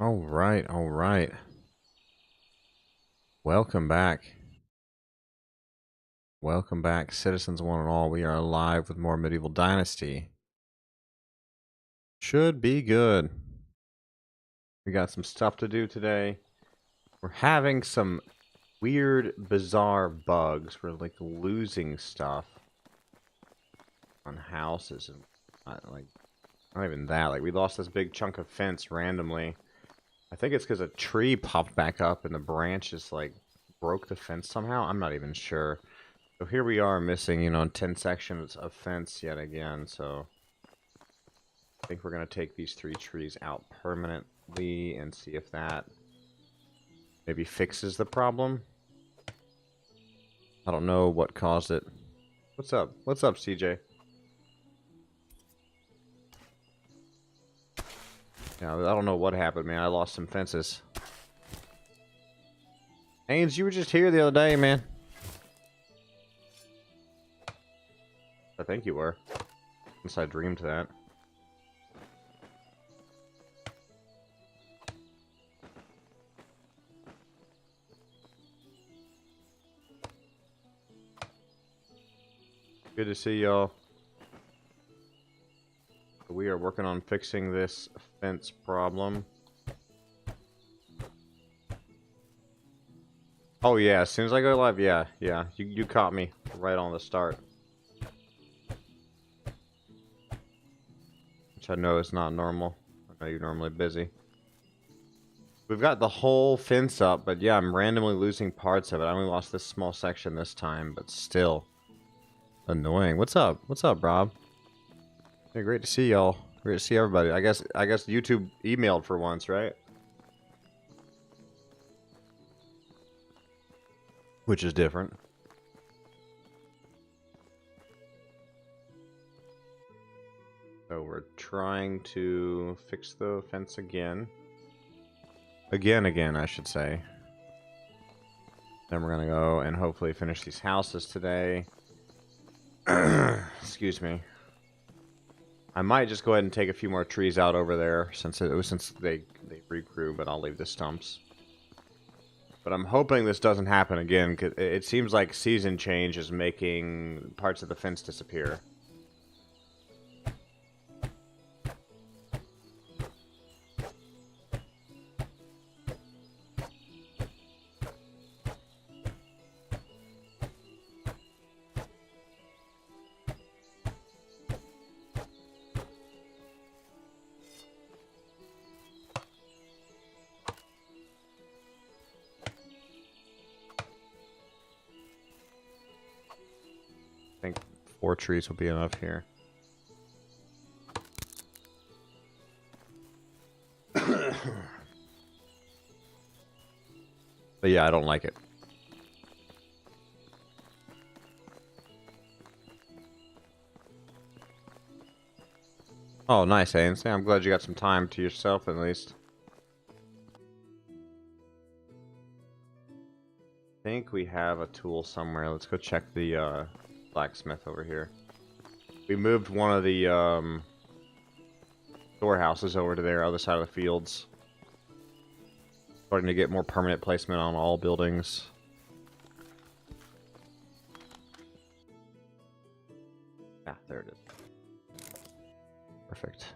All right, all right. Welcome back. Welcome back, citizens one and all. We are live with more Medieval Dynasty. Should be good. We got some stuff to do today. We're having some weird, bizarre bugs. We're like losing stuff on houses and not even that. Like we lost this big chunk of fence randomly. I think it's because a tree popped back up and the branch just like broke the fence somehow. I'm not even sure. So here we are missing, 10 sections of fence yet again. So I think we're going to take these 3 trees out permanently and see if that maybe fixes the problem. I don't know what caused it. What's up? What's up, CJ? Yeah, I don't know what happened, man. I lost some fences. Haynes, you were just here the other day, man. I think you were. Unless I dreamed that. Good to see y'all. We are working on fixing this fence problem. Oh yeah, as soon as I go live, yeah. You caught me right on the start. Which I know is not normal. I know you're normally busy. We've got the whole fence up, but yeah, I'm randomly losing parts of it. I only lost this small section this time, but still annoying. What's up? What's up, Rob? Hey, great to see y'all. Great to see everybody. I guess YouTube emailed for once, right? Which is different. So we're trying to fix the fence again. Again, I should say. Then we're gonna go and hopefully finish these houses today. Excuse me. I might just go ahead and take a few more trees out over there since they regrew, but I'll leave the stumps. But I'm hoping this doesn't happen again, because it seems like season change is making parts of the fence disappear. I think 4 trees will be enough here. But yeah, I don't like it. Oh, nice, Haynes. Yeah, I'm glad you got some time to yourself at least. I think we have a tool somewhere. Let's go check the blacksmith over here. We moved one of the storehouses over to their other side of the fields. Starting to get more permanent placement on all buildings. Yeah, there it is. Perfect.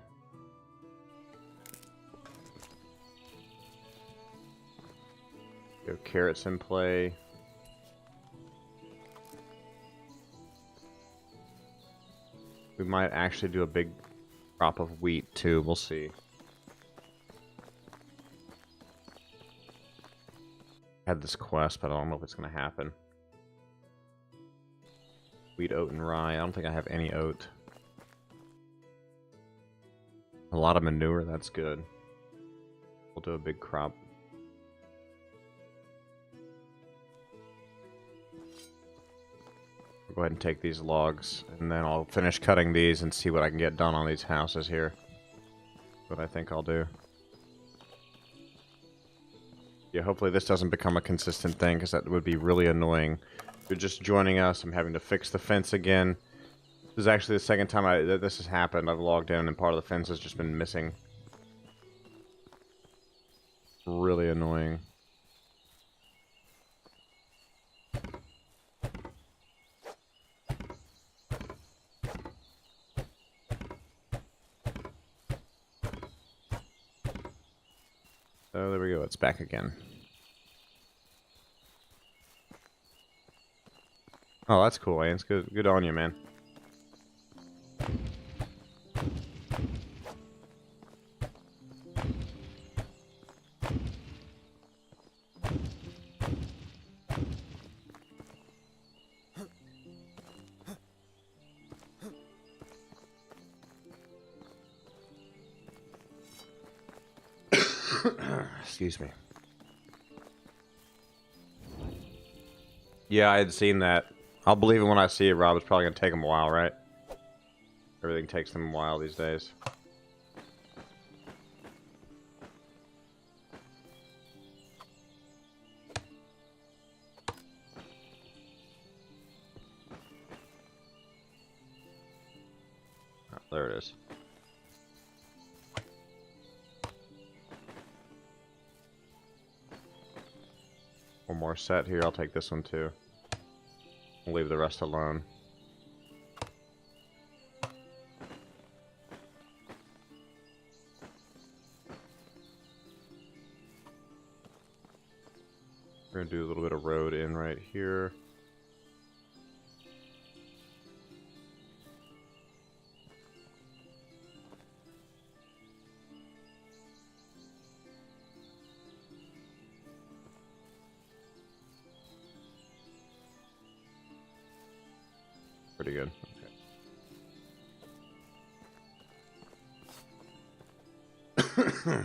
Go carrots in play. We might actually do a big crop of wheat too. We'll see. I had this quest, but I don't know if it's going to happen. Wheat, oat, and rye. I don't think I have any oat. A lot of manure. That's good. We'll do a big crop. I'll go ahead and take these logs, and then I'll finish cutting these and see what I can get done on these houses here. What I think I'll do. Yeah, hopefully this doesn't become a consistent thing, because that would be really annoying. If you're just joining us, I'm having to fix the fence again. This is actually the second time that this has happened. I've logged in and part of the fence has just been missing. really annoying. Oh, there we go. It's back again. Oh, that's cool, Ains. Good on you, man. Excuse me. Yeah, I had seen that. I'll believe it when I see it, Rob. It's probably going to take them a while, right? Everything takes them a while these days. Oh, there it is. One more set here. I'll take this one too. I'll leave the rest alone. We're going to do a little bit of road in right here. Pretty good. Okay.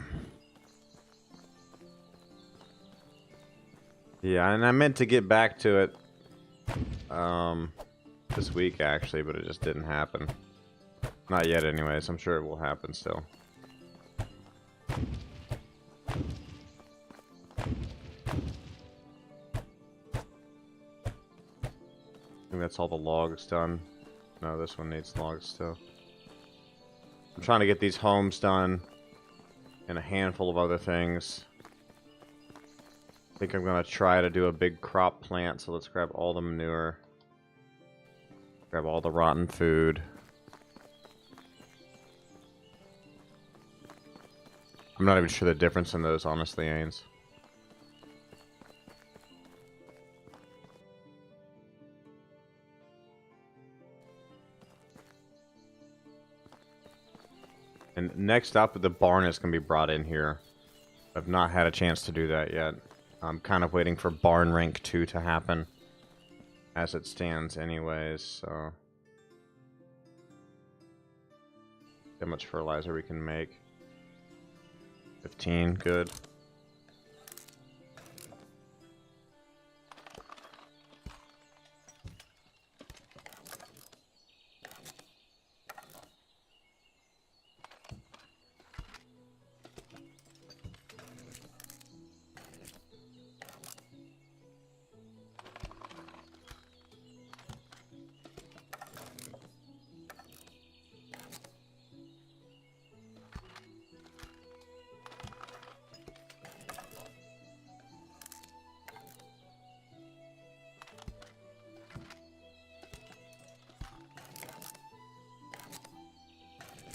Yeah, and I meant to get back to it this week actually, but it just didn't happen. Not yet anyways. I'm sure it will happen still. I think that's all the logs done. No, this one needs logs still. I'm trying to get these homes done and a handful of other things. I think I'm going to try to do a big crop plant, so let's grab all the manure. Grab all the rotten food. I'm not even sure the difference in those, honestly, Ains. And next up, the barn is going to be brought in here. I've not had a chance to do that yet. I'm kind of waiting for barn rank 2 to happen. As it stands anyways, so... how much fertilizer we can make. 15, good.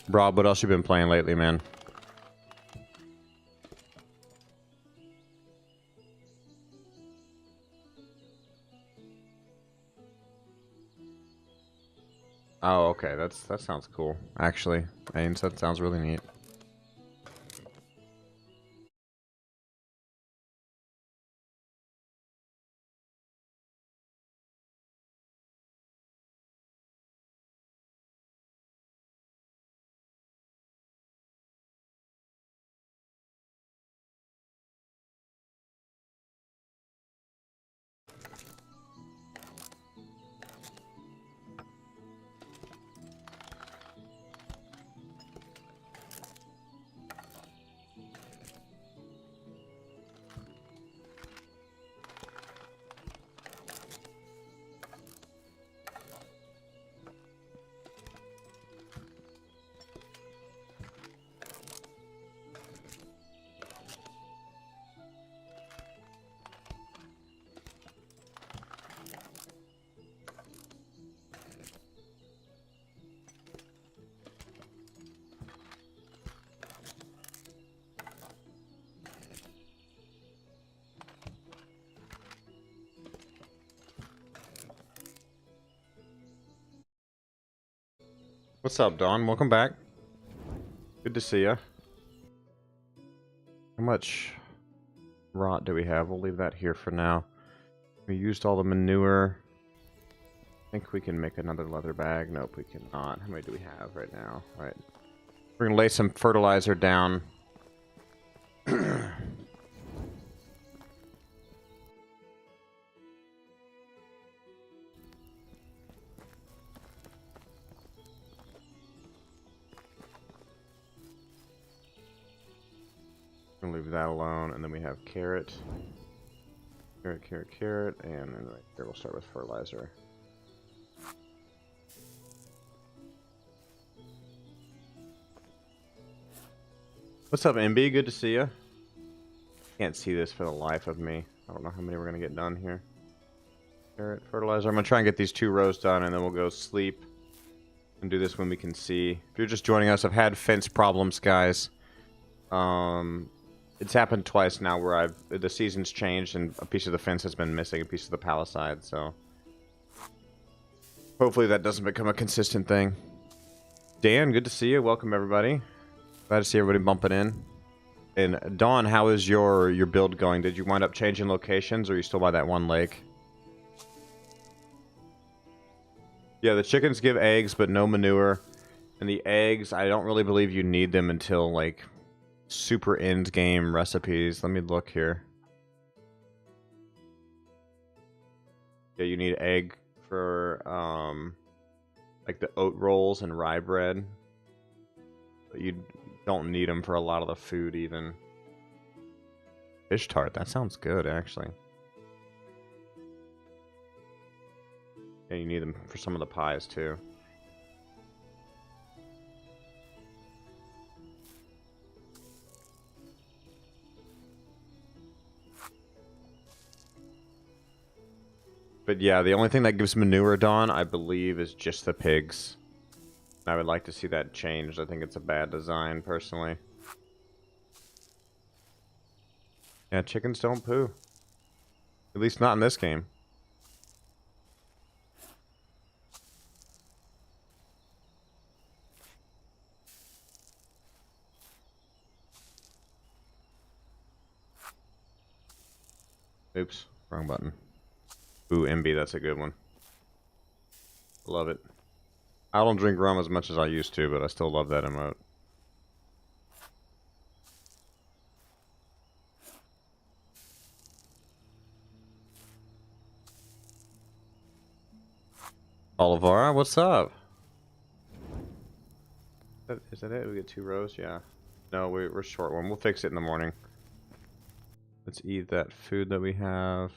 Rob, what else you been playing lately, man? Oh, okay. That sounds cool. Actually, Ains, that sounds really neat. What's up, Dawn? Welcome back. Good to see you. How much rot do we have? We'll leave that here for now. We used all the manure. I think we can make another leather bag. Nope, we cannot. How many do we have right now? All right. We're going to lay some fertilizer down. Leave that alone, and then we have carrot, and then right here we'll start with fertilizer. What's up, MB? Good to see you. Can't see this for the life of me. I don't know how many we're gonna get done here. Carrot, fertilizer. I'm gonna try and get these 2 rows done, and then we'll go sleep and do this when we can see. If you're just joining us, I've had fence problems, guys. It's happened twice now where the season's changed and a piece of the fence has been missing, a piece of the palisade, so hopefully that doesn't become a consistent thing. Dan, good to see you. Welcome, everybody. Glad to see everybody bumping in. And Dawn, how is your build going? Did you wind up changing locations, or are you still by that one lake? Yeah, the chickens give eggs, but no manure. And the eggs, I don't really believe you need them until, like, super end game recipes. Let me look here. Yeah, you need egg for like the oat rolls and rye bread, but you don't need them for a lot of the food. Even fish tart, that sounds good actually. Yeah, you need them for some of the pies too. But yeah, the only thing that gives manure, Dawn, I believe, is just the pigs. I would like to see that changed. I think it's a bad design, personally. Yeah, chickens don't poo. At least not in this game. Oops, wrong button. Ooh, MB, that's a good one. Love it. I don't drink rum as much as I used to, but I still love that emote. Olivara, what's up? Is that it? We get 2 rows? Yeah. No, we're short one. We'll fix it in the morning. Let's eat that food that we have.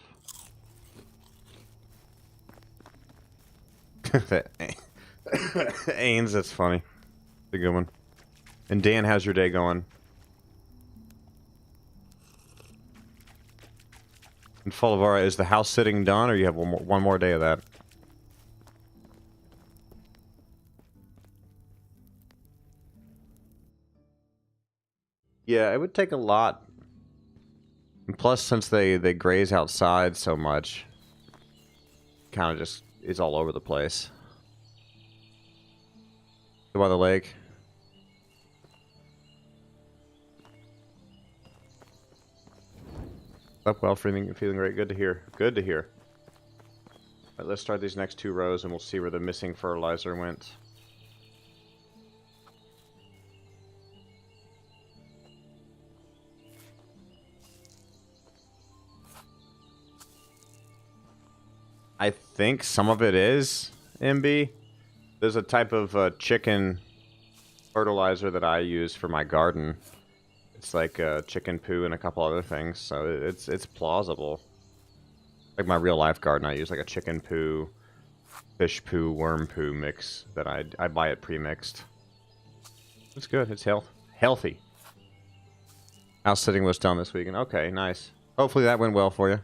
That Ains, that's funny. It's a good one. And Dan, how's your day going? And Folivara, is the house sitting done, or you have one more day of that? Yeah, it would take a lot. And plus, since they graze outside so much, kind of just is all over the place. By the lake. Up well, feeling great. Good to hear. Good to hear. All right, let's start these next 2 rows and we'll see where the missing fertilizer went. I think some of it is MB. There's a type of chicken fertilizer that I use for my garden. It's like chicken poo and a couple other things, so it's plausible. Like my real life garden, I use like a chicken poo, fish poo, worm poo mix that I buy it pre-mixed. It's good. It's healthy. House sitting was done this weekend. Okay, nice. Hopefully that went well for you.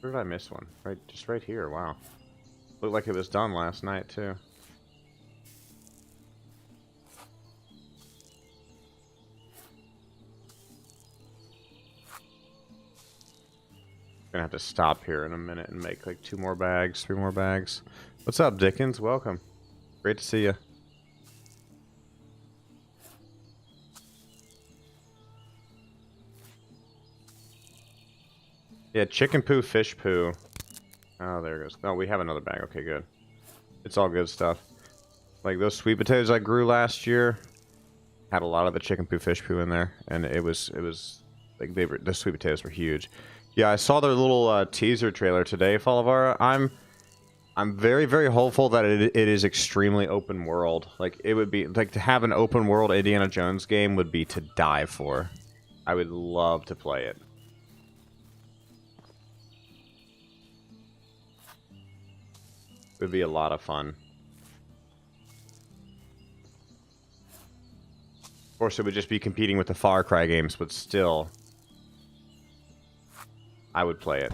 Where did I miss one? Just right here. Wow. Looked like it was done last night too. Gonna have to stop here in a minute and make like 2 more bags, 3 more bags. What's up, Dickens? Welcome. Great to see you. Yeah, chicken poo, fish poo. Oh, there it goes. Oh, we have another bag. Okay, good. It's all good stuff. Like those sweet potatoes I grew last year had a lot of the chicken poo, fish poo in there, and it was like the sweet potatoes were huge. Yeah, I saw their little teaser trailer today, Falivara. I'm very, very hopeful that it is extremely open world. Like, it would be, like, to have an open world Indiana Jones game would be to die for. I would love to play it. It would be a lot of fun. Of course, it would just be competing with the Far Cry games, but still, I would play it.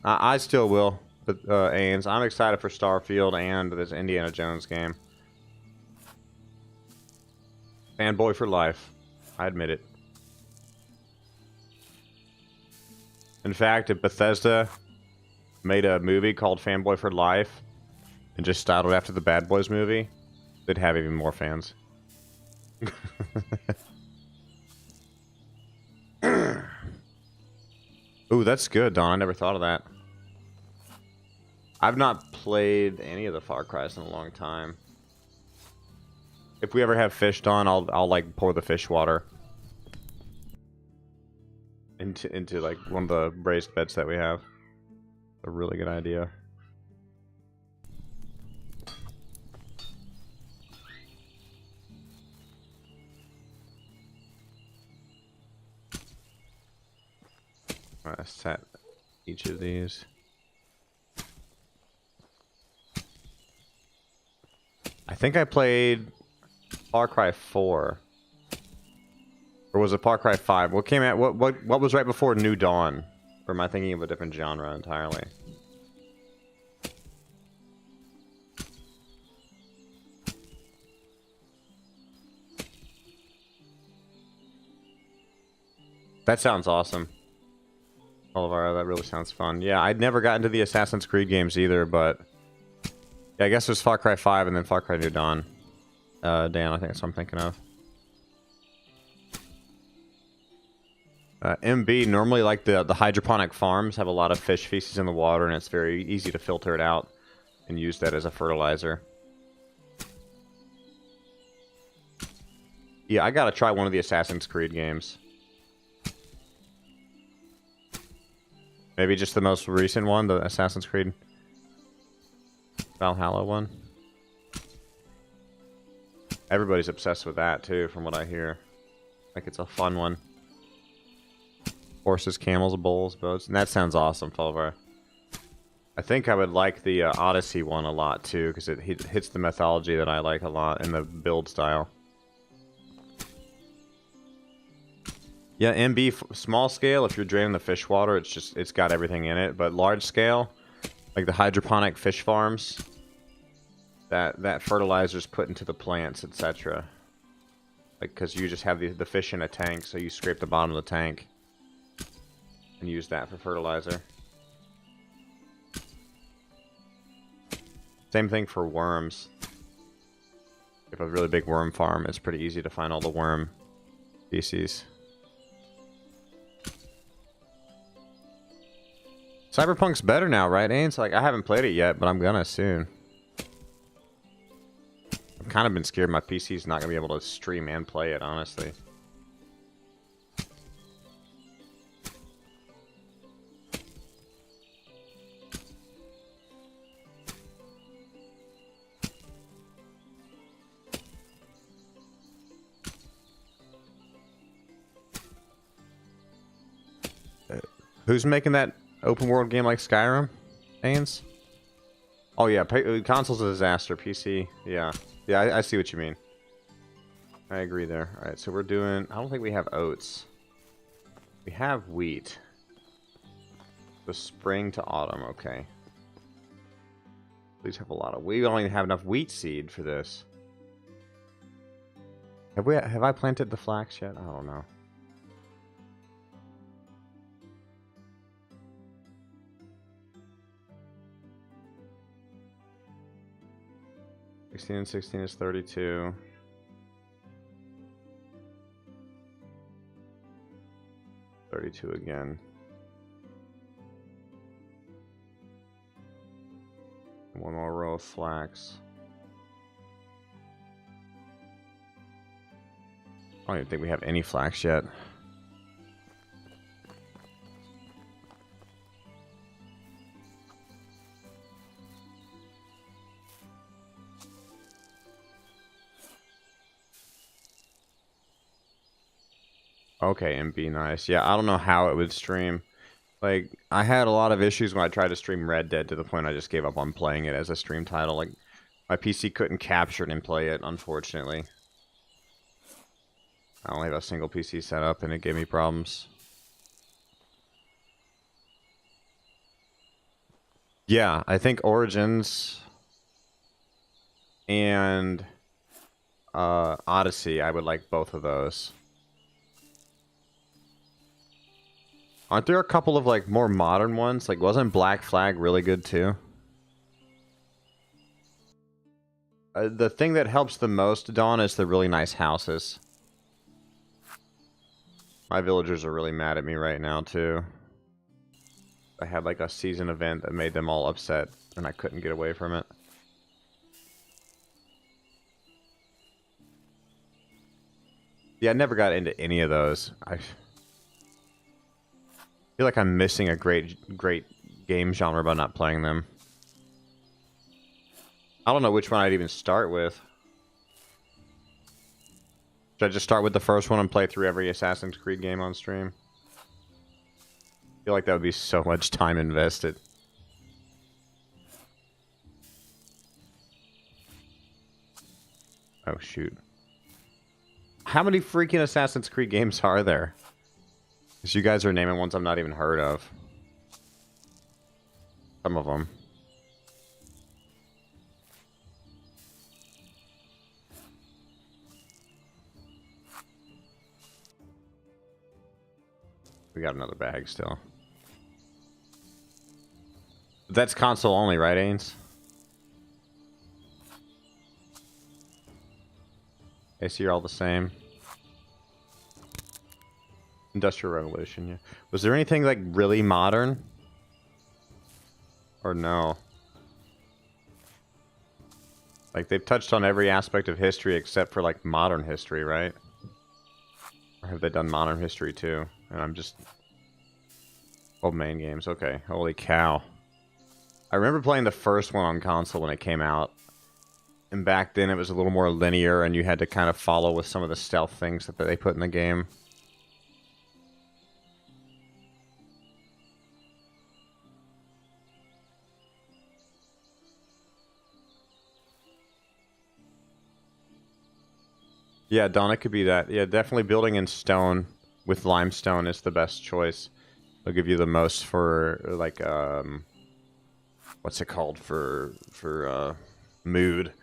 I still will, but Ains, I'm excited for Starfield and this Indiana Jones game. Fanboy for life. I admit it. In fact, if Bethesda made a movie called Fanboy for Life and just styled it after the Bad Boys movie, they'd have even more fans. Ooh, that's good, Don. I never thought of that. I've not played any of the Far Cry's in a long time. If we ever have fish, Don, I'll like pour the fish water into like one of the raised beds that we have. A really good idea. Alright, I set each of these. I think I played Far Cry 4. Or was it Far Cry 5? What came out? What was right before New Dawn? Or am I thinking of a different genre entirely? That sounds awesome. Olivara, that really sounds fun. Yeah, I'd never got into the Assassin's Creed games either, but yeah, I guess there's Far Cry 5 and then Far Cry New Dawn. Dan, I think that's what I'm thinking of. MB, normally like the hydroponic farms have a lot of fish feces in the water, and it's very easy to filter it out and use that as a fertilizer. Yeah, I gotta try one of the Assassin's Creed games. Maybe just the most recent one, the Assassin's Creed Valhalla one. Everybody's obsessed with that too, from what I hear. Like, it's a fun one. Horses, camels, bulls, boats. And that sounds awesome, Fulvar. I think I would like the Odyssey one a lot too, because it hits the mythology that I like a lot and the build style. Yeah, MB, small scale, if you're draining the fish water, it's got everything in it. But large scale, like the hydroponic fish farms, that fertilizer's put into the plants, etc. Like, because you just have the fish in a tank, so you scrape the bottom of the tank and use that for fertilizer. Same thing for worms. If you have a really big worm farm, it's pretty easy to find all the worm species. Cyberpunk's better now, right, Ains? Like, I haven't played it yet, but I'm gonna soon. I've kind of been scared my PC's not gonna be able to stream and play it, honestly. Who's making that open world game like Skyrim? Ains? Oh yeah, console's a disaster. PC, yeah. Yeah, I see what you mean. I agree there. Alright, so we're doing... I don't think we have oats. We have wheat. The spring to autumn, okay. Please have a lot of... We don't even have enough wheat seed for this. Have I planted the flax yet? I don't know. And 16 is 32. Again. One more row of flax. I don't even think we have any flax yet. Okay, MB, nice. Yeah, I don't know how it would stream. Like, I had a lot of issues when I tried to stream Red Dead to the point I just gave up on playing it as a stream title. Like, my PC couldn't capture it and play it, unfortunately. I only have a single PC set up and it gave me problems. Yeah, I think Origins and Odyssey, I would like both of those. Aren't there a couple of, like, more modern ones? Like, wasn't Black Flag really good, too? The thing that helps the most, Dawn, is the really nice houses. My villagers are really mad at me right now, too. I had, like, a season event that made them all upset, and I couldn't get away from it. Yeah, I never got into any of those. I feel like I'm missing a great game genre by not playing them. I don't know which one I'd even start with. Should I just start with the first one and play through every Assassin's Creed game on stream? I feel like that would be so much time invested. Oh, shoot. How many freaking Assassin's Creed games are there? Because you guys are naming ones I've not even heard of. Some of them. We got another bag still. That's console only, right, Ains? I see you're all the same. Industrial Revolution, yeah. Was there anything, like, really modern? Or no? Like, they've touched on every aspect of history except for, like, modern history, right? Or have they done modern history, too? And I'm just... old main games, okay. Holy cow. I remember playing the first one on console when it came out. And back then it was a little more linear, and you had to kind of follow with some of the stealth things that they put in the game. Yeah, Donna could be that. Yeah, definitely building in stone with limestone is the best choice. They'll give you the most for, like, what's it called, for mood.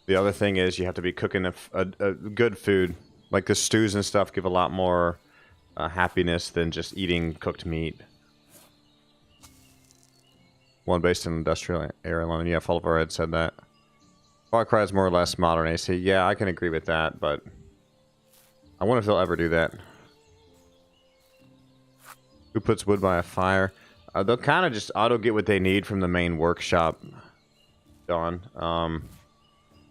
The other thing is you have to be cooking a good food. Like, the stews and stuff give a lot more happiness than just eating cooked meat. One based in industrial area, London. Yeah, Fall of Our Head said that. Far Cry is more or less modern AC. Yeah, I can agree with that, but I wonder if they'll ever do that. Who puts wood by a fire? They'll kind of just auto get what they need from the main workshop, Dawn.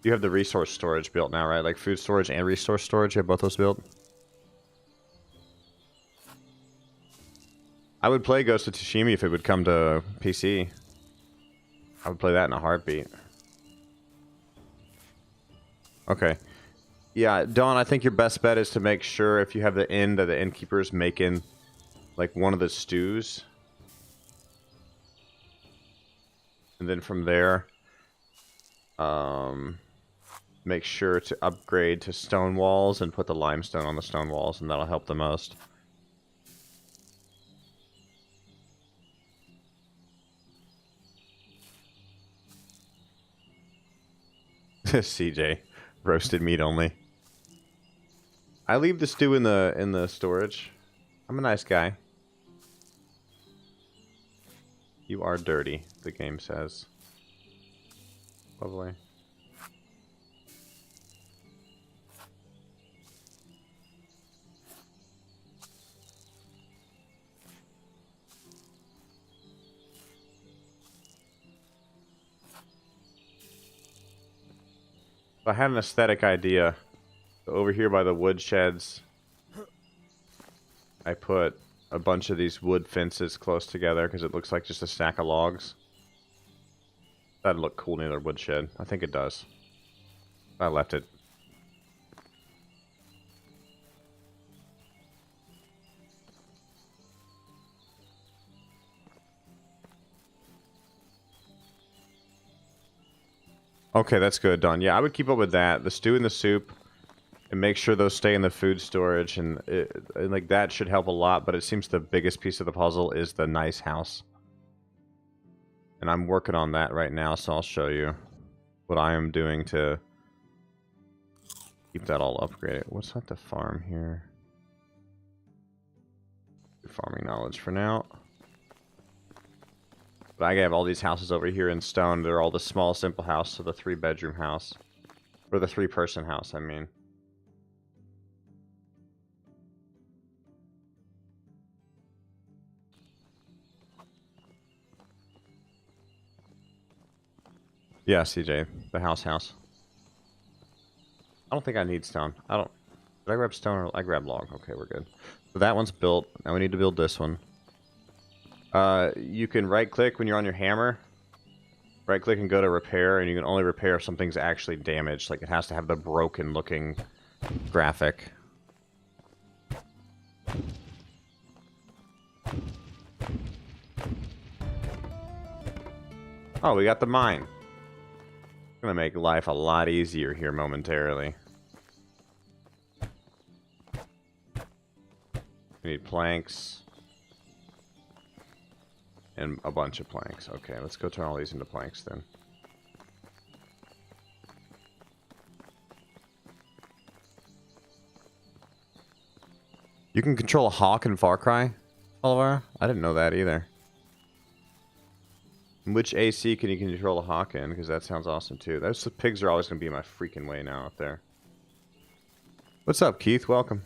You have the resource storage built now, right? Like food storage and resource storage, you have both those built? I would play Ghost of Tsushima if it would come to PC. I would play that in a heartbeat. Okay. Yeah, Dawn, I think your best bet is to make sure if you have the inn that the innkeeper's making, like, one of the stews. And then from there, make sure to upgrade to stone walls and put the limestone on the stone walls, and that'll help the most. CJ, roasted meat only. I leave the stew in the storage. I'm a nice guy. You are dirty, the game says. Lovely. I had an aesthetic idea. Over here by the wood sheds, I put a bunch of these wood fences close together because it looks like just a stack of logs. That'd look cool near the woodshed. I think it does. I left it. Okay, that's good, Don. Yeah, I would keep up with that. The stew and the soup, and make sure those stay in the food storage, and like that should help a lot. But it seems the biggest piece of the puzzle is the nice house, and I'm working on that right now. So I'll show you what I am doing to keep that all upgraded. What's that to farm here? Farming knowledge for now. But I have all these houses over here in stone. They're all the small, simple house, so the 3-bedroom house. Or the 3-person house, I mean. Yeah, CJ, the house. I don't think I need stone. I don't... Did I grab stone or... I grabbed log. Okay, we're good. So that one's built. Now we need to build this one. You can right-click when you're on your hammer. Right-click and go to repair, and you can only repair if something's actually damaged. Like, it has to have the broken-looking graphic. Oh, we got the mine. Gonna make life a lot easier here momentarily. We need planks. And a bunch of planks. Okay, let's go turn all these into planks then. You can control a hawk in Far Cry, Oliver? I didn't know that either. Which AC can you control a hawk in? Because that sounds awesome too. Those pigs are always going to be in my freaking way now up there. What's up, Keith? Welcome.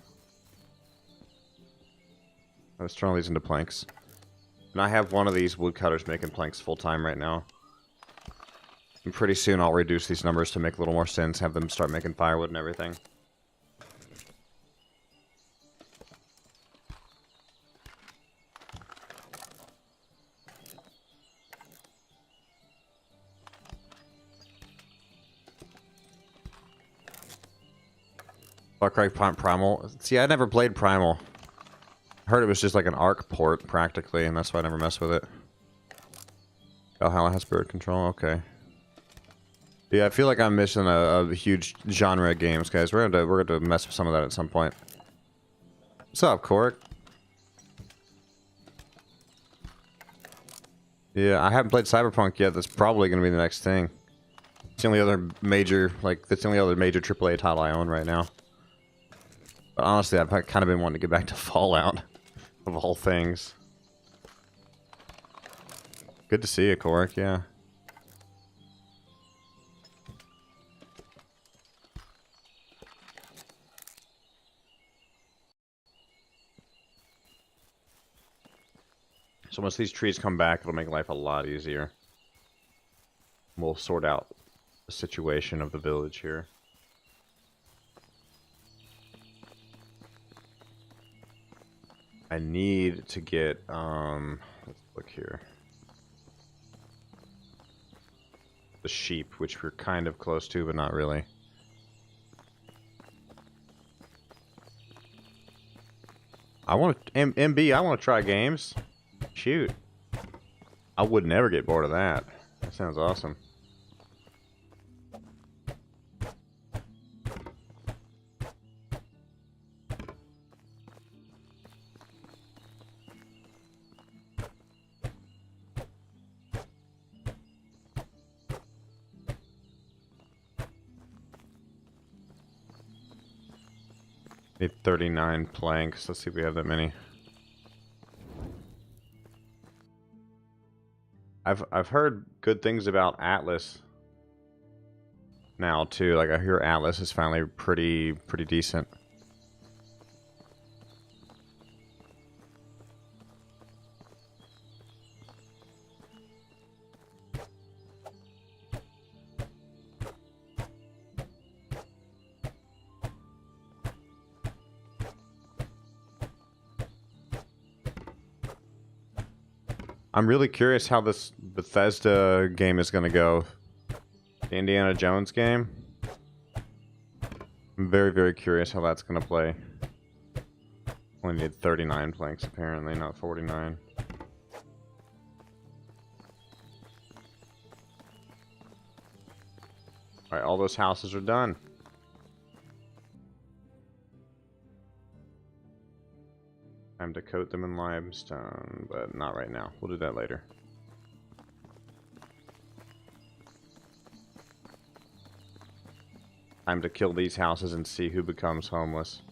Let's turn all these into planks. And I have one of these woodcutters making planks full-time right now. And pretty soon I'll reduce these numbers to make a little more sense, have them start making firewood and everything. Far Cry Primal. See, I never played Primal. I heard it was just like an ARC port, practically, and that's why I never messed with it. Valhalla has bird control, okay. Yeah, I feel like I'm missing a huge genre of games, guys. We're going to mess with some of that at some point. What's up, Cork? Yeah, I haven't played Cyberpunk yet. That's probably going to be the next thing. It's the only other major, that's the only other major AAA title I own right now. But honestly, I've kind of been wanting to get back to Fallout, of all things. Good to see you, Cork, yeah. So once these trees come back, it'll make life a lot easier. We'll sort out the situation of the village here. I need to get, let's look here. The sheep, which we're kind of close to, but not really. I want to, MB, I want to try games. Shoot. I would never get bored of that. That sounds awesome. Need 39 planks. Let's see if we have that many. I've heard good things about Atlas now too. Like I hear Atlas is finally pretty decent. I'm really curious how this Bethesda game is going to go. The Indiana Jones game. I'm very curious how that's going to play. Only need 39 planks apparently, not 49. Alright, all those houses are done. Time to coat them in limestone, but not right now. We'll do that later. Time to kill these houses and see who becomes homeless.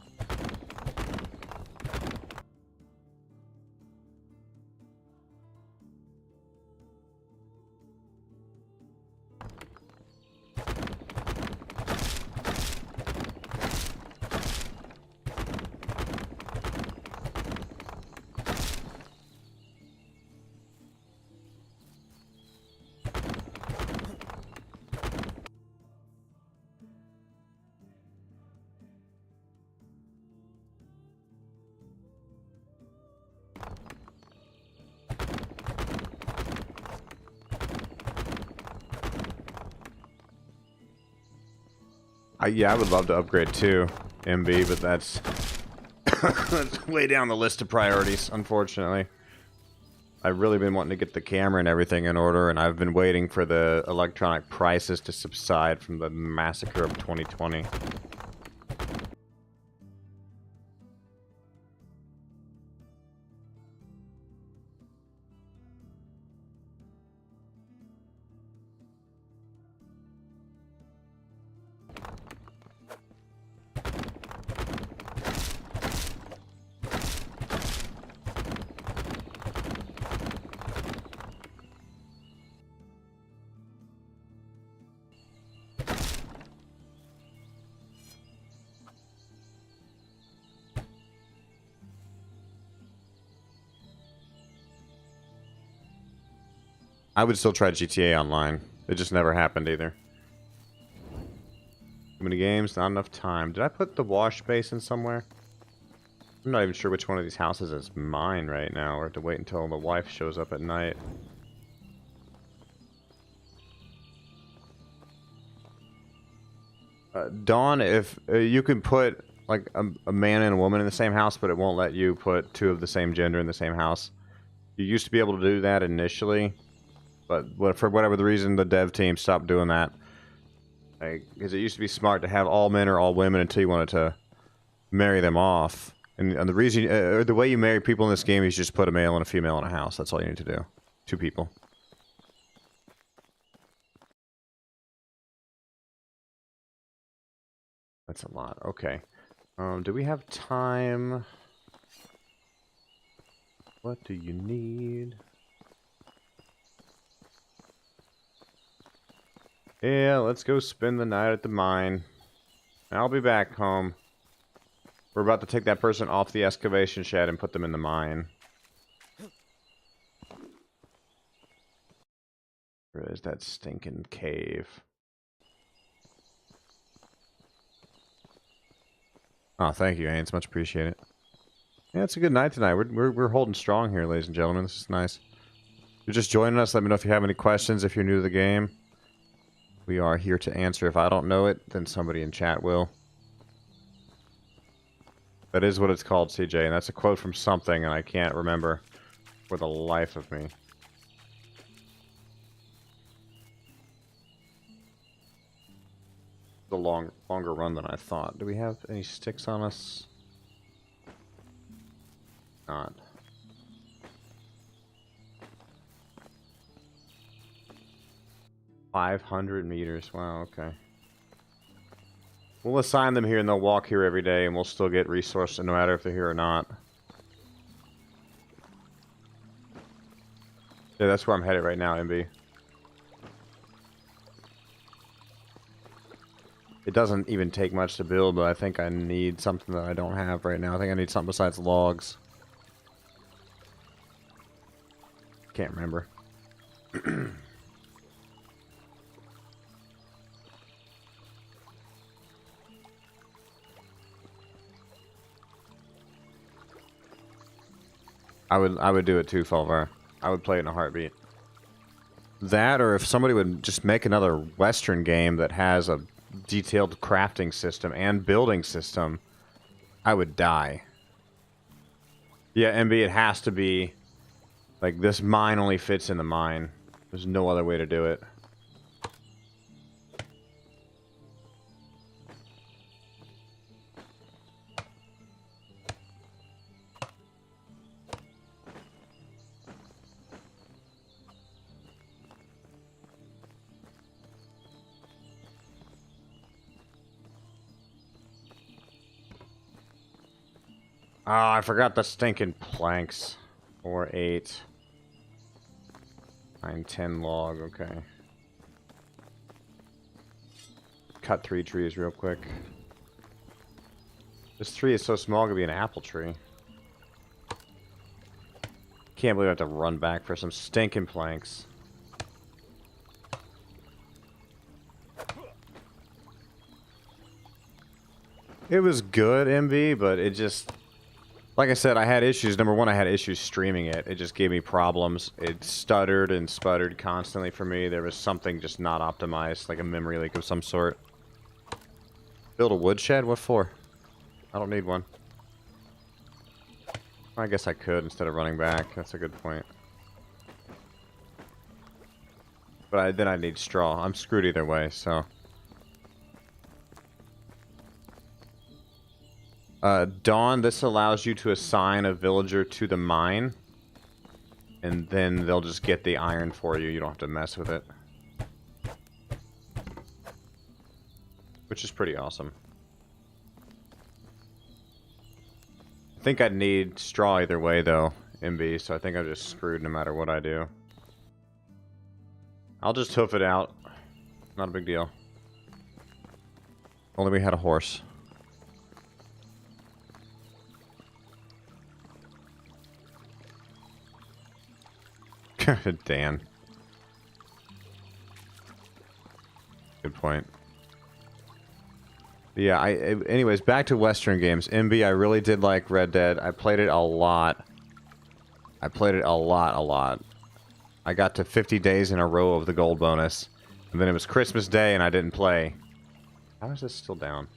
Yeah, I would love to upgrade to MB, but that's, that's way down the list of priorities, unfortunately. I've really been wanting to get the camera and everything in order, and I've been waiting for the electronic prices to subside from the massacre of 2020. I would still try GTA Online. It just never happened either. Too many games, not enough time. Did I put the wash basin somewhere? I'm not even sure which one of these houses is mine right now, or have to wait until the wife shows up at night. Dawn, if you could put like a man and a woman in the same house, but it won't let you put two of the same gender in the same house. You used to be able to do that initially, but for whatever the reason, the dev team stopped doing that. Because it used to be smart to have all men or all women until you wanted to marry them off. And the reason, the way you marry people in this game is just put a male and a female in a house. That's all you need to do. Two people. That's a lot. Okay. Do we have time? What do you need? Yeah, let's go spend the night at the mine. I'll be back home. We're about to take that person off the excavation shed and put them in the mine. Where is that stinking cave? Oh, thank you, Haynes. Much appreciated. Yeah, it's a good night tonight. We're holding strong here, ladies and gentlemen. This is nice. If you're just joining us, let me know if you have any questions, if you're new to the game. We are here to answer. If I don't know it, then somebody in chat will. That is what it's called, CJ, and that's a quote from something, and I can't remember for the life of me. It's a longer run than I thought. Do we have any sticks on us? Not. $500 meters. Wow, okay. We'll assign them here and they'll walk here every day and we'll still get resources no matter if they're here or not. Yeah, that's where I'm headed right now, MB. It doesn't even take much to build, but I think I need something that I don't have right now. I think I need something besides logs. Can't remember. I would do it too, Fulvar. I would play it in a heartbeat. That, or if somebody would just make another Western game that has a detailed crafting system and building system, I would die. Yeah, MB, it has to be like this mine only fits in the mine. There's no other way to do it. Oh, I forgot the stinking planks. 4, 8, 9, 10 log, okay. Cut 3 trees real quick. This tree is so small it could be an apple tree. Can't believe I have to run back for some stinking planks. It was good, MV, but it just... Like I said, I had issues. Number one, I had issues streaming it. It just gave me problems. It stuttered and sputtered constantly for me. There was something just not optimized, like a memory leak of some sort. Build a woodshed? What for? I don't need one. I guess I could instead of running back. That's a good point. But then I need straw. I'm screwed either way, so... Dawn, this allows you to assign a villager to the mine. And then they'll just get the iron for you. You don't have to mess with it. Which is pretty awesome. I think I'd need straw either way, though, MB. So I think I'm just screwed no matter what I do. I'll just hoof it out. Not a big deal. Only we had a horse. Dan. Good point. Yeah, anyways, back to Western games. MB, I really did like Red Dead. I played it a lot. I got to 50 days in a row of the gold bonus. And then it was Christmas Day and I didn't play. How is this still down?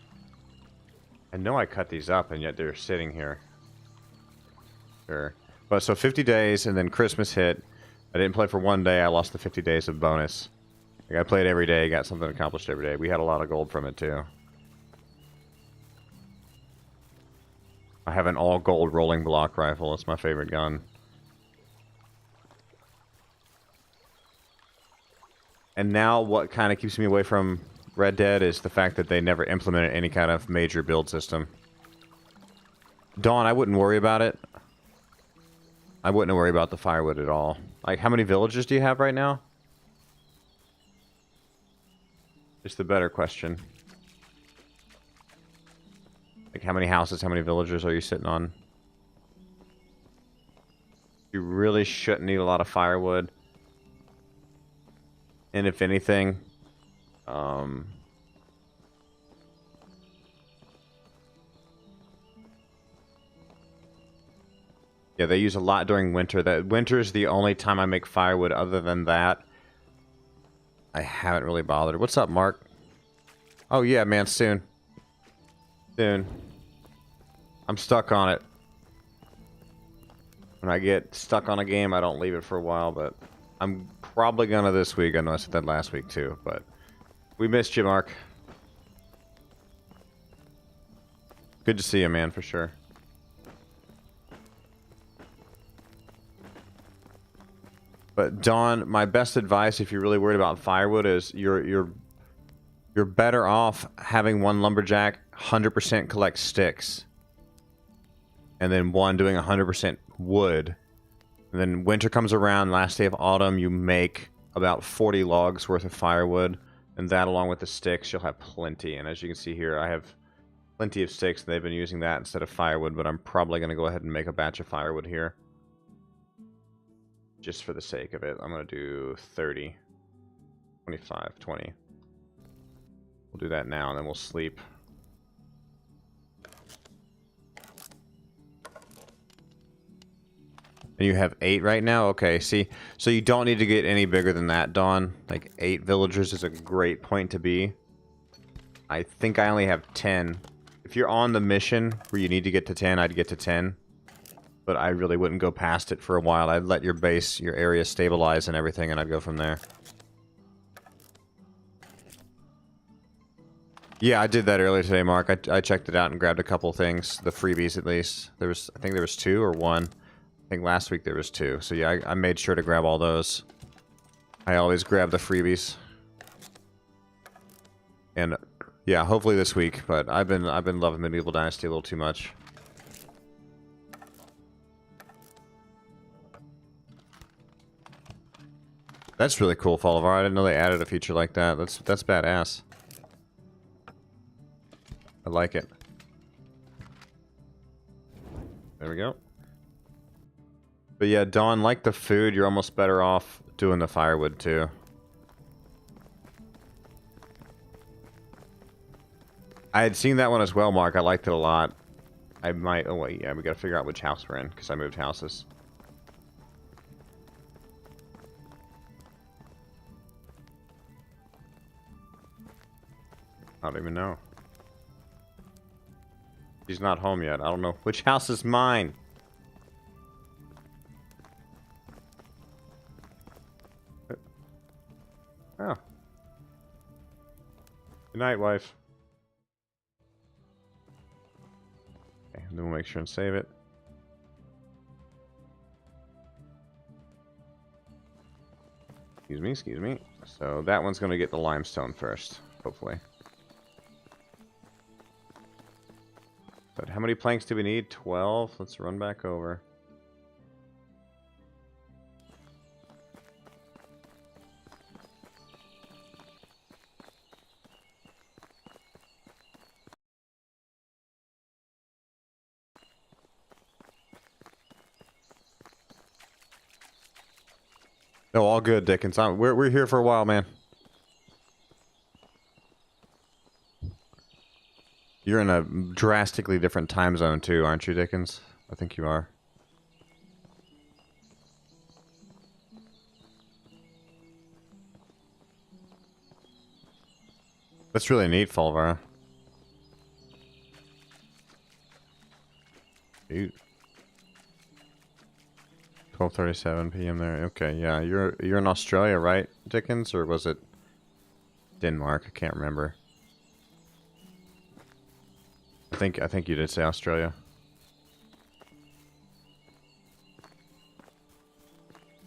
I know I cut these up and yet they're sitting here. Sure. But so 50 days and then Christmas hit. I didn't play for one day. I lost the 50 days of bonus. Like I played every day, got something accomplished every day. We had a lot of gold from it too. I have an all-gold rolling block rifle. It's my favorite gun. And now what kind of keeps me away from Red Dead is the fact that they never implemented any kind of major build system. Dawn, I wouldn't worry about it. I wouldn't worry about the firewood at all. Like, how many villagers do you have right now? It's the better question. Like, how many houses, how many villagers are you sitting on? You really shouldn't need a lot of firewood. And if anything, yeah, they use a lot during winter. Winter is the only time I make firewood. Other than that, I haven't really bothered. What's up, Mark? Oh, yeah, man, soon. Soon. I'm stuck on it. When I get stuck on a game, I don't leave it for a while, but I'm probably gonna this week. I know I said that last week, too, but we missed you, Mark. Good to see you, man, for sure. But Dawn, my best advice if you're really worried about firewood is your You're better off having one lumberjack 100% collect sticks. And then one doing 100% wood. And then winter comes around, last day of autumn, you make about 40 logs worth of firewood. And that along with the sticks, you'll have plenty. And as you can see here, I have plenty of sticks. They've been using that instead of firewood, but I'm probably going to go ahead and make a batch of firewood here. Just for the sake of it. I'm going to do 30, 25, 20. We'll do that now, and then we'll sleep. And you have 8 right now? Okay, see? So you don't need to get any bigger than that, Dawn. Like, 8 villagers is a great point to be. I think I only have 10. If you're on the mission where you need to get to 10, I'd get to 10. But I really wouldn't go past it for a while. I'd let your base, your area stabilize and everything, and I'd go from there. Yeah, I did that earlier today, Mark. I checked it out and grabbed a couple things. The freebies, at least. I think there was 2 or 1. I think last week there was 2. So yeah, I made sure to grab all those. I always grab the freebies. And yeah, hopefully this week, but I've been loving Medieval Dynasty a little too much. That's really cool, Follivar. I didn't know they added a feature like that. That's badass. I like it. There we go. But yeah, Dawn, like the food, you're almost better off doing the firewood too. I had seen that one as well, Mark. I liked it a lot. I might... Oh, wait. Yeah, we gotta figure out which house we're in, because I moved houses. I don't even know. She's not home yet. I don't know. Which house is mine? Oh. Good night, wife. Okay, and then we'll make sure and save it. Excuse me. So that one's going to get the limestone first, hopefully. But how many planks do we need? 12? Let's run back over. No, all good, Dickens. We're here for a while, man. You're in a drastically different time zone too, aren't you, Dickens? I think you are. That's really neat, Follivar. 12:37 p.m. there. Okay, yeah, you're in Australia, right, Dickens, or was it Denmark? I can't remember. I think you did say Australia.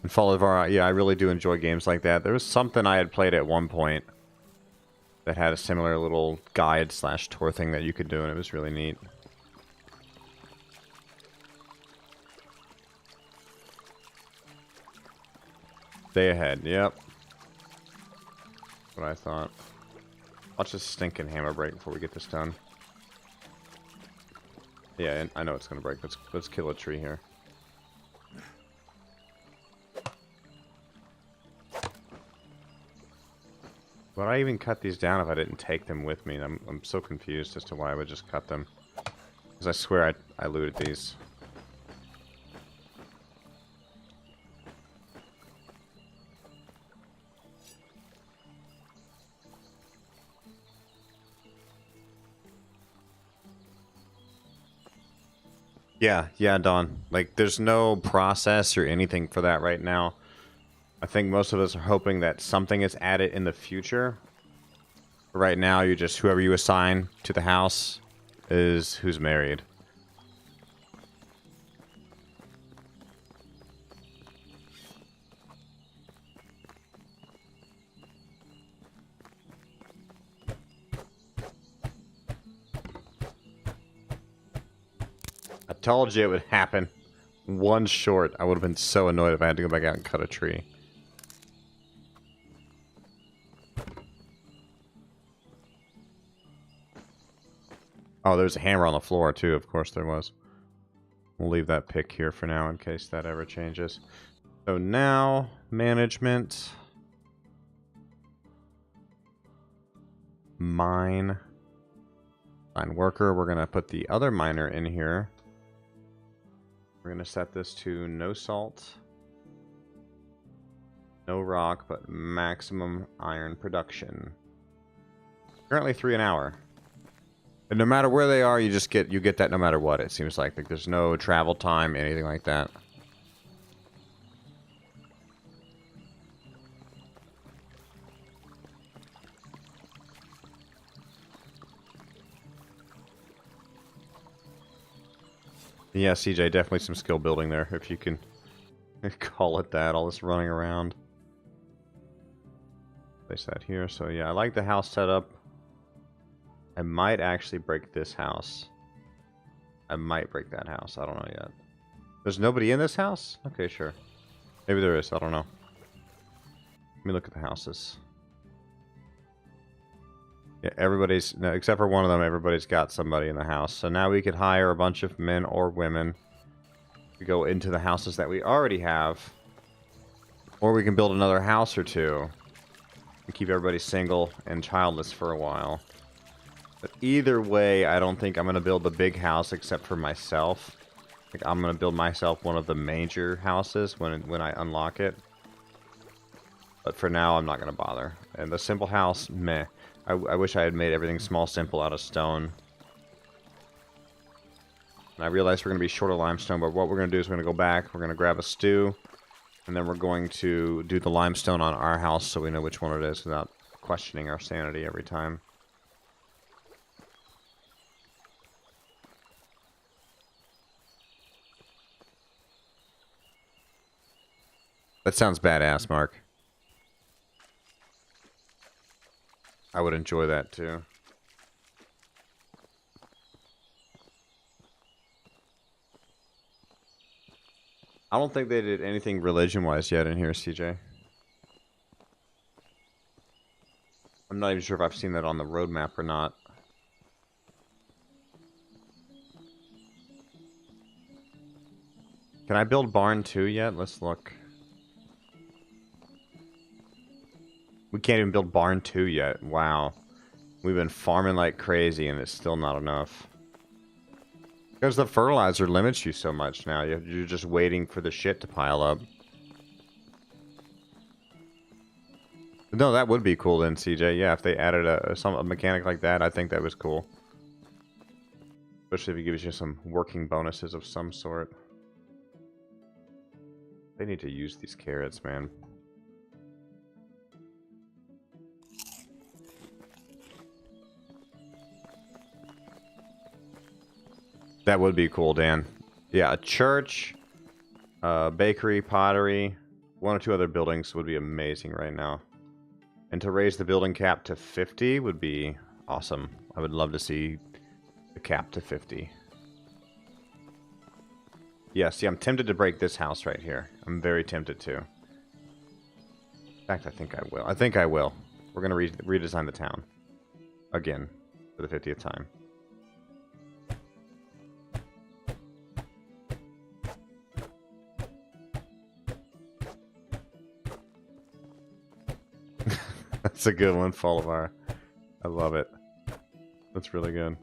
And Follivar, yeah, I really do enjoy games like that. There was something I had played at one point that had a similar little guide/tour thing that you could do, and it was really neat. Stay ahead, yep. That's what I thought. Watch this stinking hammer break before we get this done. Yeah, I know it's gonna break. Let's kill a tree here. Would I even cut these down if I didn't take them with me? I'm so confused as to why I would just cut them. Because I swear I looted these. Yeah, Don. Like, there's no process or anything for that right now. I think most of us are hoping that something is added in the future. Right now, you just, whoever you assign to the house is who's married. I told you it would happen. One short. I would have been so annoyed if I had to go back out and cut a tree. Oh, there's a hammer on the floor, too. Of course there was. We'll leave that pick here for now in case that ever changes. So now, management. Mine. Mine worker. We're going to put the other miner in here. We're going to set this to no salt. No rock, but maximum iron production. Currently 3 an hour. And no matter where they are, you get that no matter what, it seems like. Like there's no travel time, anything like that. Yeah, CJ, definitely some skill building there, if you can call it that, all this running around. Place that here, so yeah, I like the house setup. I might actually break this house. I might break that house, I don't know yet. There's nobody in this house? Okay, sure. Maybe there is, I don't know. Let me look at the houses. Yeah, everybody's, no, except for one of them, everybody's got somebody in the house. So now we could hire a bunch of men or women to go into the houses that we already have. Or we can build another house or two and keep everybody single and childless for a while. But either way, I don't think I'm going to build the big house except for myself. Like, I'm going to build myself one of the major houses when I unlock it. But for now, I'm not going to bother. And the simple house, meh. I wish I had made everything small, simple out of stone. And I realize we're going to be short of limestone, but what we're going to do is we're going to go back, we're going to grab a stew, and then we're going to do the limestone on our house so we know which one it is without questioning our sanity every time. That sounds badass, Mark. I would enjoy that too. I don't think they did anything religion-wise yet in here, CJ. I'm not even sure if I've seen that on the roadmap or not. Can I build barn 2 yet? Let's look. We can't even build barn 2 yet. Wow. We've been farming like crazy and it's still not enough. Because the fertilizer limits you so much now. You're just waiting for the shit to pile up. No, that would be cool then, CJ. Yeah, if they added a mechanic like that, I think that was cool. Especially if it gives you some working bonuses of some sort. They need to use these carrots, man. That would be cool, Dan. Yeah, a church, bakery, pottery, 1 or 2 other buildings would be amazing right now. And to raise the building cap to 50 would be awesome. I would love to see the cap to 50. Yeah, see, I'm tempted to break this house right here. I'm very tempted to. In fact, I think I will. I think I will. We're going to redesign the town. Again, for the 50th time. That's a good one, Follovar. I love it. That's really good.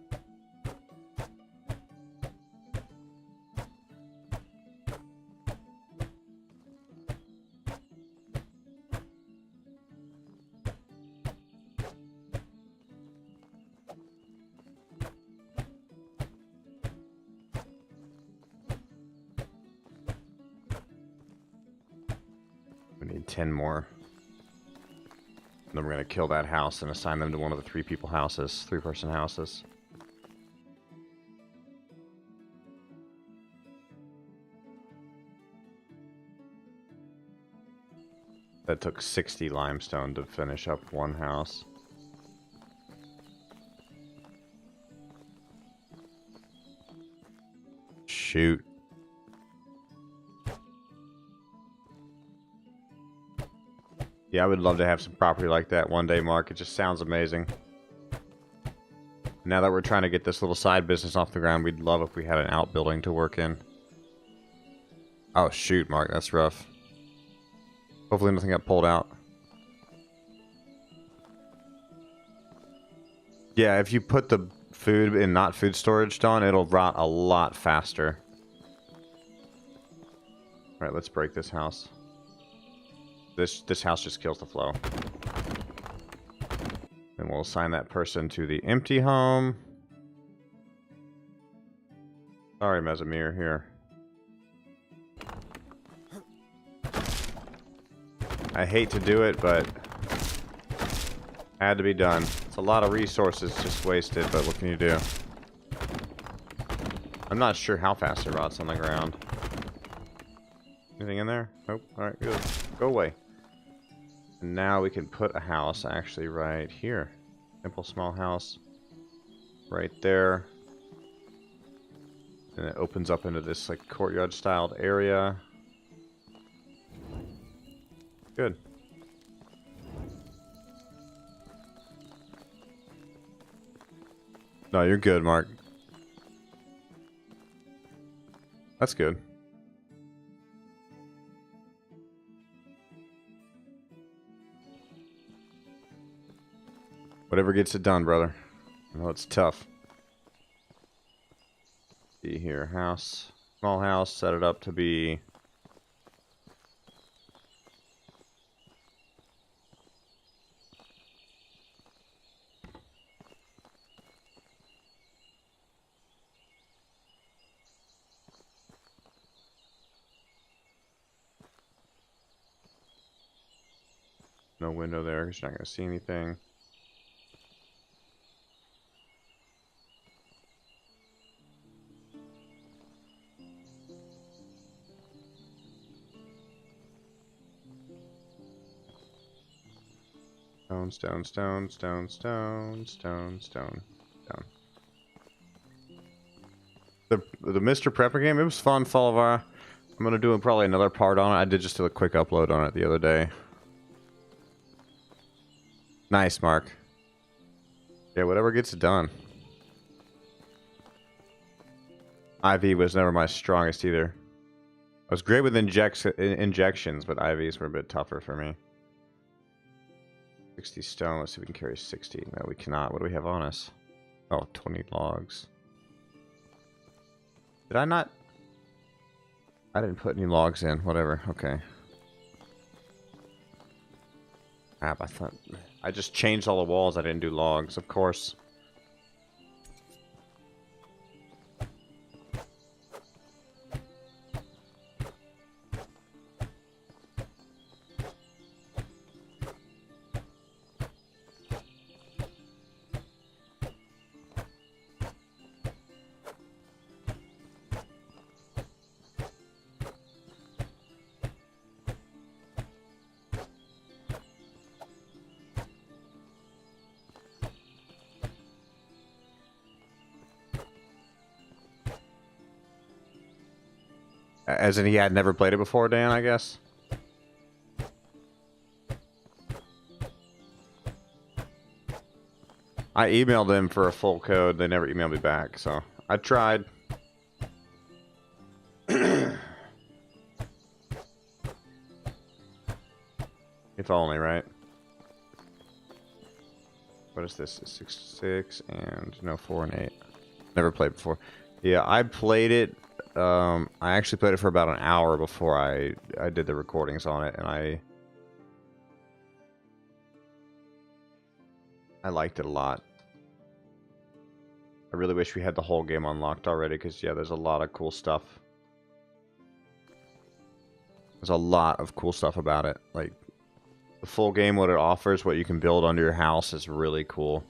We need 10 more. And then we're going to kill that house and assign them to one of the 3-people houses, 3-person houses. That took 60 limestone to finish up one house. shoot. Yeah, I would love to have some property like that one day, Mark. It just sounds amazing. Now that we're trying to get this little side business off the ground, we'd love if we had an outbuilding to work in. Oh, shoot, Mark. That's rough. Hopefully nothing got pulled out. Yeah, if you put the food in not food storage, Dawn, it'll rot a lot faster. Alright, let's break this house. This house just kills the flow. Then we'll assign that person to the empty home. Sorry, Mesamir, here. I hate to do it, but had to be done. It's a lot of resources just wasted, but what can you do? I'm not sure how fast it rots on the ground. Anything in there? Nope. Alright, good. Go away. And now we can put a house actually right here. Simple small house. Right there. And it opens up into this like courtyard styled area. Good. No, you're good, Mark. That's good. Whatever gets it done, brother. I know it's tough. See here, house. Small house, set it up to be... No window there, because you're not going to see anything. Stone, stone, stone, stone, stone, stone, stone. The Mr. Prepper game, it was fun, Falvar. I'm going to do probably another part on it. I did just do a quick upload on it the other day. Nice, Mark. Yeah, whatever gets it done. IV was never my strongest either. I was great with injections, but IVs were a bit tougher for me. 60 stone. Let's see if we can carry 60. No, we cannot. What do we have on us? Oh, 20 logs. Did I not? I didn't put any logs in. Whatever. Okay. I thought... I just changed all the walls. I didn't do logs, of course. As in he had never played it before, Dan, I guess? I emailed them for a full code. They never emailed me back, so I tried. If only, right? What is this? 6, 6, and no 4 and 8. Never played before. Yeah, I played it. I actually played it for about an hour before I did the recordings on it, and I liked it a lot. I really wish we had the whole game unlocked already, because yeah, there's a lot of cool stuff. There's a lot of cool stuff about it. Like, the full game, what it offers, what you can build under your house is really cool.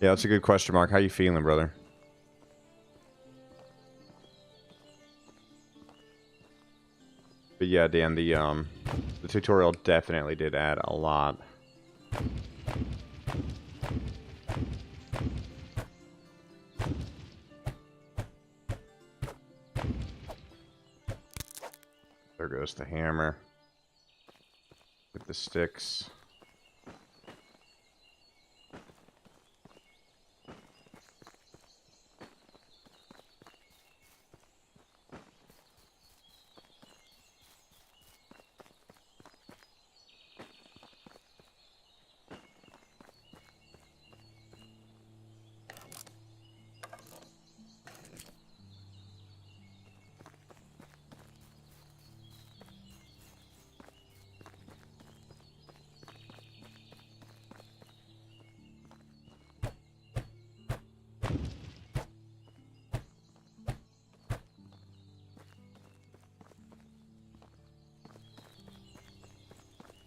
Yeah, that's a good question, Mark. How you feeling, brother? But yeah, Dan, the tutorial definitely did add a lot There goes the hammer with the sticks.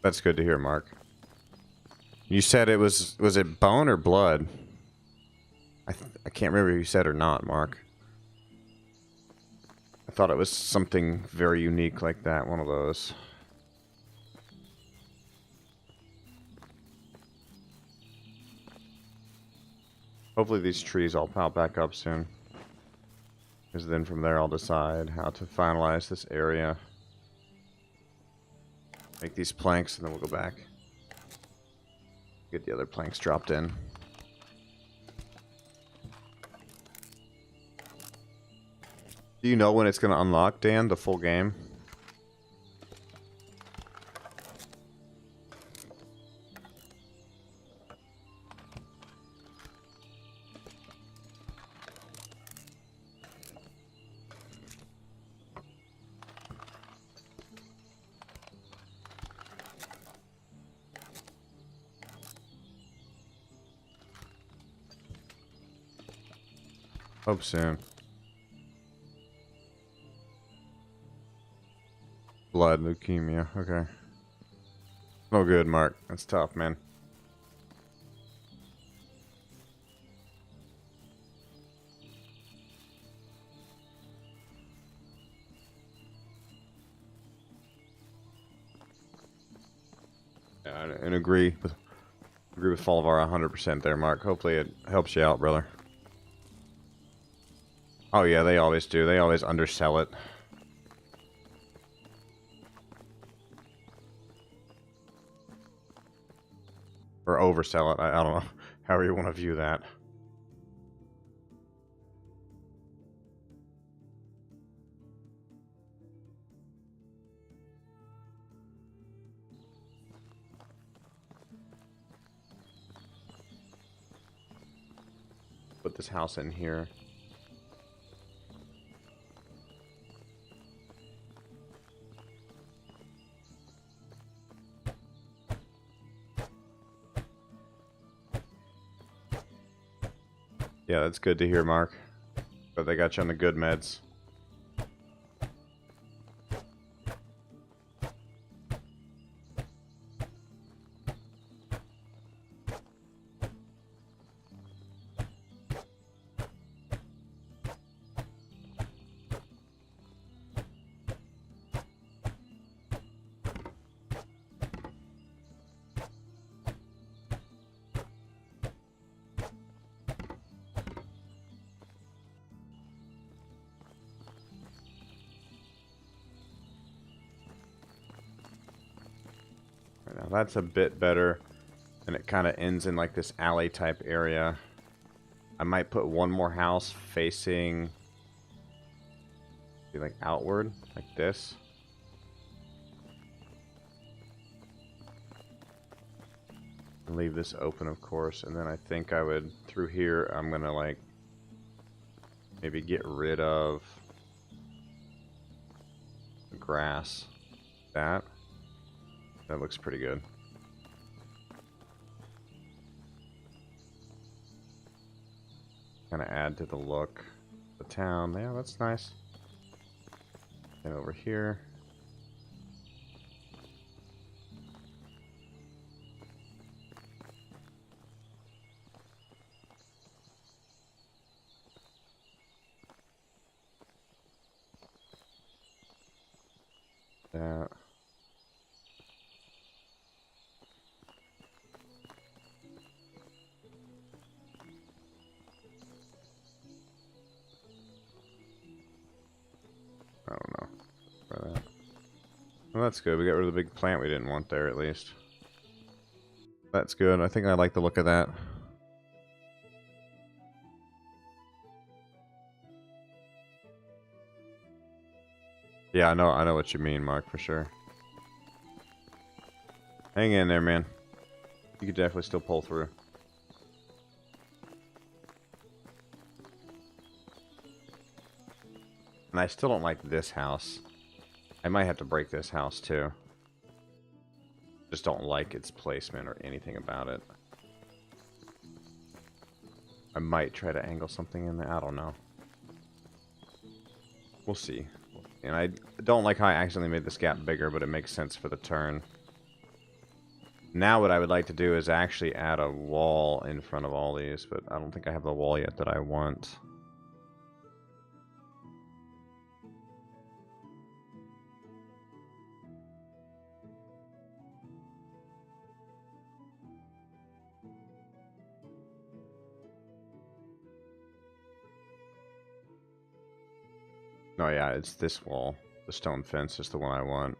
That's good to hear, Mark. You said it was it bone or blood? I can't remember if you said or not, Mark. I thought it was something very unique like that, one of those. Hopefully these trees all pop back up soon. Because then from there I'll decide how to finalize this area. Make these planks and then we'll go back. Get the other planks dropped in. Do you know when it's going to unlock, Dan, the full game? Hope soon. Blood leukemia. Okay. No good, Mark. That's tough, man. Yeah, and agree with Follovar 100% there, Mark. Hopefully it helps you out, brother. Oh yeah, they always do. They always undersell it. Or oversell it. I don't know. However you want to view that. Put this house in here. Yeah, that's good to hear, Mark. But they got you on the good meds. Now that's a bit better, and it kind of ends in like this alley type area. I might put one more house facing like outward, like this. And leave this open, of course, and then I think I would, through here, I'm gonna like maybe get rid of the grass. That looks pretty good. Kind of add to the look of the town. Yeah, that's nice. And over here. That. Well, that's good. We got rid of the big plant we didn't want there, at least. That's good. I think I like the look of that. Yeah, I know what you mean, Mark, for sure. Hang in there, man. You could definitely still pull through. And I still don't like this house. I might have to break this house, too. Just don't like its placement or anything about it. I might try to angle something in there. I don't know. We'll see. And I don't like how I accidentally made this gap bigger, but it makes sense for the turn. Now what I would like to do is actually add a wall in front of all these, but I don't think I have the wall yet that I want. Oh yeah, it's this wall. The stone fence is the one I want.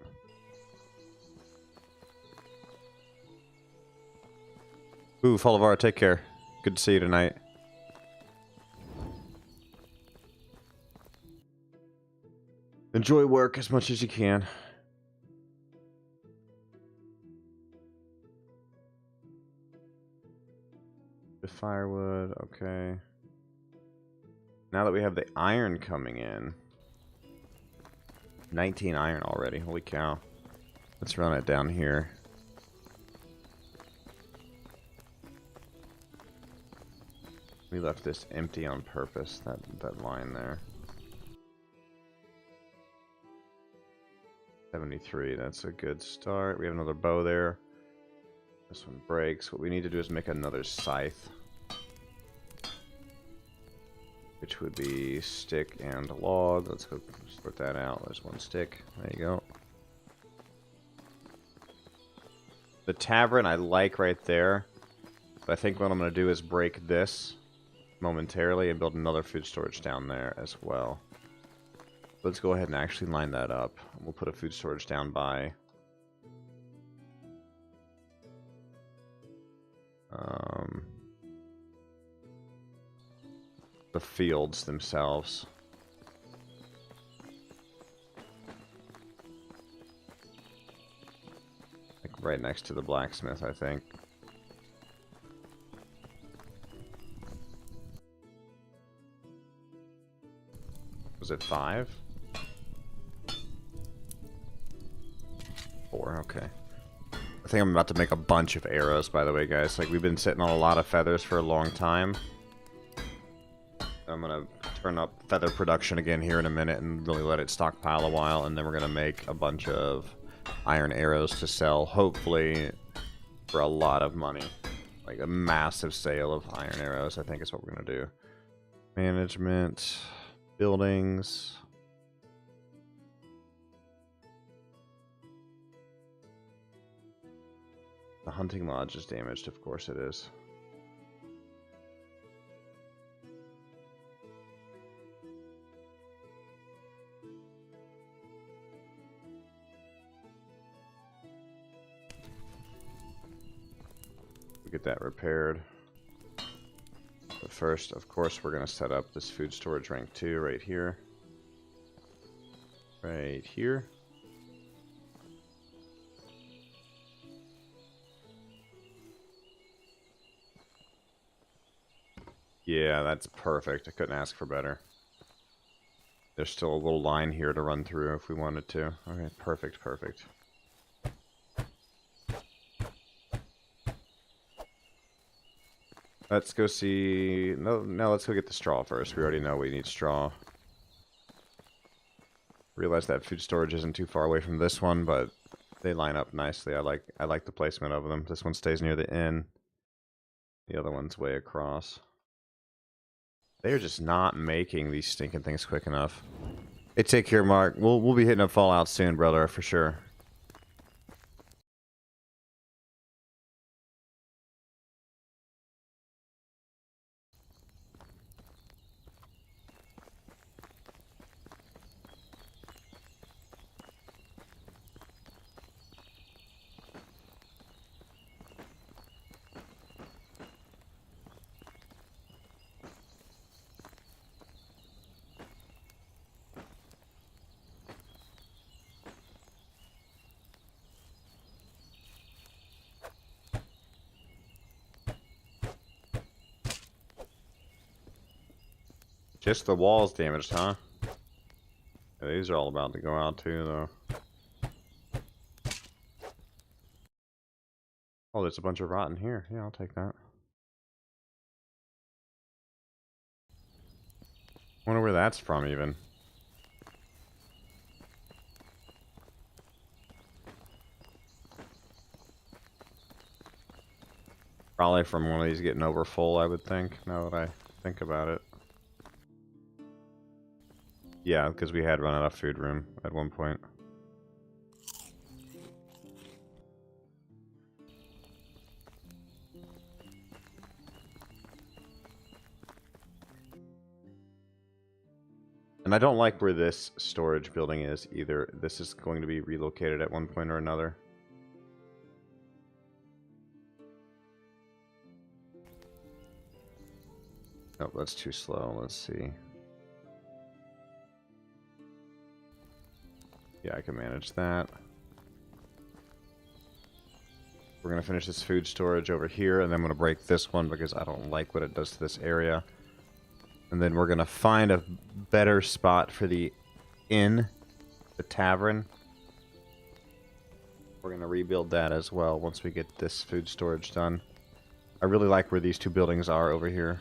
Ooh, Follovar, take care. Good to see you tonight. Enjoy work as much as you can. The firewood, okay. Now that we have the iron coming in. 19 iron already, holy cow. Let's run it down here. We left this empty on purpose, that line there. 73, that's a good start. We have another bow there. This one breaks. What we need to do is make another scythe. Which would be stick and log. Let's go sort that out. There's one stick. There you go. The tavern I like right there. But I think what I'm going to do is break this momentarily and build another food storage down there as well. Let's go ahead and actually line that up. We'll put a food storage down by the fields themselves. Like right next to the blacksmith, I think. Was it 5? 4, okay. I think I'm about to make a bunch of arrows, by the way, guys. Like, we've been sitting on a lot of feathers for a long time. I'm gonna turn up feather production again here in a minute and really let it stockpile a while, and then we're gonna make a bunch of iron arrows to sell, hopefully for a lot of money. Like a massive sale of iron arrows, I think is what we're gonna do. Management, buildings. The hunting lodge is damaged, of course it is. Get that repaired. But first, of course, we're going to set up this food storage rank 2 right here. Right here. Yeah, that's perfect. I couldn't ask for better. There's still a little line here to run through if we wanted to. Okay, perfect, perfect. Let's go see... No, let's go get the straw first. We already know we need straw. Realize that food storage isn't too far away from this one, but they line up nicely. I like the placement of them. This one stays near the inn. The other one's way across. They're just not making these stinking things quick enough. Hey, take care, Mark. We'll be hitting up Fallout soon, brother, for sure. Just the walls damaged, huh? Yeah, these are all about to go out too, though. Oh, there's a bunch of rotten here. Yeah, I'll take that. Wonder where that's from, even. Probably from one of these getting over full, I would think, now that I think about it. Yeah, because we had run out of food room at one point. And I don't like where this storage building is either. This is going to be relocated at one point or another. Oh, that's too slow. Let's see. Yeah, I can manage that. We're going to finish this food storage over here, and then I'm going to break this one because I don't like what it does to this area. And then we're going to find a better spot for the inn, the tavern. We're going to rebuild that as well once we get this food storage done. I really like where these two buildings are over here.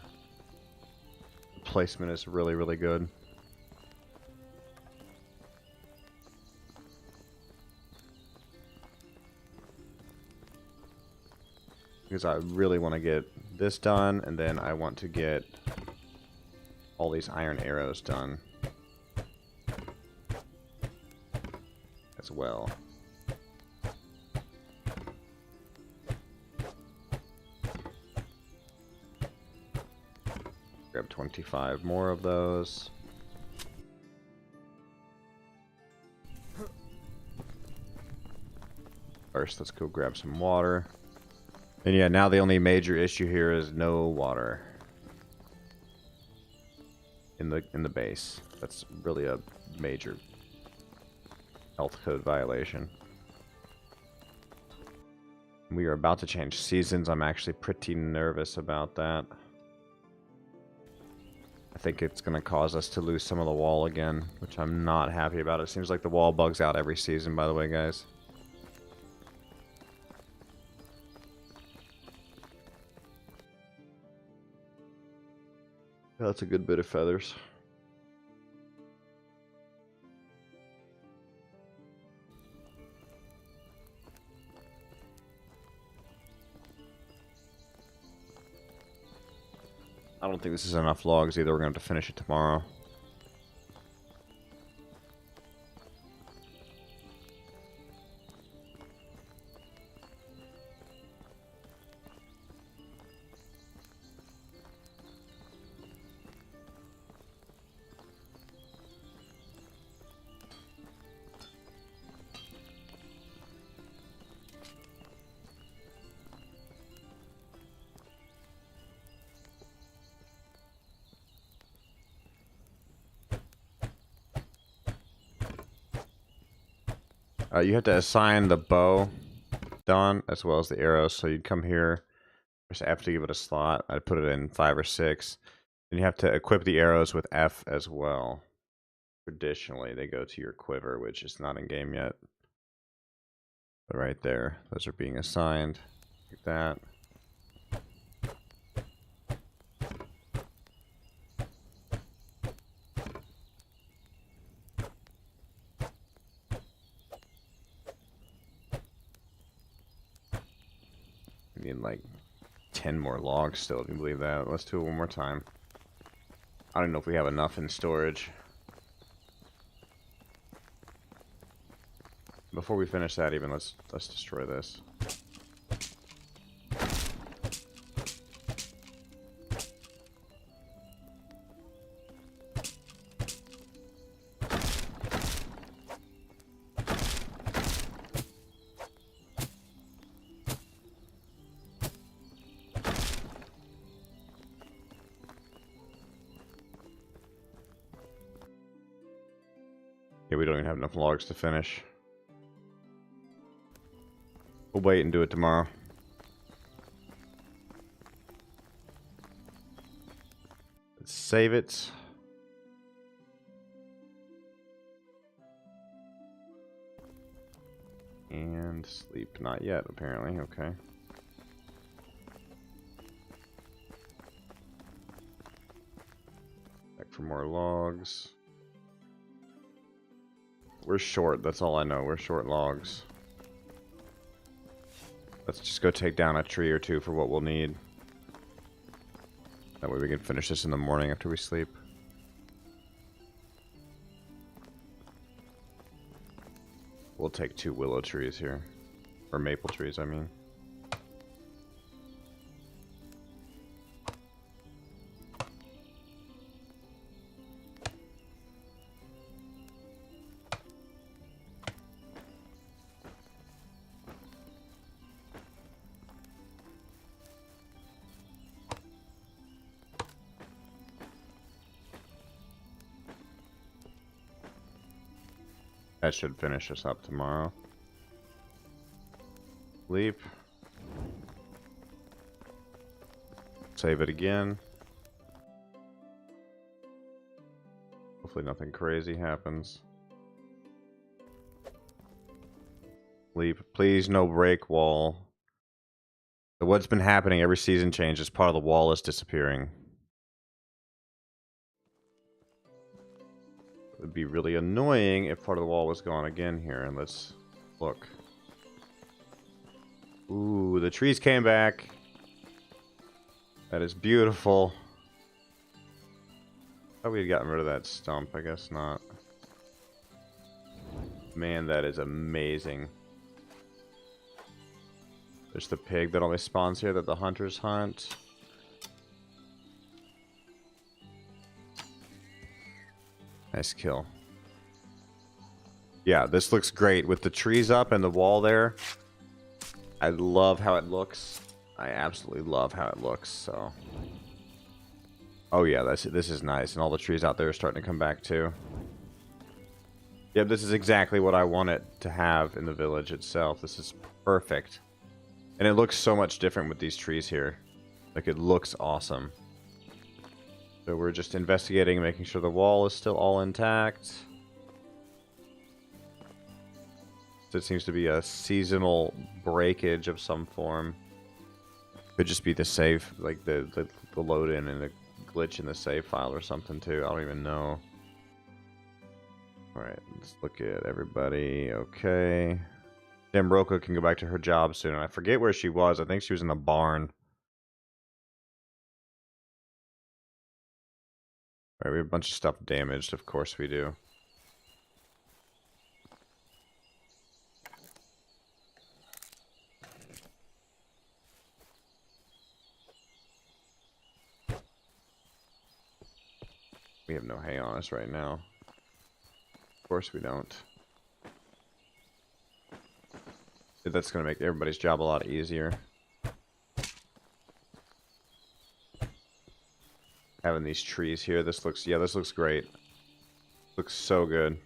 The placement is really, really good. Because I really want to get this done, and then I want to get all these iron arrows done as well. Grab 25 more of those. First, let's go grab some water. And yeah, now the only major issue here is no water in the base. That's really a major health code violation. We are about to change seasons. I'm actually pretty nervous about that. I think it's going to cause us to lose some of the wall again, which I'm not happy about. It seems like the wall bugs out every season, by the way, guys. That's a good bit of feathers. I don't think this is enough logs either. We're going to have to finish it tomorrow. You have to assign the bow, Don, as well as the arrows. So you'd come here. Just have to give it a slot. I'd put it in 5 or 6. And you have to equip the arrows with F as well. Traditionally, they go to your quiver, which is not in game yet. But right there, those are being assigned. Like that. We need like 10 more logs still, if you believe that. Let's do it one more time. I don't know if we have enough in storage. Before we finish that, even let's destroy this. Yeah, we don't even have enough logs to finish. We'll wait and do it tomorrow. Let's save it. And sleep. Not yet, apparently. Okay. Back for more logs. We're short, that's all I know. We're short logs. Let's just go take down a tree or two for what we'll need. That way we can finish this in the morning after we sleep. We'll take 2 willow trees here. Or maple trees, I mean. That should finish us up tomorrow. Sleep. Save it again. Hopefully nothing crazy happens. Sleep. Please, no break wall. So what's been happening every season change is part of the wall is disappearing. It would be really annoying if part of the wall was gone again here. And let's look. Ooh, the trees came back. That is beautiful. Thought we had gotten rid of that stump. I guess not. Man, that is amazing. There's the pig that always spawns here that the hunters hunt. Nice kill. Yeah, this looks great with the trees up and the wall there. I love how it looks. I absolutely love how it looks, so. Oh yeah, this is nice. And all the trees out there are starting to come back too. Yep, this is exactly what I want it to have in the village itself. This is perfect. And it looks so much different with these trees here. Like, it looks awesome. So we're just investigating, making sure the wall is still all intact. It seems to be a seasonal breakage of some form. Could just be the save, like the load in and the glitch in the save file or something too. I don't even know. Alright, let's look at everybody. Okay. Damn, Roko can go back to her job soon. I forget where she was. I think she was in the barn. Alright, we have a bunch of stuff damaged. Of course we do. We have no hay on us right now. Of course we don't. That's going to make everybody's job a lot easier. Having these trees here, this looks, yeah, this looks great. Looks so good.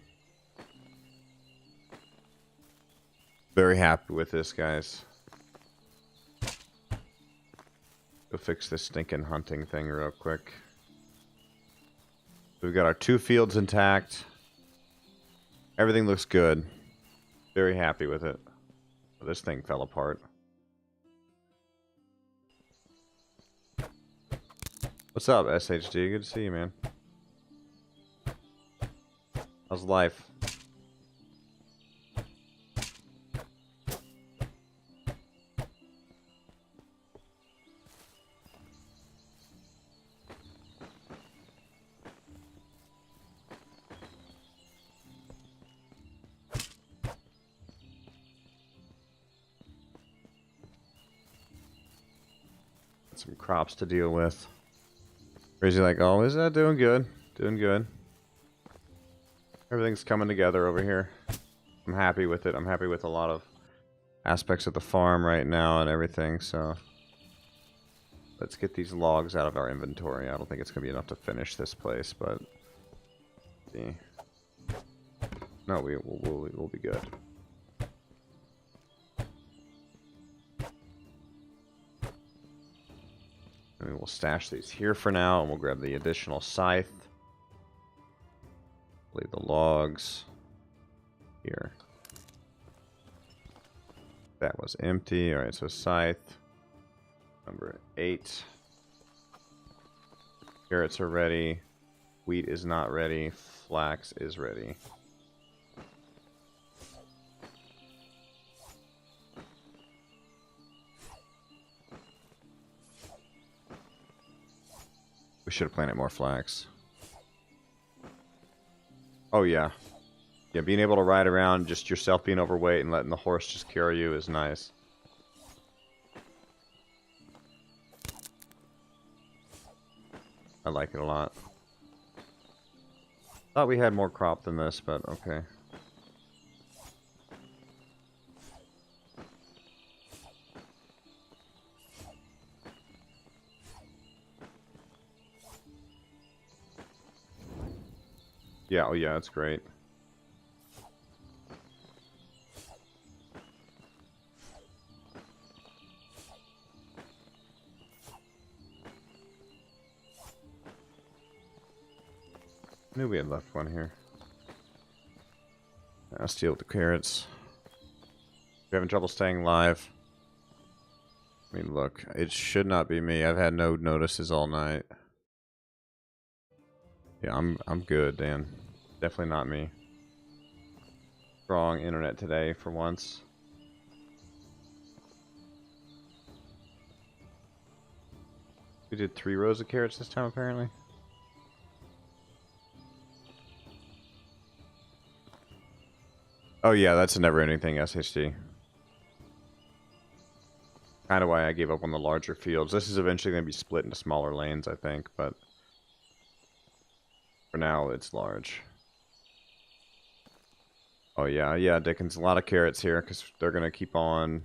Very happy with this, guys. Go fix this stinking hunting thing real quick. We've got our 2 fields intact. Everything looks good. Very happy with it. This thing fell apart. What's up, SHD? Good to see you, man. How's life? Some crops to deal with. Crazy like always. Doing good. Doing good. Everything's coming together over here. I'm happy with it. I'm happy with a lot of aspects of the farm right now and everything, so let's get these logs out of our inventory. I don't think it's going to be enough to finish this place, but see. No, we'll be good. And we'll stash these here for now, and we'll grab the additional scythe. Leave the logs here. That was empty. Alright, so scythe. Number 8. Carrots are ready. Wheat is not ready. Flax is ready. We should have planted more flax. Oh yeah. Yeah, being able to ride around, just yourself being overweight and letting the horse just carry you is nice. I like it a lot. Thought we had more crop than this, but okay. Yeah, oh yeah, that's great. I knew we had left one here. I'll steal the carrots. You're having trouble staying live. I mean, look, it should not be me. I've had no notices all night. Yeah, I'm good, Dan. Definitely not me. Strong internet today for once. We did 3 rows of carrots this time, apparently. Oh yeah, that's a never-ending thing, SHD. Kind of why I gave up on the larger fields. This is eventually going to be split into smaller lanes, I think, but for now, it's large. Oh yeah, yeah, Dickens, a lot of carrots here, because they're going to keep on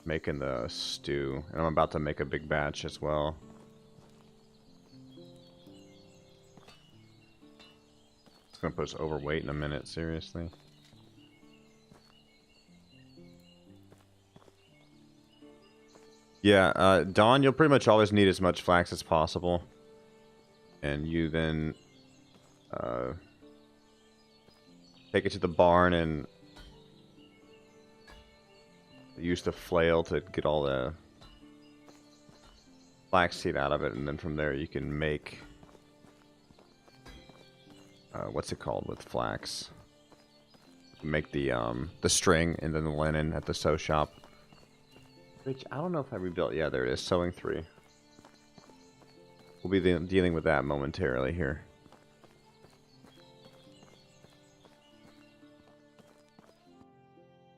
making the stew. And I'm about to make a big batch as well. It's going to put us overweight in a minute, seriously. Yeah, Dawn, you'll pretty much always need as much flax as possible. And you then take it to the barn and use the flail to get all the flaxseed out of it. And then from there you can make... what's it called with flax? Make the string and then the linen at the sew shop. Which, I don't know if I rebuilt. Yeah, there it is. Sewing 3. We'll be dealing with that momentarily here.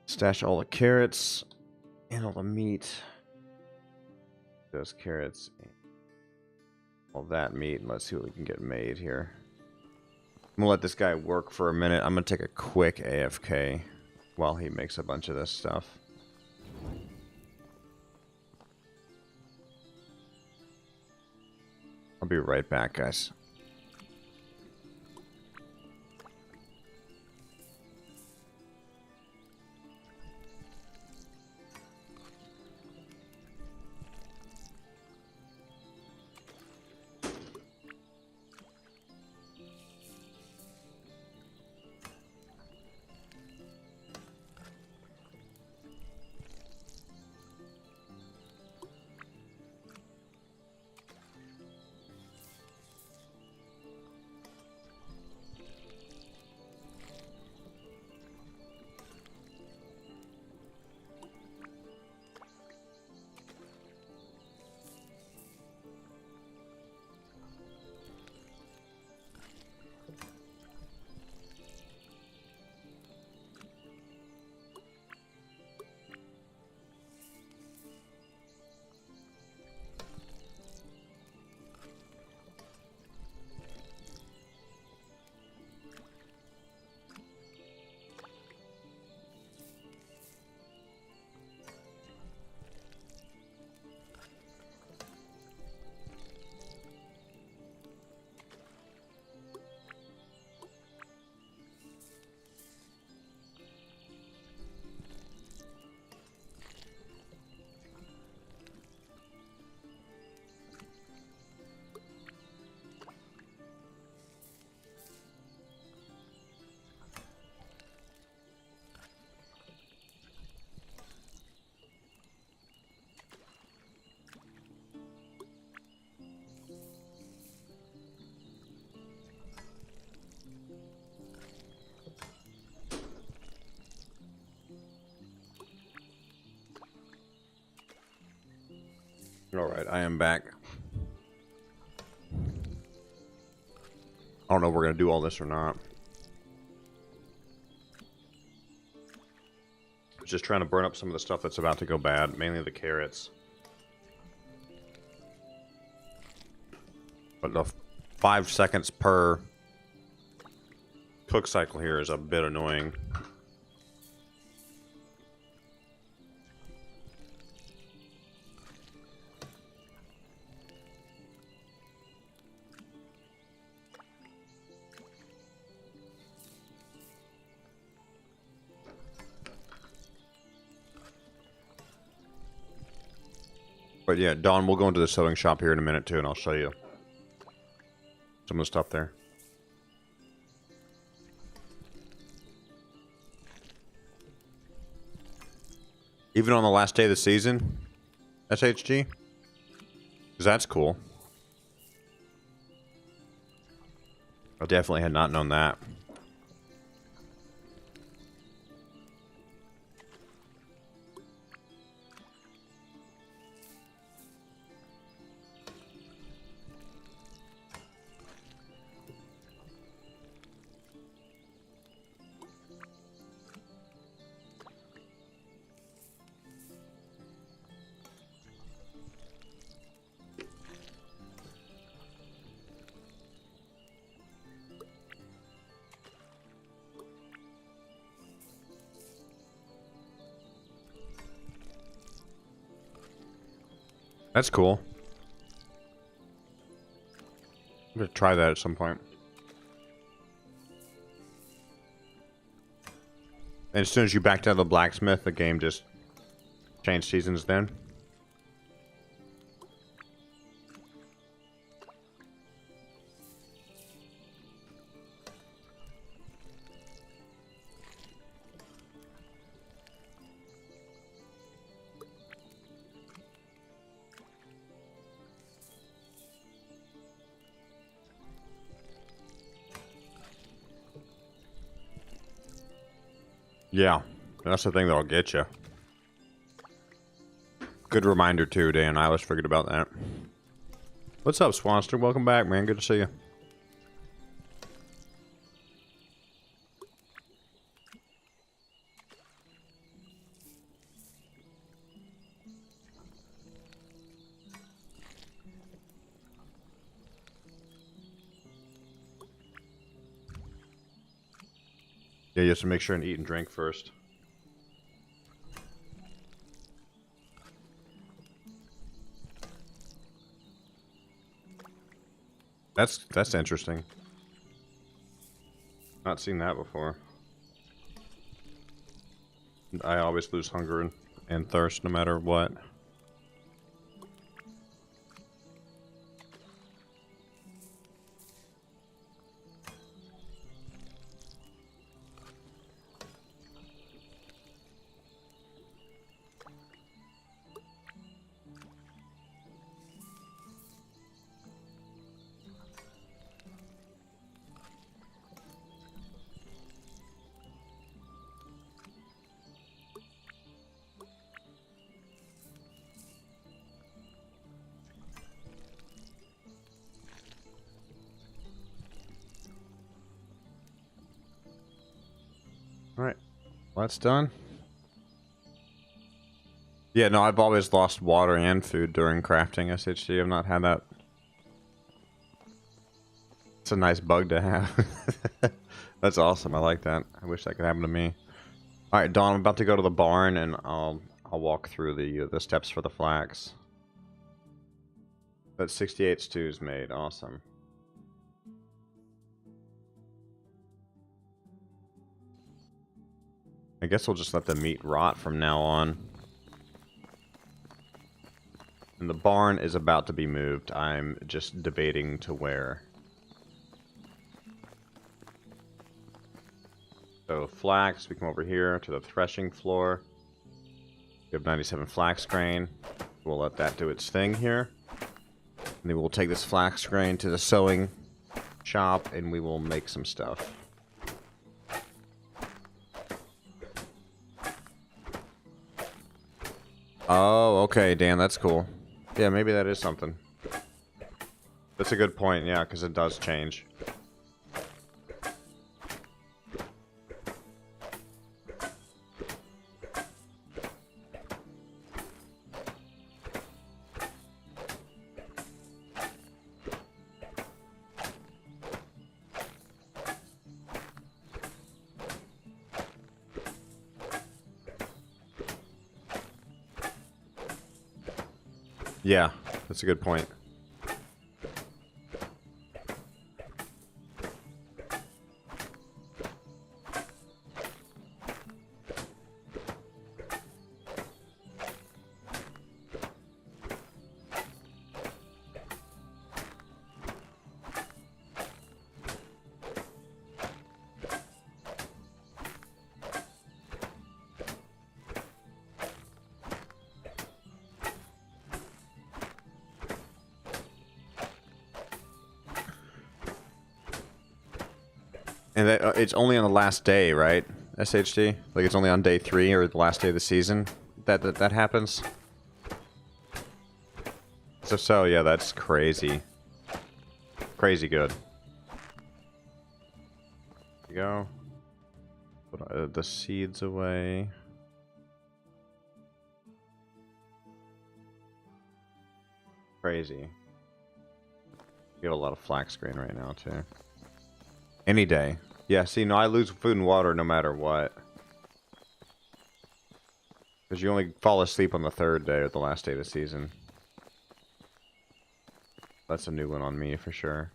Stash all the carrots and all the meat. Those carrots. All that meat. And let's see what we can get made here. I'm gonna let this guy work for a minute. I'm gonna take a quick AFK while he makes a bunch of this stuff. I'll be right back, guys. Alright, I am back. I don't know if we're going to do all this or not. Just trying to burn up some of the stuff that's about to go bad, mainly the carrots. But the 5 seconds per cook cycle here is a bit annoying. But yeah, Dawn, we'll go into the sewing shop here in a minute too, and I'll show you some of the stuff there. Even on the last day of the season, SHG? Because that's cool. I definitely had not known that. That's cool. I'm gonna try that at some point. And as soon as you backed out of the blacksmith, the game just changed seasons then? Yeah, that's the thing that'll get you. Good reminder too, Dan. I always forget about that. What's up, Swanster? Welcome back, man. Good to see you. Yeah, you have to make sure and eat and drink first. That's interesting. Not seen that before. I always lose hunger and thirst no matter what. Alright, well, that's done. Yeah, no, I've always lost water and food during crafting SHD. I've not had that. It's a nice bug to have. That's awesome. I like that. I wish that could happen to me. Alright, Dawn, I'm about to go to the barn and I'll walk through the steps for the flax. That 68 stew's made. Awesome. I guess we'll just let the meat rot from now on. And the barn is about to be moved. I'm just debating to where. So flax, we come over here to the threshing floor. We have 97 flax grain. We'll let that do its thing here. And then we'll take this flax grain to the sewing shop and we will make some stuff. Oh, okay, Dan, that's cool. Yeah, maybe that is something. That's a good point, yeah, because it does change. Yeah, that's a good point. And that, it's only on the last day, right? SHD? Like it's only on day 3 or the last day of the season that happens? So, yeah, that's crazy. Crazy good. There you go. Put the seeds away. Crazy. You have a lot of flax screen right now, too. Any day. Yeah, see, no, I lose food and water no matter what. Because you only fall asleep on the 3rd day or the last day of the season. That's a new one on me, for sure.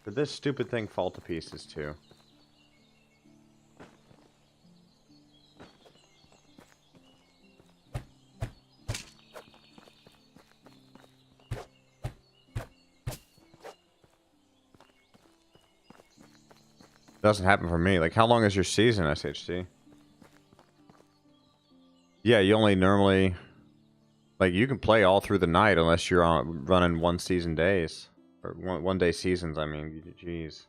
But this stupid thing fall to pieces, too. Doesn't happen for me. Like, how long is your season, SHC? Yeah, you only normally... Like, you can play all through the night unless you're on running one season days. Or one day seasons, I mean. Jeez.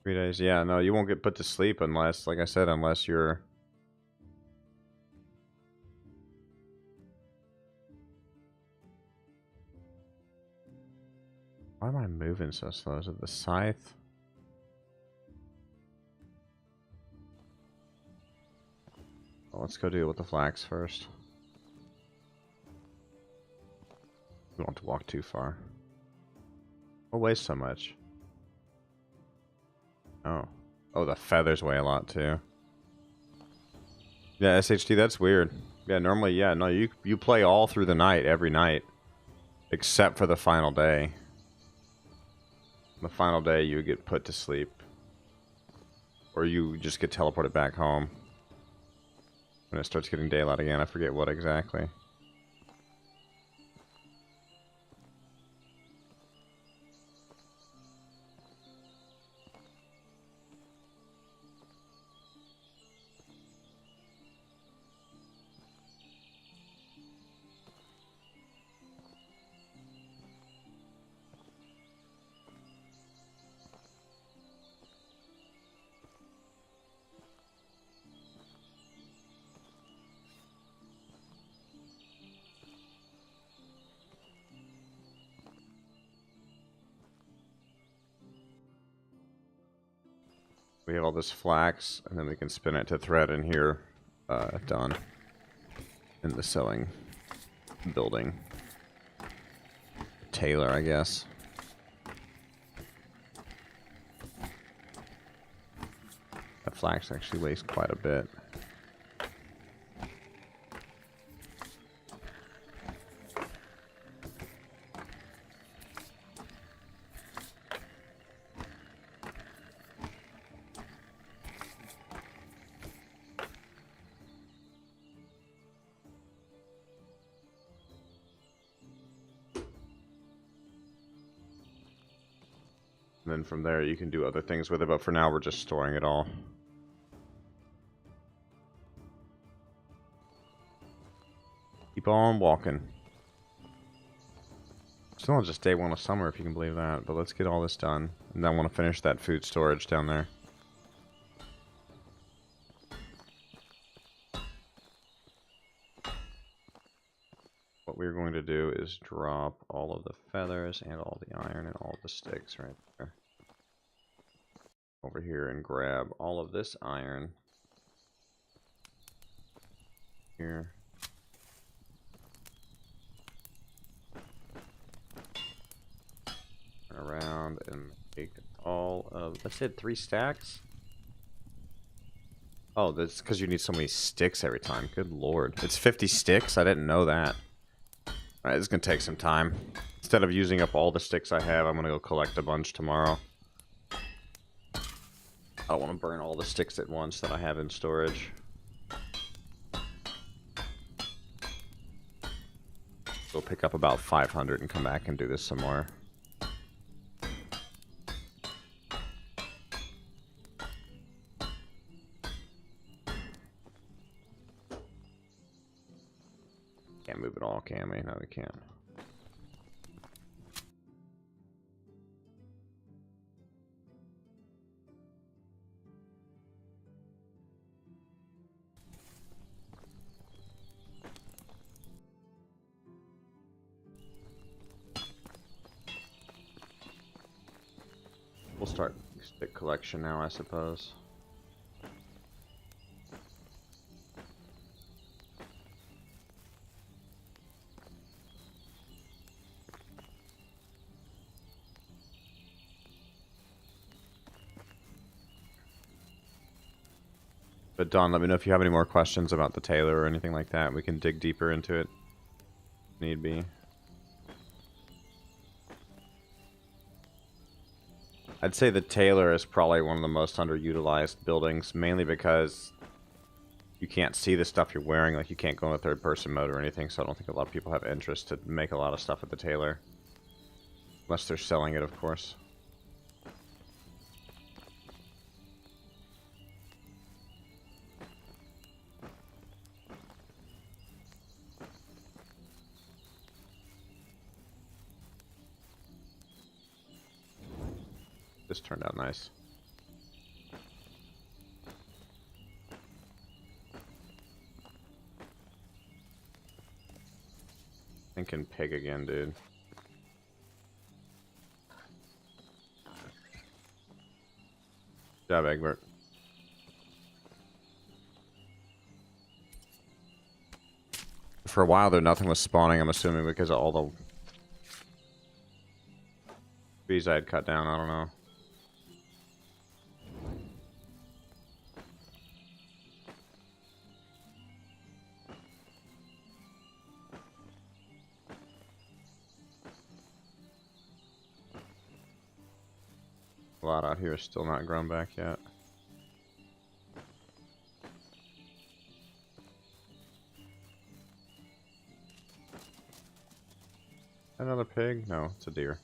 Three days, yeah, no, you won't get put to sleep unless, like I said, unless you're... Why am I moving so slow? Is it the scythe? Well, let's go deal with the flax first. We don't have to walk too far. What weighs so much? Oh. Oh, the feathers weigh a lot too. Yeah, SHD, that's weird. Yeah, normally, yeah, no, you play all through the night, every night. Except for the final day. The final day, you get put to sleep. Or you just get teleported back home. When it starts getting daylight again, I forget what exactly. We have all this flax, and then we can spin it to thread in here, done. In the sewing building. Tailor, I guess. That flax actually weighs quite a bit. And then from there you can do other things with it, but for now we're just storing it all. Keep on walking. Still on just day one of summer, if you can believe that, but let's get all this done. And then I want to finish that food storage down there. What we're going to do is drop all of the feathers and all the iron and all the sticks right there. Over here and grab all of this iron. Here. Turn around and take all of, I said 3 stacks? Oh, that's because you need so many sticks every time. Good lord. It's 50 sticks? I didn't know that. Alright, this is going to take some time. Instead of using up all the sticks I have, I'm going to go collect a bunch tomorrow. I don't want to burn all the sticks at once that I have in storage. We'll pick up about 500 and come back and do this some more. Can't move it all, can we? No, we can't. We'll start stick collection now, I suppose. But Don, let me know if you have any more questions about the Taylor or anything like that. We can dig deeper into it. Need be. I'd say the Taylor is probably one of the most underutilized buildings, mainly because you can't see the stuff you're wearing. Like, you can't go in a third-person mode or anything, so I don't think a lot of people have interest to make a lot of stuff with the Taylor. Unless they're selling it, of course. This turned out nice. Thinking pig again, dude. Good job, Egbert. For a while there, nothing was spawning, I'm assuming, because of all the trees I had cut down. I don't know. A lot out here is still not grown back yet. Another pig? No, it's a deer.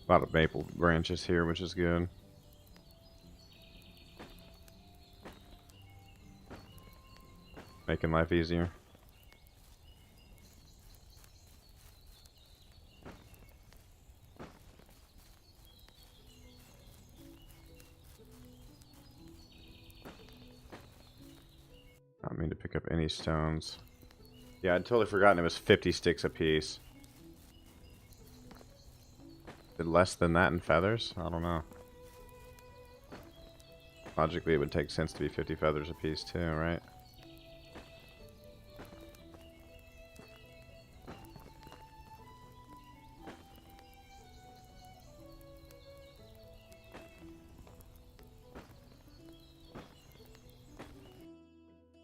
A lot of maple branches here, which is good. Making life easier. I don't mean to pick up any stones. Yeah, I'd totally forgotten it was 50 sticks apiece. Is it less than that in feathers? I don't know. Logically, it would take sense to be 50 feathers apiece too, right?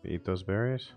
Eat those berries?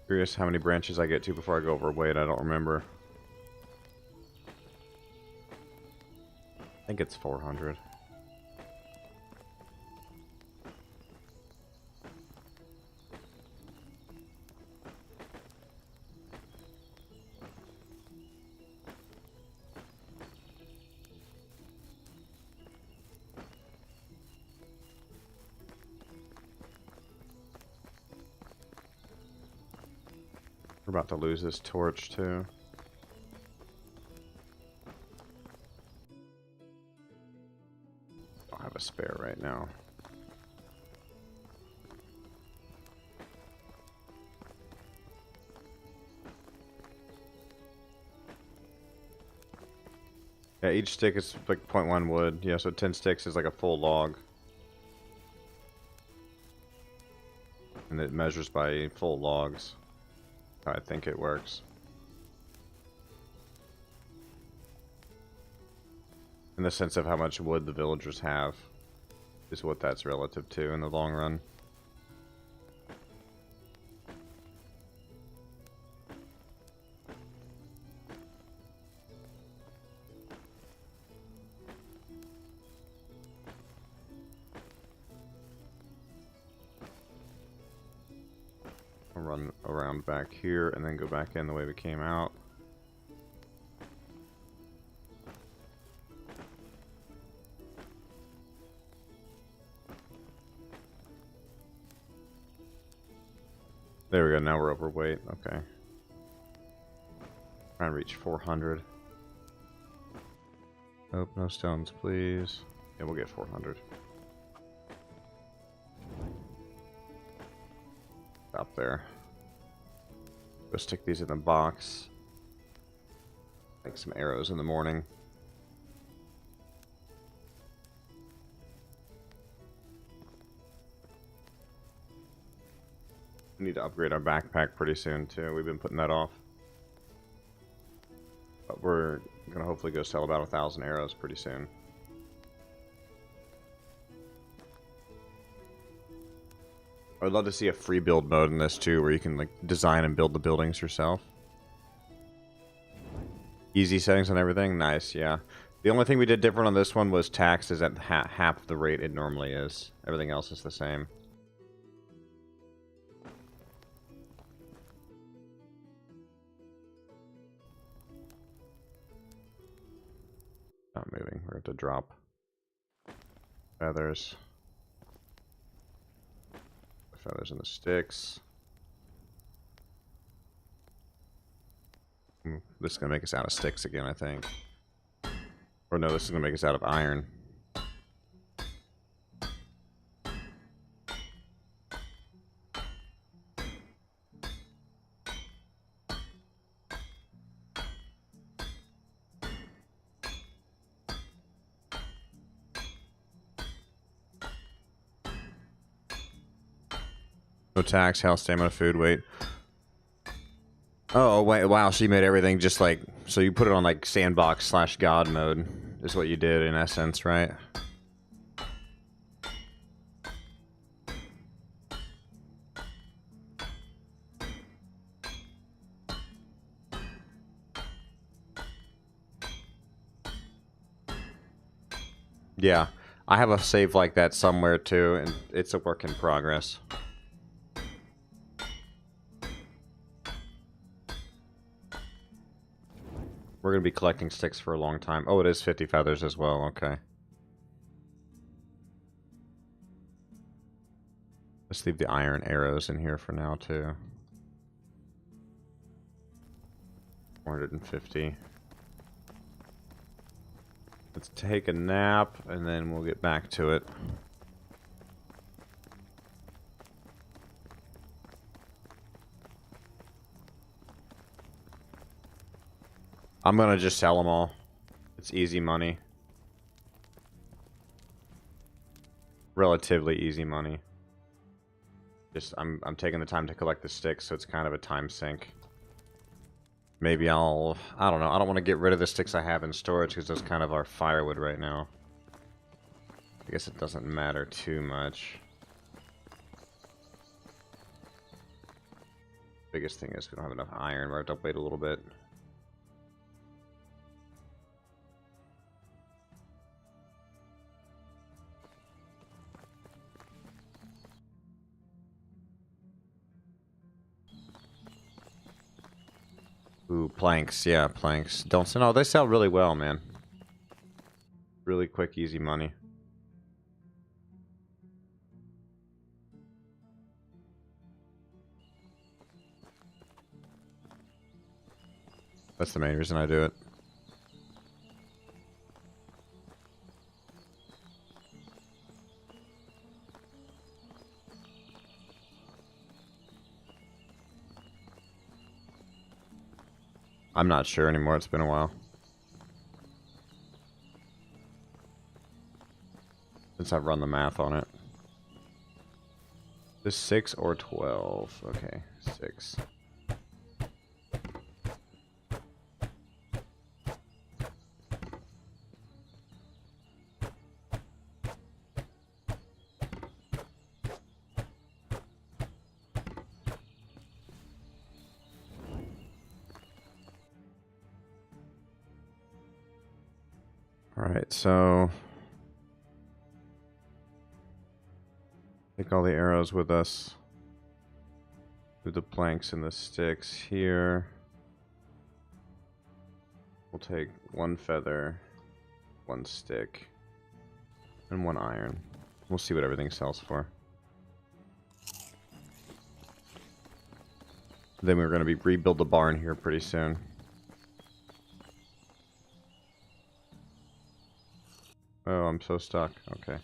Curious how many branches I get to before I go overweight. I don't remember. I think it's 400. We're about to lose this torch too. Don't have a spare right now. Yeah, each stick is like 0.1 wood. Yeah, so 10 sticks is like a full log. And it measures by full logs. I think it works. In the sense of how much wood the villagers have is what that's relative to in the long run. I'll run around back here and then go back in the way we came out. There we go, now we're overweight. Okay. Try and reach 400. Oh, no stones, please. Yeah, we'll get 400. Stop there. Go stick these in the box. Make some arrows in the morning. We need to upgrade our backpack pretty soon too. We've been putting that off. But we're gonna hopefully go sell about 1,000 arrows pretty soon. I would love to see a free build mode in this too, where you can like design and build the buildings yourself. Easy settings on everything, nice, yeah. The only thing we did different on this one was tax is at half the rate it normally is. Everything else is the same. Not moving, we're going to drop feathers. Feathers in the sticks. This is going to make us out of sticks again, I think. Or no, this is going to make us out of iron. No tax, health, stamina, food, weight. Oh, wait, wow, so you made everything just like... So you put it on like sandbox/god mode, is what you did in essence, right? Yeah, I have a save like that somewhere too, and it's a work in progress. We're going to be collecting sticks for a long time. Oh, it is 50 feathers as well, okay. Let's leave the iron arrows in here for now too. 450. Let's take a nap, and then we'll get back to it. I'm gonna just sell them all. It's easy money. Relatively easy money. Just, I'm taking the time to collect the sticks, so it's kind of a time sink. Maybe I don't know. I don't want to get rid of the sticks I have in storage because those kind of are firewood right now. I guess it doesn't matter too much. Biggest thing is we don't have enough iron. We're going to wait a little bit. Ooh, planks. Yeah, planks. Don't sell. No, they sell really well, man. Really quick, easy money. That's the main reason I do it. I'm not sure anymore. It's been a while. Since I've run the math on it. This 6 or 12? Okay, 6. Alright, so take all the arrows with us. Do the planks and the sticks here. We'll take 1 feather, 1 stick, and 1 iron. We'll see what everything sells for. Then we're going to be rebuild the barn here pretty soon. Oh, I'm so stuck. Okay.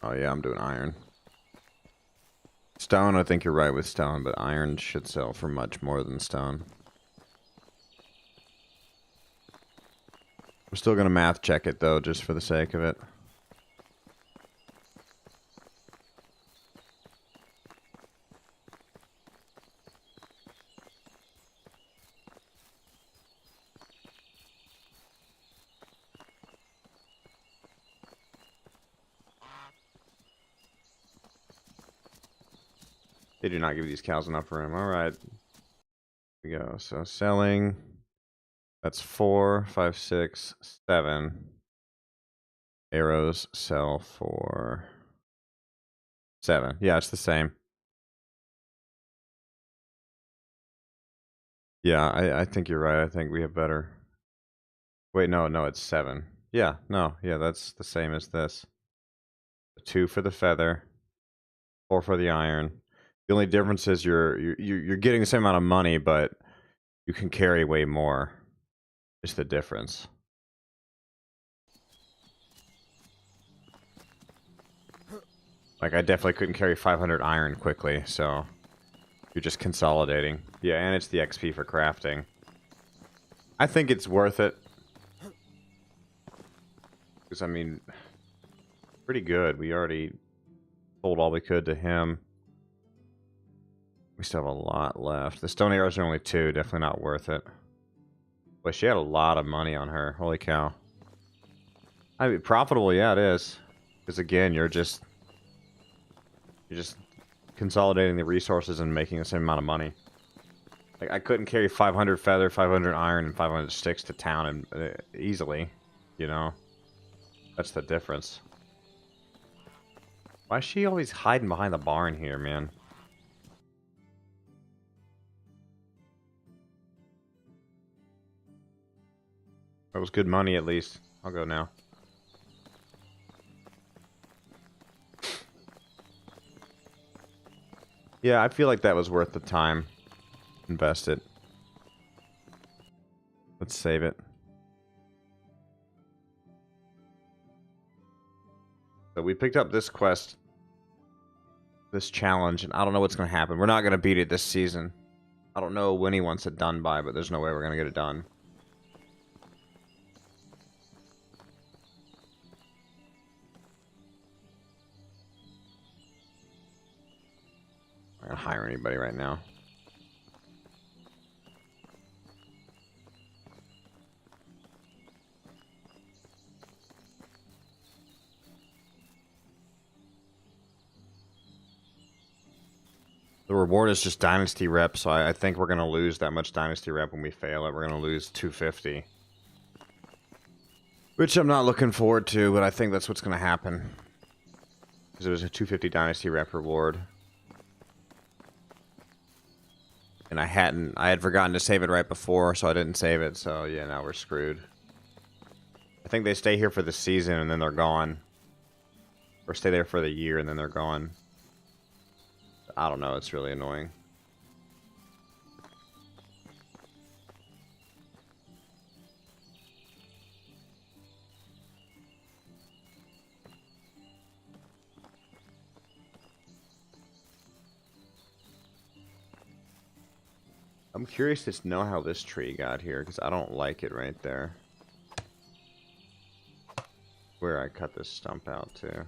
Oh yeah, I'm doing iron. Stone, I think you're right with stone, but iron should sell for much more than stone. We're still going to math check it, though, just for the sake of it. They do not give these cows enough room. Alright. Here we go. So selling. That's 4, 5, 6, 7. Arrows sell for 7. Yeah, it's the same. Yeah, I think you're right. I think we have better. Wait, no, it's 7. Yeah, no, yeah, that's the same as this. 2 for the feather, 4 for the iron. The only difference is you're getting the same amount of money, but you can carry way more. It's the difference. Like, I definitely couldn't carry 500 iron quickly, so you're just consolidating. Yeah, and it's the XP for crafting. I think it's worth it. Because, I mean, pretty good. We already sold all we could to him. We still have a lot left. The stone arrows are only 2. Definitely not worth it. But she had a lot of money on her. Holy cow. I mean, profitable, yeah, it is. Because, again, you're just consolidating the resources and making the same amount of money. Like, I couldn't carry 500 feather, 500 iron, and 500 sticks to town and easily, you know? That's the difference. Why is she always hiding behind the barn here, man? That was good money, at least. I'll go now. Yeah, I feel like that was worth the time. Invest it. Let's save it. So we picked up this quest, this challenge, and I don't know what's going to happen. We're not going to beat it this season. I don't know when he wants it done by, but there's no way we're going to get it done. I'm not going to hire anybody right now. The reward is just Dynasty rep, so I think we're going to lose that much Dynasty rep when we fail it. We're going to lose 250. Which I'm not looking forward to, but I think that's what's going to happen. Because it was a 250 Dynasty rep reward. And I had forgotten to save it right before, so I didn't save it, so yeah, now we're screwed. I think they stay here for the season and then they're gone. Or stay there for the year and then they're gone. I don't know, it's really annoying. I'm curious to know how this tree got here, because I don't like it right there. Where I cut this stump out too.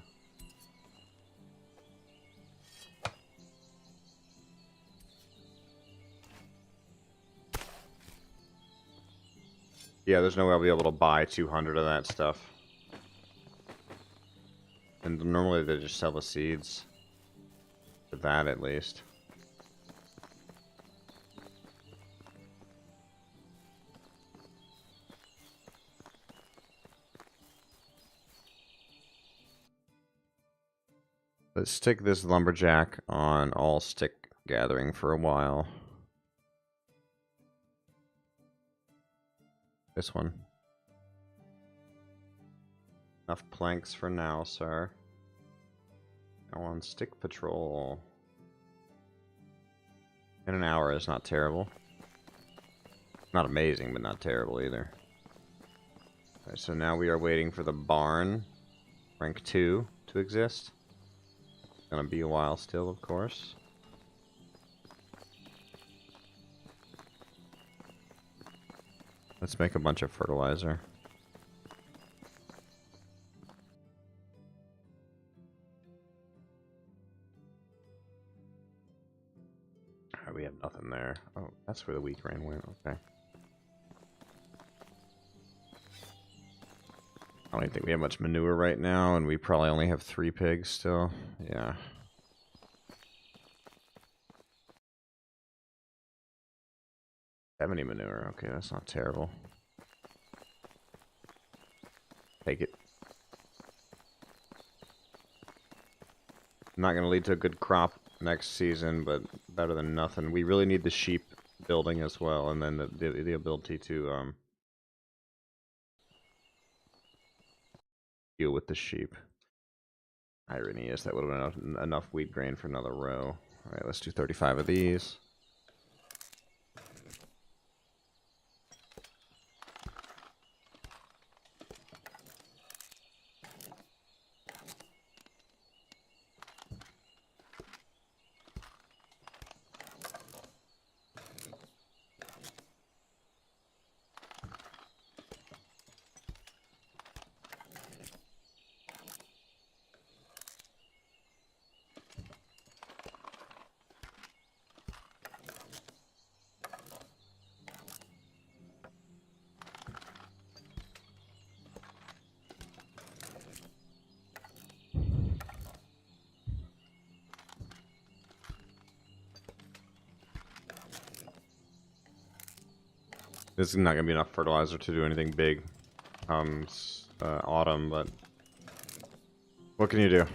Yeah, there's no way I'll be able to buy 200 of that stuff. And normally they just sell the seeds. For that, at least. Let's stick this lumberjack on all stick gathering for a while. This one. Enough planks for now, sir. Now on stick patrol. In an hour is not terrible. Not amazing, but not terrible either. Alright, so now we are waiting for the barn, rank 2, to exist. It's gonna be a while still, of course. Let's make a bunch of fertilizer. Alright, we have nothing there. Oh, that's where the weak rain went, okay. I don't even think we have much manure right now, and we probably only have 3 pigs still. Yeah. $70 manure, okay, that's not terrible. Take it. Not going to lead to a good crop next season, but better than nothing. We really need the sheep building as well, and then the ability to deal with the sheep. Irony is that would have been enough wheat grain for another row. Alright, let's do 35 of these. This is not going to be enough fertilizer to do anything big autumn, but what can you do?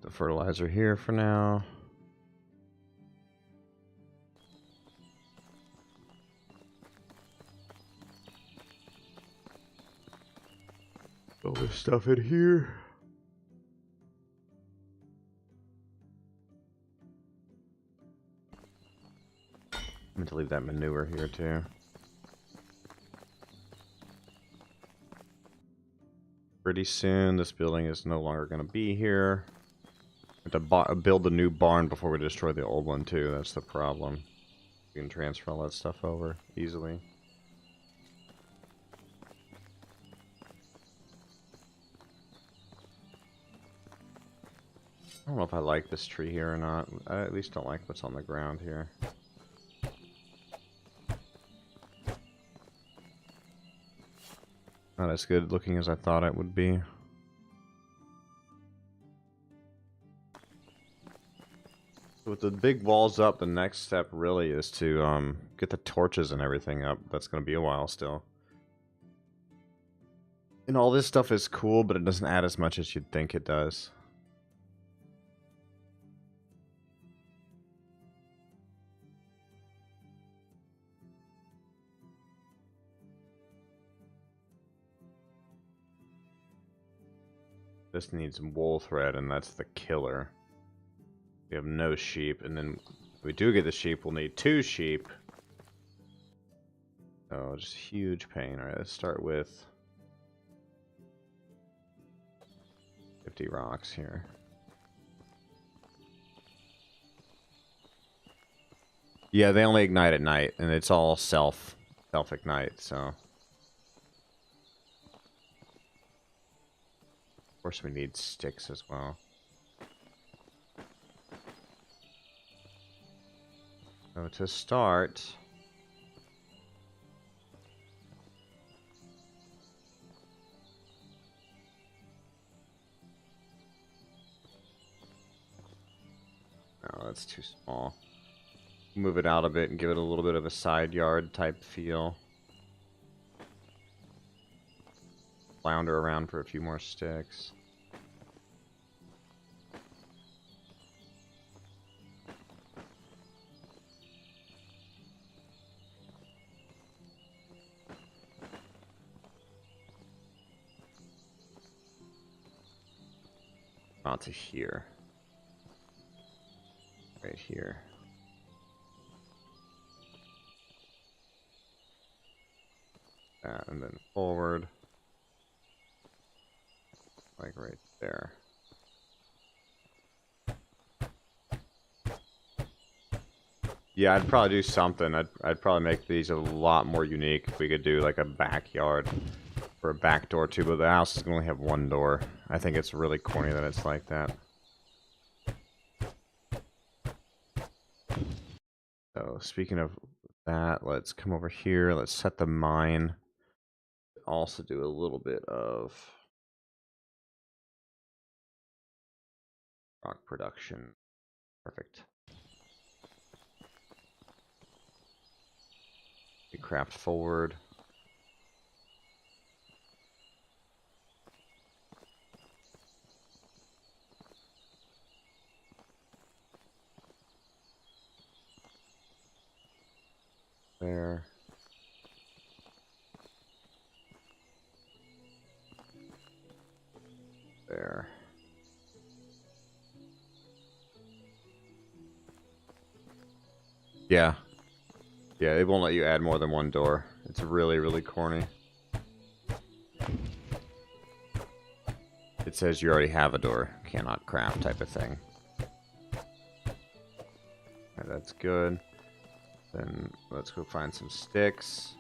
The fertilizer here for now. All this stuff in here. I'm going to leave that manure here too. Pretty soon this building is no longer going to be here. We have to build a new barn before we destroy the old one too. That's the problem. We can transfer all that stuff over easily. I don't know if I like this tree here or not. I at least don't like what's on the ground here. Not as good looking as I thought it would be. With the big walls up, the next step really is to get the torches and everything up. That's going to be a while still. And all this stuff is cool, but it doesn't add as much as you'd think it does. This needs wool thread, and that's the killer. We have no sheep, and then if we do get the sheep, we'll need 2 sheep. Oh, just huge pain. Alright, let's start with 50 rocks here. Yeah, they only ignite at night, and it's all self-ignite, so. Of course we need sticks as well. So to start, no, that's too small. Move it out a bit and give it a little bit of a side yard type feel. Flounder around for a few more sticks. Not to here. Right here. That, and then forward. Like right there. Yeah, I'd probably do something. I'd probably make these a lot more unique if we could do like a backyard for a back door too, but the house is going to only have 1 door. I think it's really corny that it's like that. So speaking of that, let's come over here. Let's set the mine. Also do a little bit of rock production. Perfect. We craft forward. There. Yeah. Yeah, it won't let you add more than one door. It's really, really corny. It says you already have a door. Cannot craft type of thing. Okay, that's good. Then let's go find some sticks.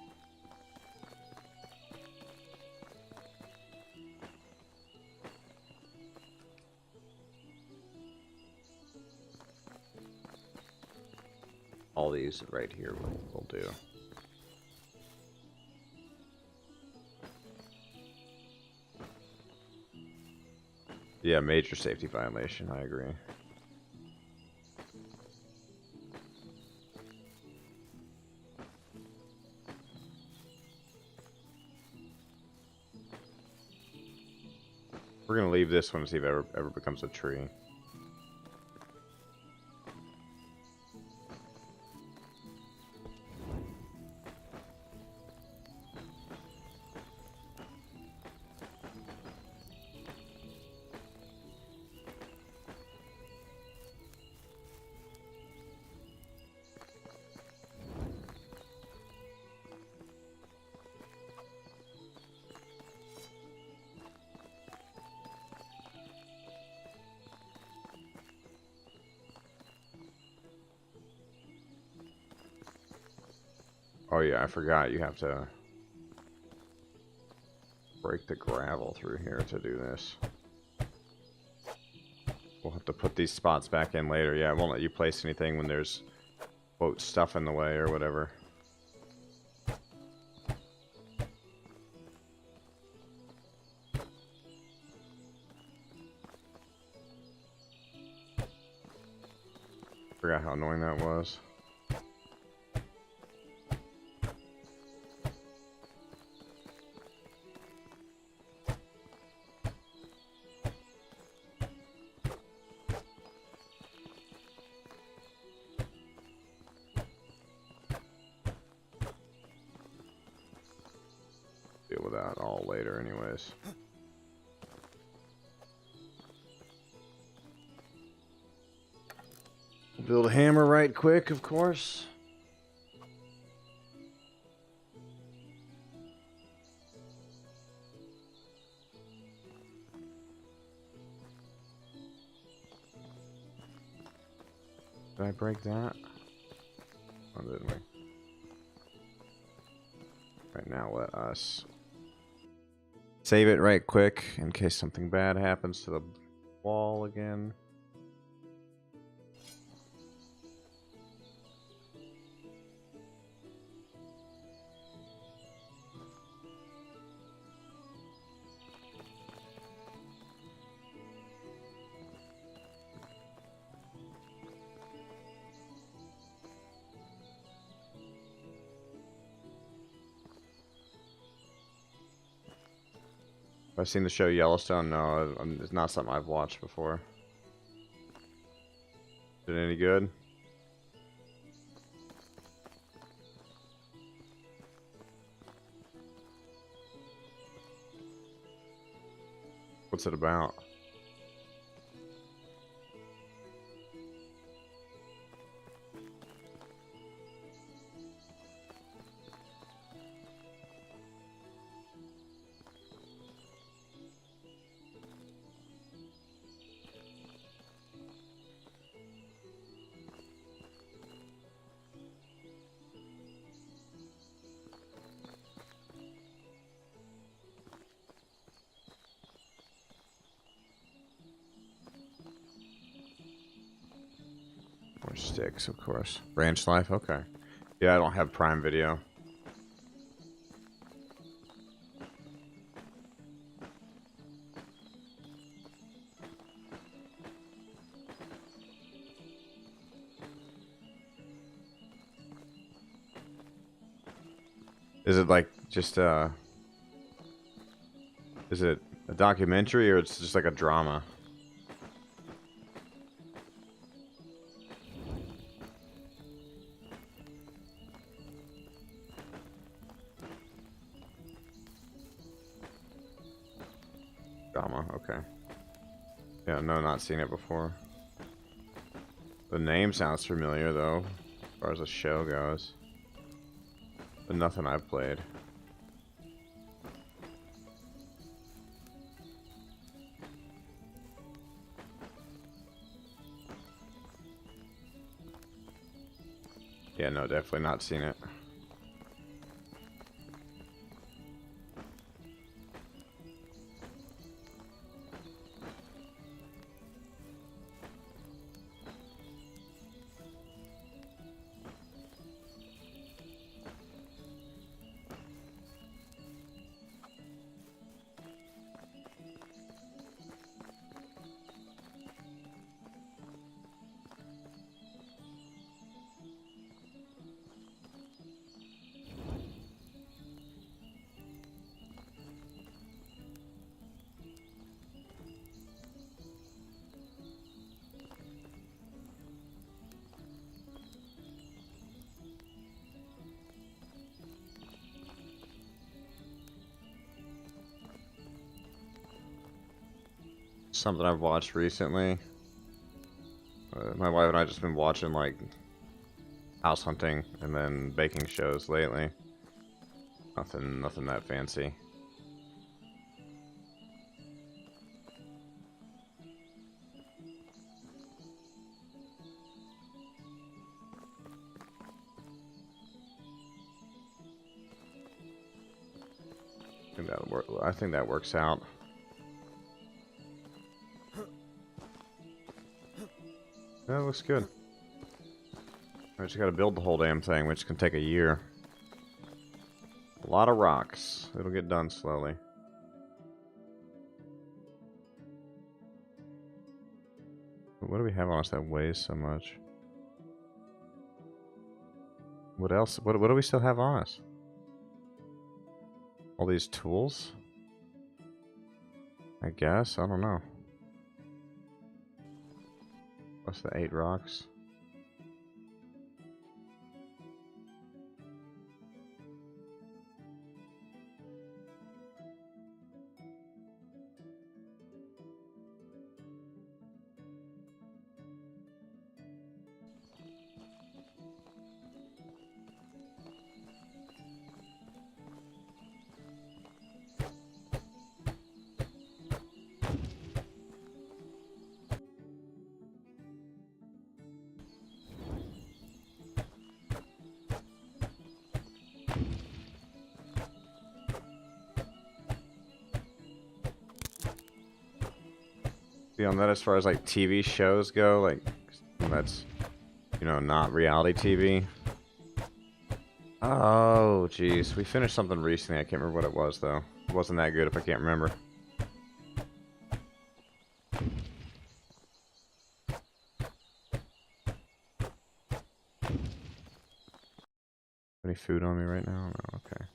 All these right here will do. Yeah, major safety violation, I agree. We're gonna leave this one to see if it ever becomes a tree. Oh yeah, I forgot you have to break the gravel through here to do this. We'll have to put these spots back in later. Yeah, it won't let you place anything when there's, quote, stuff in the way or whatever. Forgot how annoying that was. Deal with that all later anyways. Build a hammer right quick, of course. Did I break that? Oh, didn't we? Right now, let us save it right quick in case something bad happens to the wall again. I've seen the show Yellowstone. No, it's not something I've watched before. Is it any good? What's it about? More sticks, of course. Branch life, okay. Yeah, I don't have Prime Video. Is it like just is it a documentary or it's just like a drama? Drama, okay. Yeah, no, not seen it before. The name sounds familiar though. far as the show goes. But nothing I've played. Yeah, no, definitely not seen it. Something I've watched recently. My wife and I just been watching like house hunting and then baking shows lately. Nothing that fancy. I think that works out. That looks good. I just gotta build the whole damn thing, which can take a year. A lot of rocks. It'll get done slowly. What do we have on us that weighs so much? What else? What do we still have on us? All these tools? I guess. I don't know. What's the 8 rocks? Beyond that, as far as like TV shows go, like that's, you know, not reality TV. Oh, jeez, we finished something recently. I can't remember what it was though. It wasn't that good if I can't remember. Any food on me right now? No, okay.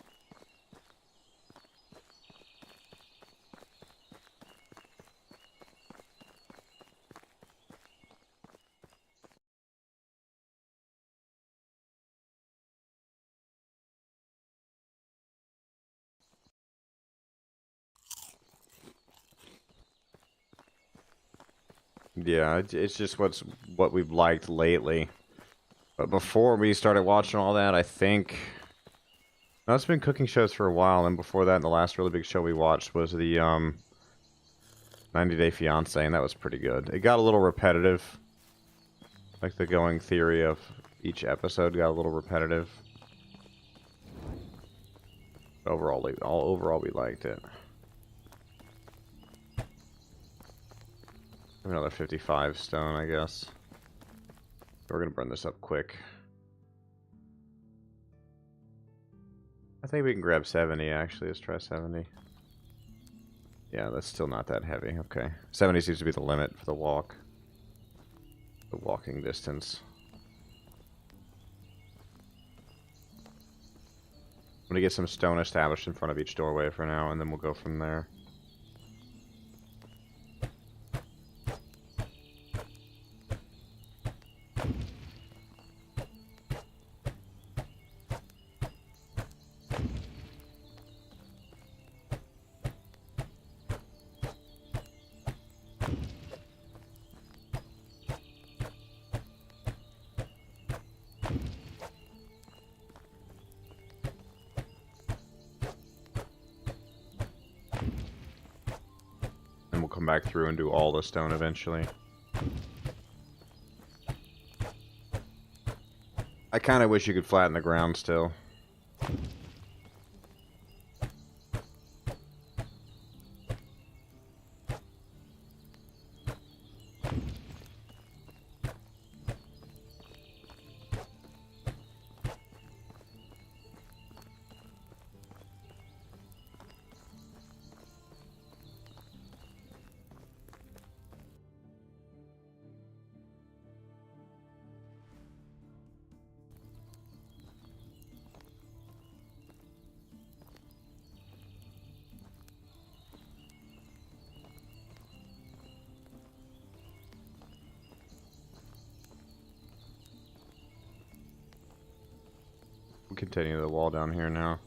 Yeah, it's just what we've liked lately. But before we started watching all that, I think... No, it's been cooking shows for a while, and before that, the last really big show we watched was the 90 Day Fiancé, and that was pretty good. It got a little repetitive. Like the going theory of each episode got a little repetitive. Overall, we liked it. Another 55 stone, I guess. We're gonna burn this up quick. I think we can grab 70, actually. Let's try 70. Yeah, that's still not that heavy. Okay. 70 seems to be the limit for the walk. The walking distance. I'm gonna get some stone established in front of each doorway for now, and then we'll go from there. come back through and do all the stone eventually. I kind of wish you could flatten the ground still. We'll continue the wall down here now.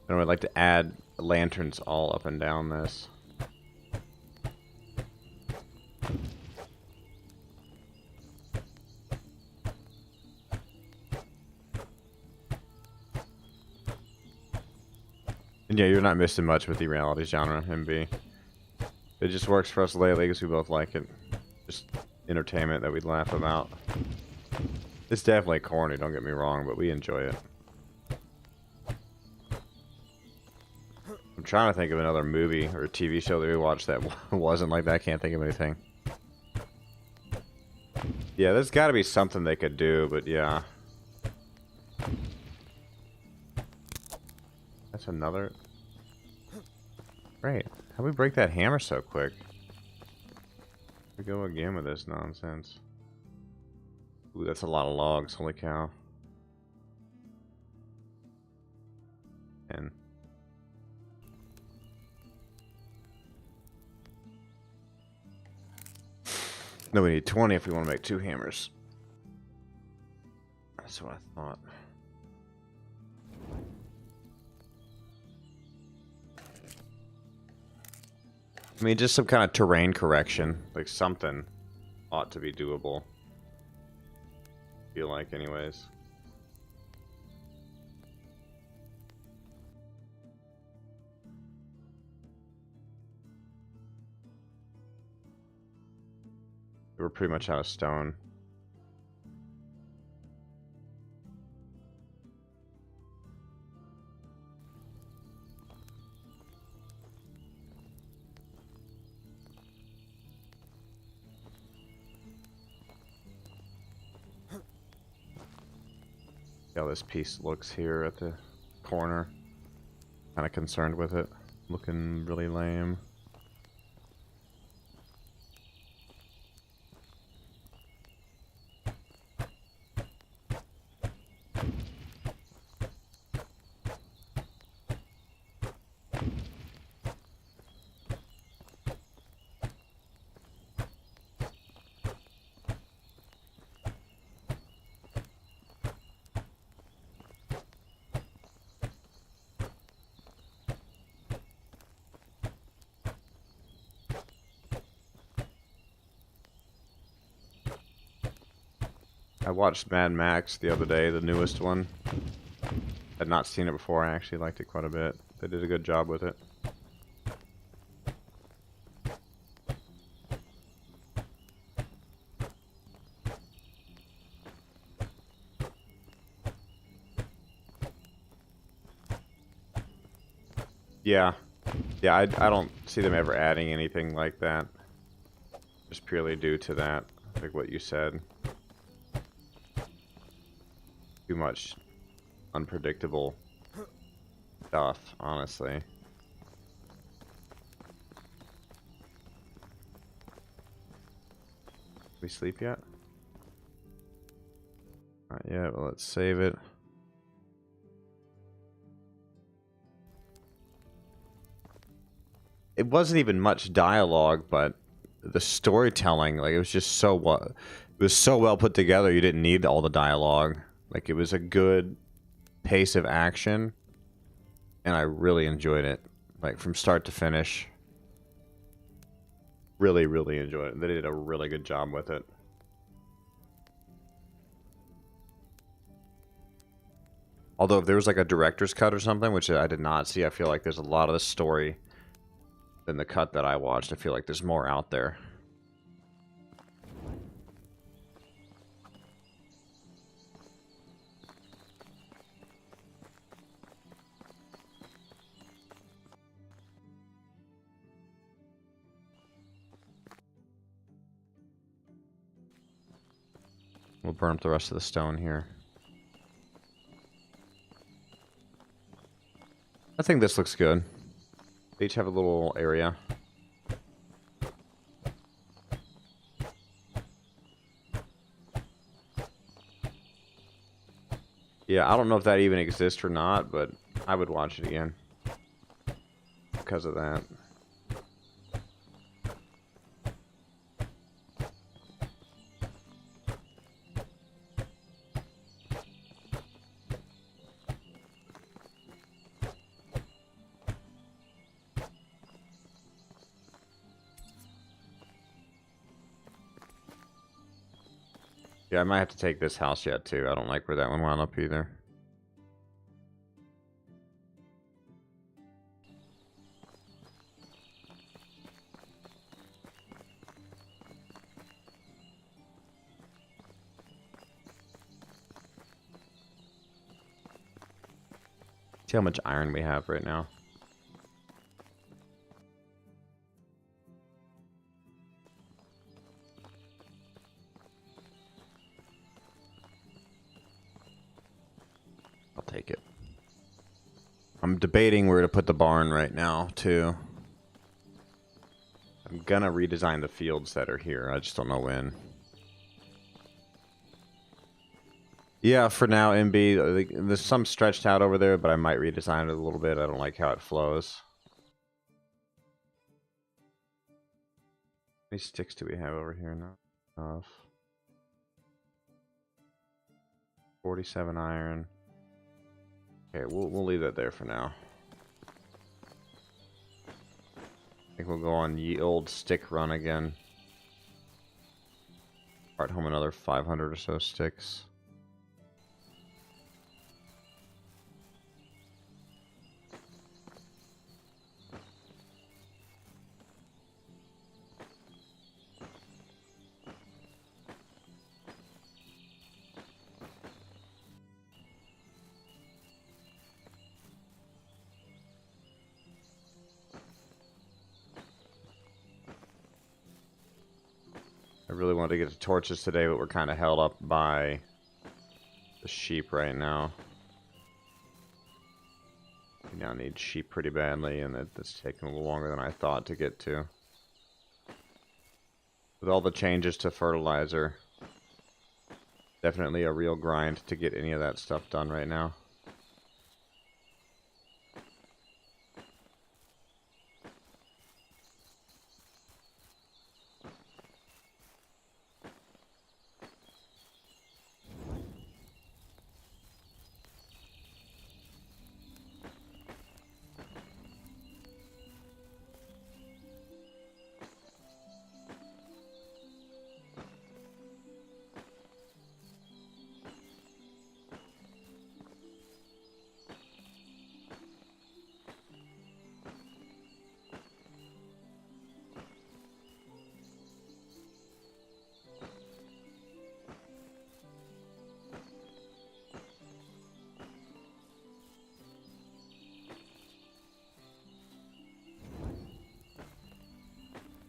And I'd like to add lanterns all up and down this. And yeah, you're not missing much with the reality genre, MB. It just works for us lately because we both like it. Just entertainment that we laugh about. It's definitely corny, don't get me wrong, but we enjoy it. I'm trying to think of another movie or TV show that we watched that wasn't like that. I can't think of anything. Yeah, there's got to be something they could do, but yeah. That's another... Great. How'd we break that hammer so quick? We go again with this nonsense. Ooh, that's a lot of logs. Holy cow. And... No, we need 20 if we want to make 2 hammers. That's what I thought. I mean, just some kind of terrain correction. Like, something ought to be doable. Feel like, anyways. We're pretty much out of stone. See how this piece looks here at the corner. Kind of concerned with it. Looking really lame. I watched Mad Max the other day, the newest one. Had not seen it before. I actually liked it quite a bit. They did a good job with it. Yeah. Yeah, I don't see them ever adding anything like that. Just purely due to that, like what you said. Too much unpredictable stuff, honestly. We sleep yet? Not yet, but let's save it. It wasn't even much dialogue, but the storytelling, like, it was just so it was so well put together. You didn't need all the dialogue. Like, it was a good pace of action, and I really enjoyed it, like, from start to finish. Really, really enjoyed it. They did a really good job with it. Although if there was like a director's cut or something, which I did not see, I feel like there's a lot of the story than the cut that I watched. I feel like there's more out there. We'll burn up the rest of the stone here. I think this looks good. They each have a little area. Yeah, I don't know if that even exists or not, but I would watch it again because of that. Yeah, I might have to take this house yet, too. I don't like where that one wound up either. See how much iron we have right now. I'll take it. I'm debating where to put the barn right now, too. I'm gonna redesign the fields that are here. I just don't know when. Yeah, for now, MB, there's some stretched out over there, but I might redesign it a little bit. I don't like how it flows. How many sticks do we have over here now? 47 iron. Okay, we'll leave that there for now. I think we'll go on the old stick run again. Cart home another 500 or so sticks. I really wanted to get the torches today, but we're kind of held up by the sheep right now. We now need sheep pretty badly, and that's taking a little longer than I thought to get to. With all the changes to fertilizer, definitely a real grind to get any of that stuff done right now.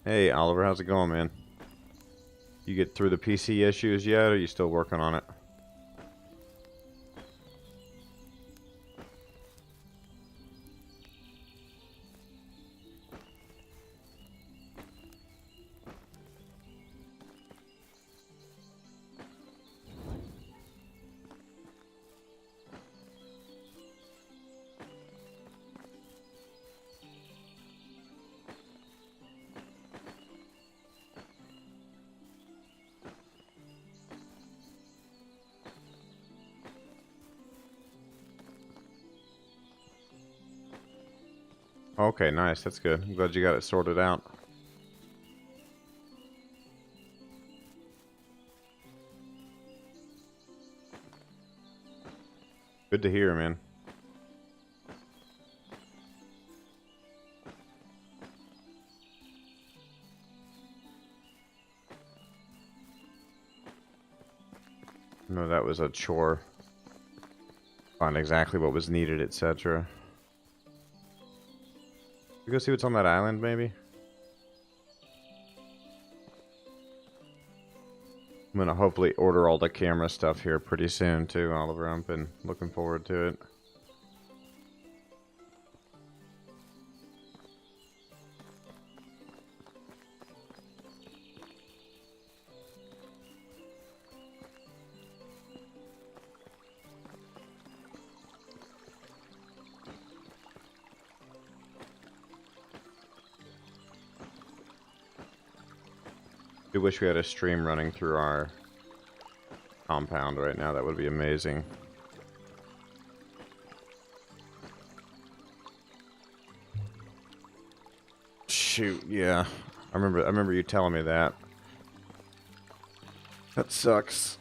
Hey, Oliver, how's it going, man? You get through the PC issues yet, or are you still working on it? Okay, nice. That's good. I'm glad you got it sorted out. Good to hear, man. No, that was a chore. Find exactly what was needed, etc. We go see what's on that island, maybe? I'm gonna hopefully order all the camera stuff here pretty soon, too, Oliver. I've been looking forward to it. I wish we had a stream running through our compound right now. That would be amazing. Shoot, yeah. I remember you telling me that. That sucks.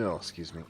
Oh, excuse me.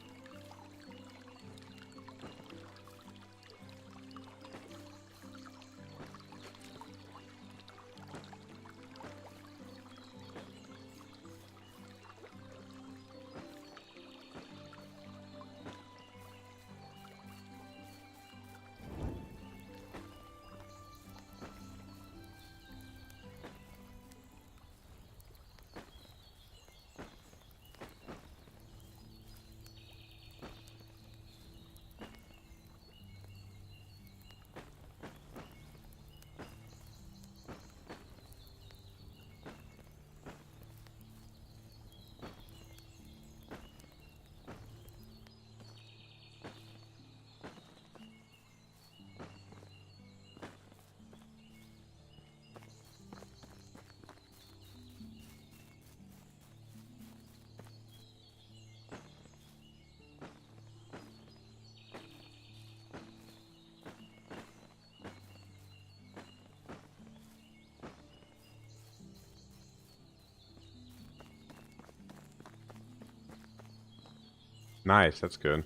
Nice, that's good.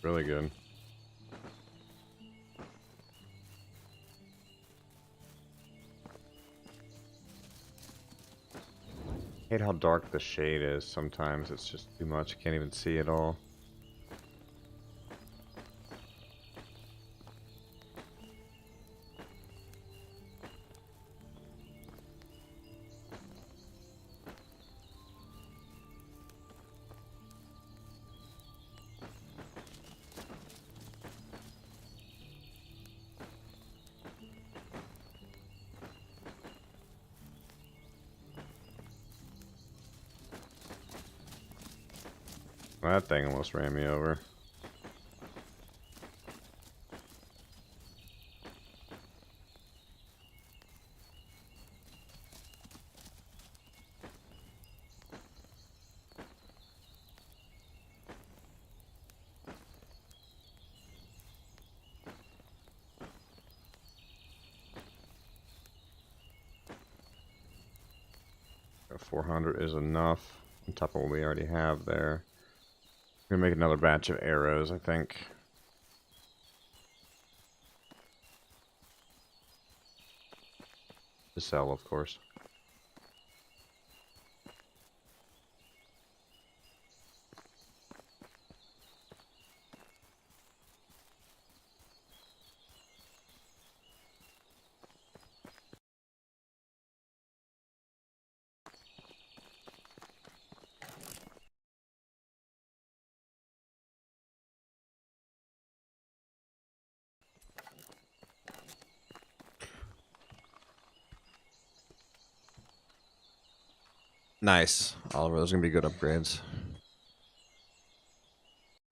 Really good. I hate how dark the shade is sometimes. It's just too much. Can't even see it all. That thing almost ran me over. A 400 is enough on top of what we already have there. We're gonna make another batch of arrows, I think. To sell, of course. Nice. Oliver, those are gonna be good upgrades.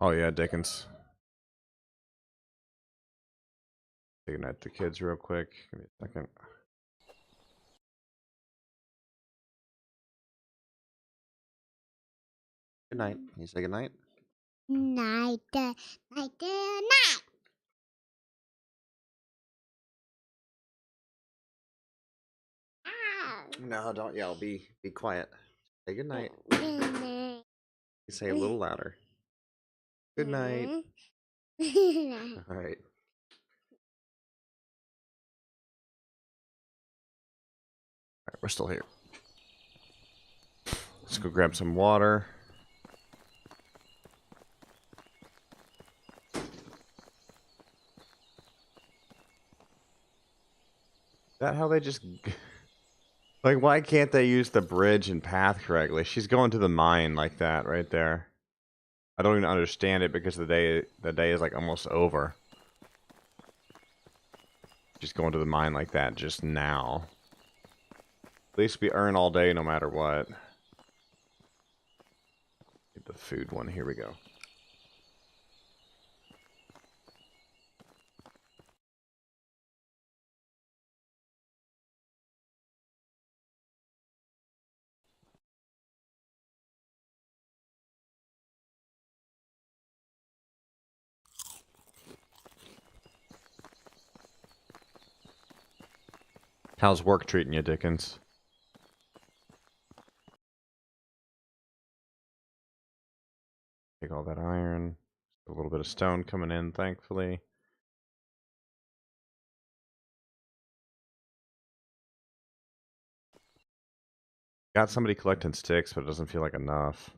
Oh yeah, Dickens. Say goodnight to the kids real quick. Give me a second. Good night. Can you say good night? Night, night, night. No, don't yell. Be quiet. Say good night. Good night. You say a little louder. Good night. All right. All right, we're still here. Let's go grab some water. Is that how they just... Like, why can't they use the bridge and path correctly? She's going to the mine like that right there. I don't even understand it because the day is like almost over. She's going to the mine like that just now. At least we earn all day no matter what. Get the food one. Here we go. How's work treating you, Dickens? Take all that iron. A little bit of stone coming in, thankfully. Got somebody collecting sticks, but it doesn't feel like enough.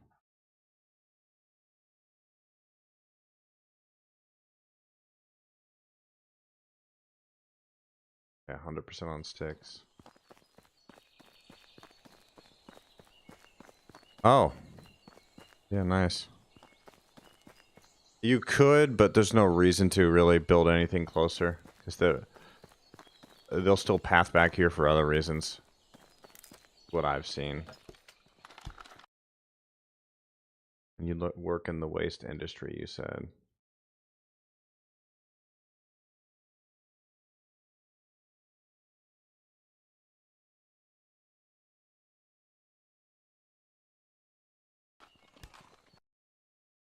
Yeah, 100% on sticks. Oh. Yeah, nice. You could, but there's no reason to really build anything closer. Because they'll still path back here for other reasons. What I've seen. And you work in the waste industry, you said.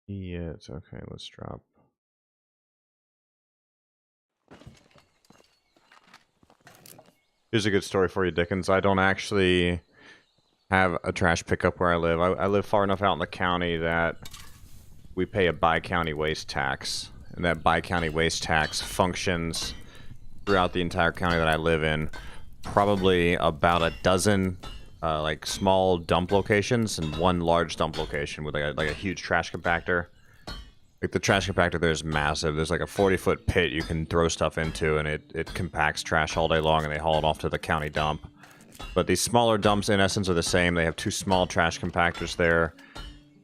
Yeah, it's okay. Let's drop. Here's a good story for you, Dickens. I don't actually have a trash pickup where I live. I live far enough out in the county that we pay a by-county waste tax. And that by-county waste tax functions throughout the entire county that I live in. Probably about a dozen like small dump locations and one large dump location with like a huge trash compactor. Like the trash compactor there is massive. There's like a 40-foot pit you can throw stuff into, and it compacts trash all day long, and they haul it off to the county dump. But these smaller dumps in essence are the same. They have two small trash compactors there,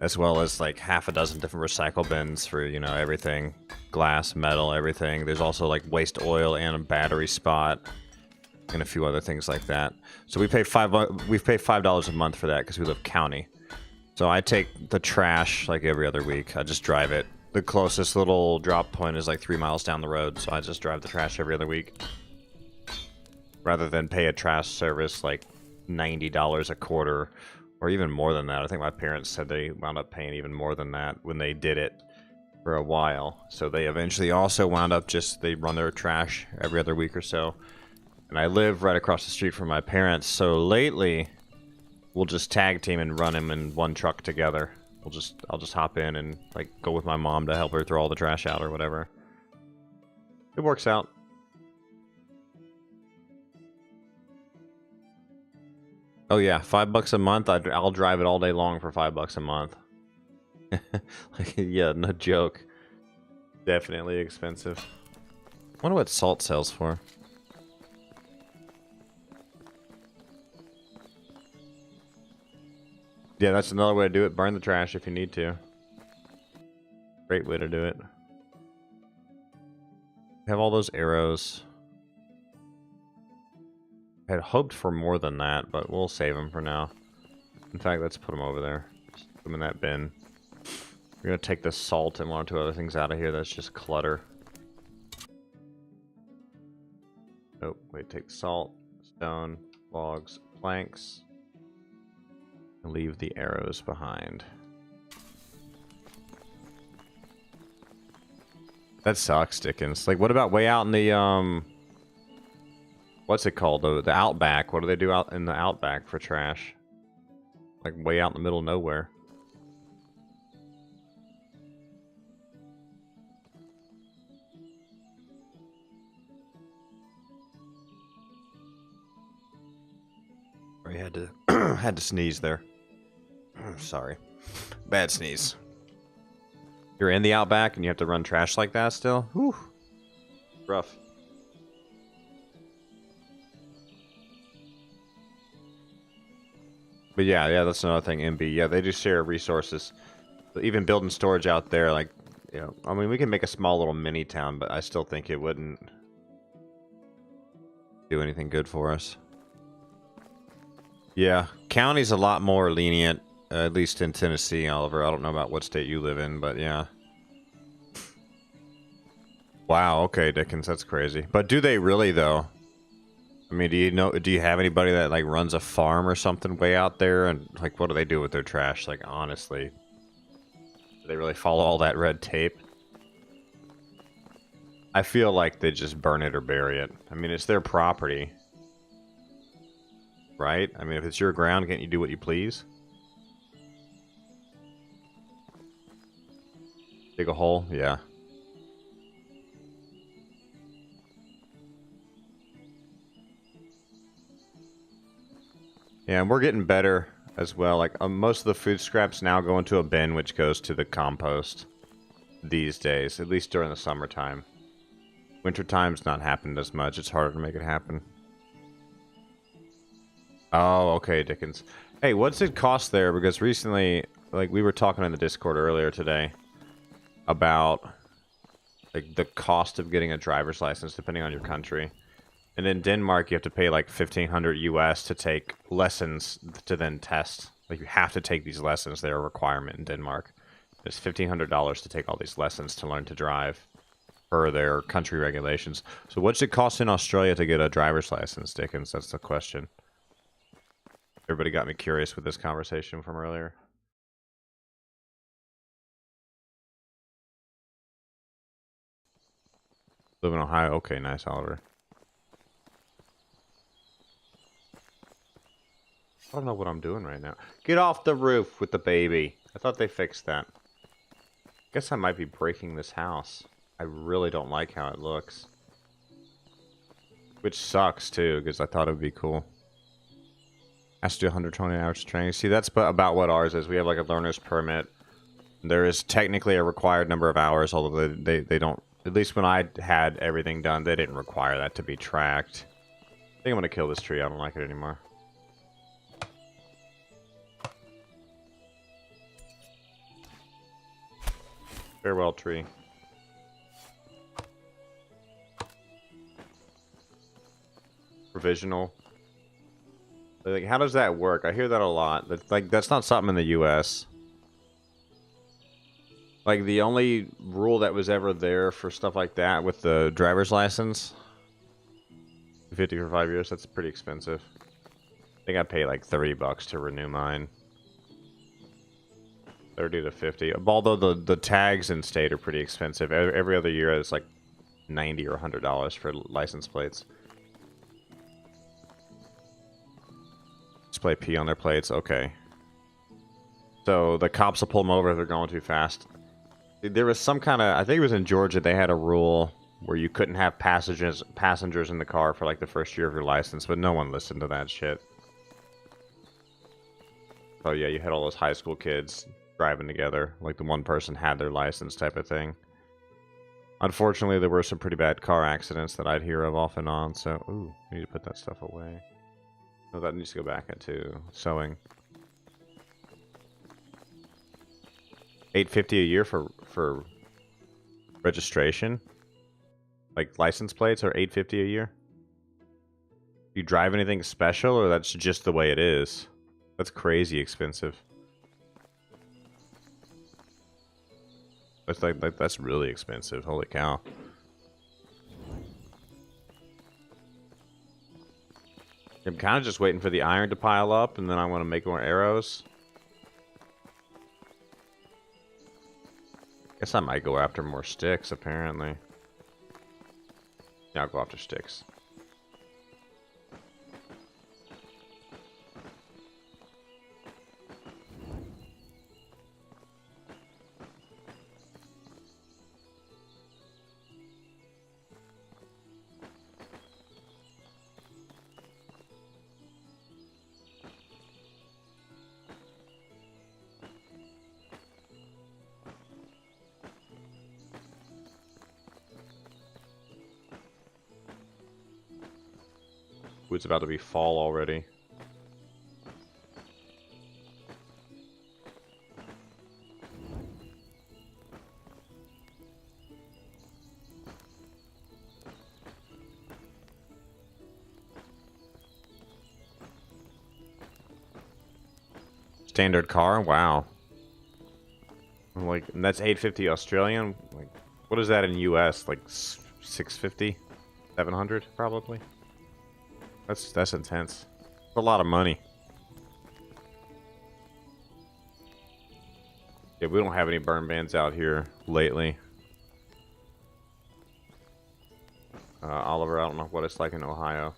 as well as like half a dozen different recycle bins for, you know, everything. Glass, metal, everything. There's also like waste oil and a battery spot. And a few other things like that. So we pay $5 a month for that because we live county. So I take the trash like every other week. I just drive it. The closest little drop point is like 3 miles down the road, so I just drive the trash every other week. Rather than pay a trash service like $90 a quarter, or even more than that. I think my parents said they wound up paying even more than that when they did it for a while. So they eventually also wound up they run their trash every other week or so. And I live right across the street from my parents, so lately we'll just tag team and run them in one truck together. I'll just hop in and like go with my mom to help her throw all the trash out or whatever. It works out. Oh yeah, $5 a month. I'll drive it all day long for $5 a month. Like, yeah, no joke. Definitely expensive. I wonder what salt sells for. Yeah, that's another way to do it. Burn the trash if you need to. Great way to do it. Have all those arrows. I had hoped for more than that, but we'll save them for now. In fact, let's put them over there. Just put them in that bin. We're going to take the salt and 1 or 2 other things out of here. That's just clutter. Oh, wait, take the salt, stone, logs, planks. And leave the arrows behind. That sucks, Dickens. Like, what about way out in the, what's it called? The Outback. What do they do out in the Outback for trash? Like, way out in the middle of nowhere. I had to had to sneeze there. Sorry. Bad sneeze. You're in the outback and you have to run trash like that still? Whew. Rough. But yeah, that's another thing, MB. Yeah, they do share resources. But even building storage out there, like, you know, I mean, we can make a small little mini town, but I still think it wouldn't do anything good for us. Yeah, county's a lot more lenient, at least in Tennessee, Oliver. I don't know about what state you live in, but yeah. Wow, okay, Dickens, that's crazy. But do they really, though? I mean, do you have anybody that, like, runs a farm or something way out there? And, like, what do they do with their trash? Like, honestly, do they really follow all that red tape? I feel like they just burn it or bury it. I mean, it's their property. Right? I mean, if it's your ground, can't you do what you please? Dig a hole? Yeah. Yeah, and we're getting better as well. Like, most of the food scraps now go into a bin, which goes to the compost these days, at least during the summertime. Wintertime's not happened as much. It's harder to make it happen. Oh, okay, Dickens. Hey, what's it cost there? Because recently, like, we were talking in the Discord earlier today about, like, the cost of getting a driver's license, depending on your country. And in Denmark, you have to pay like 1,500 US to take lessons to then test. Like, you have to take these lessons. They're a requirement in Denmark. It's $1,500 to take all these lessons to learn to drive per their country regulations. So what's it cost in Australia to get a driver's license, Dickens? That's the question. Everybody got me curious with this conversation from earlier. Live in Ohio? Okay, nice, Oliver. I don't know what I'm doing right now. Get off the roof with the baby. I thought they fixed that. Guess I might be breaking this house. I really don't like how it looks. Which sucks, too, because I thought it would be cool. Has to do 120 hours training. See, that's about what ours is. We have like a learner's permit. There is technically a required number of hours, although they don't... At least when I had everything done, they didn't require that to be tracked. I think I'm going to kill this tree. I don't like it anymore. Farewell, tree. Provisional. Like, how does that work? I hear that a lot. That's not something in the U.S. Like, the only rule that was ever there for stuff like that with the driver's license, 50 for 5 years, that's pretty expensive. I think I pay like $30 to renew mine. 30 to 50. Although the tags in state are pretty expensive. Every other year it's like $90 or $100 for license plates. Display P on their plates. Okay. So the cops will pull them over if they're going too fast. There was some kind of... I think it was in Georgia. They had a rule where you couldn't have passengers in the car for like the first year of your license, but no one listened to that shit. Oh yeah, you had all those high school kids driving together, like the one person had their license type of thing. Unfortunately, there were some pretty bad car accidents that I'd hear of off and on, so... Ooh, I need to put that stuff away. No, that needs to go back into sewing. $850 a year for registration? Like license plates are $850 a year? You drive anything special, or that's just the way it is? That's crazy expensive. That's like that's really expensive. Holy cow. I'm kind of just waiting for the iron to pile up, and then I want to make more arrows. Guess I might go after more sticks, apparently. Yeah, I'll go after sticks. it's about to be fall already. Standard car? Wow. I'm like, and that's 850 Australian? Like, what is that in US? Like 650? 700 probably? That's intense. That's a lot of money. Yeah, we don't have any burn bans out here lately. Oliver, I don't know what it's like in Ohio.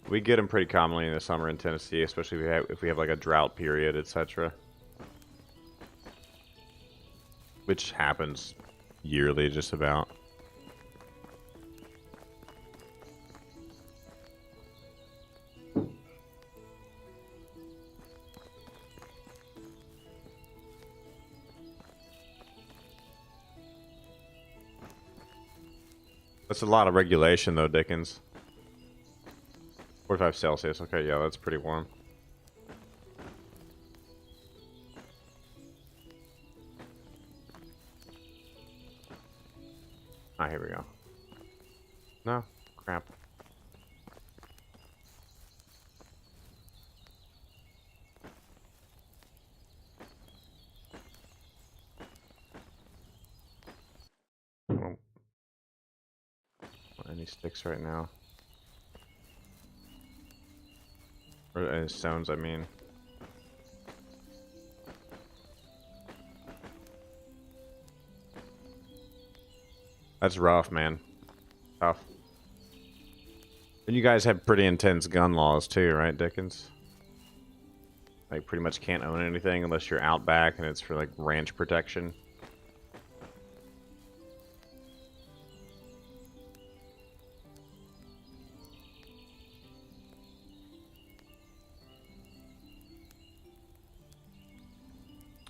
We get them pretty commonly in the summer in Tennessee, especially if we have like a drought period, etc. Which happens yearly, just about. That's a lot of regulation, though, Dickens. 45 Celsius. Okay, yeah, that's pretty warm. Ah, here we go. No, crap. Oh. Any sticks right now? Or any stones, I mean. That's rough, man. Tough. And you guys have pretty intense gun laws too, right, Dickens? Like, pretty much can't own anything unless you're out back and it's for, like, ranch protection.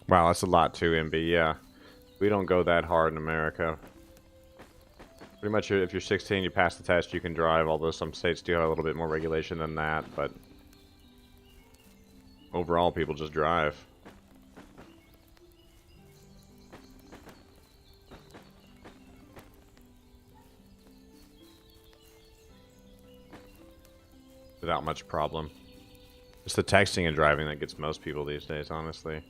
Wow, that's a lot too, MB, yeah. We don't go that hard in America. Pretty much, if you're 16, you pass the test, you can drive, although some states do have a little bit more regulation than that, but overall, people just drive. Without much problem. It's the texting and driving that gets most people these days, honestly.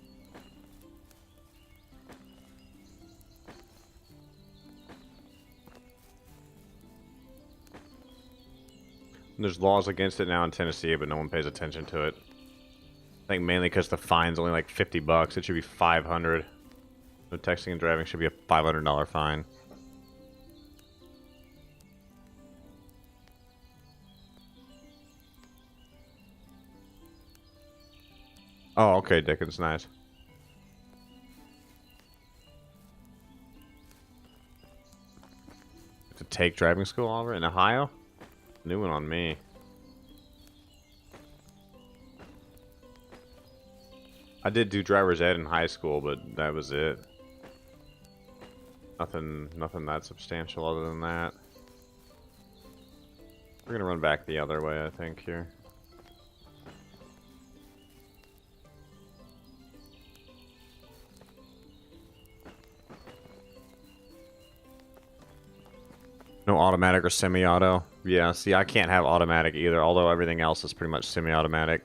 There's laws against it now in Tennessee, but no one pays attention to it. I think mainly because the fine's only like 50 bucks. It should be 500. So texting and driving should be a $500 fine. Oh, okay, Dickens, nice. To take driving school over in Ohio? New one on me. I did do driver's ed in high school, but that was it. Nothing that substantial other than that. We're gonna run back the other way, I think, here. No automatic or semi-auto. Yeah, see, I can't have automatic either, although everything else is pretty much semi-automatic.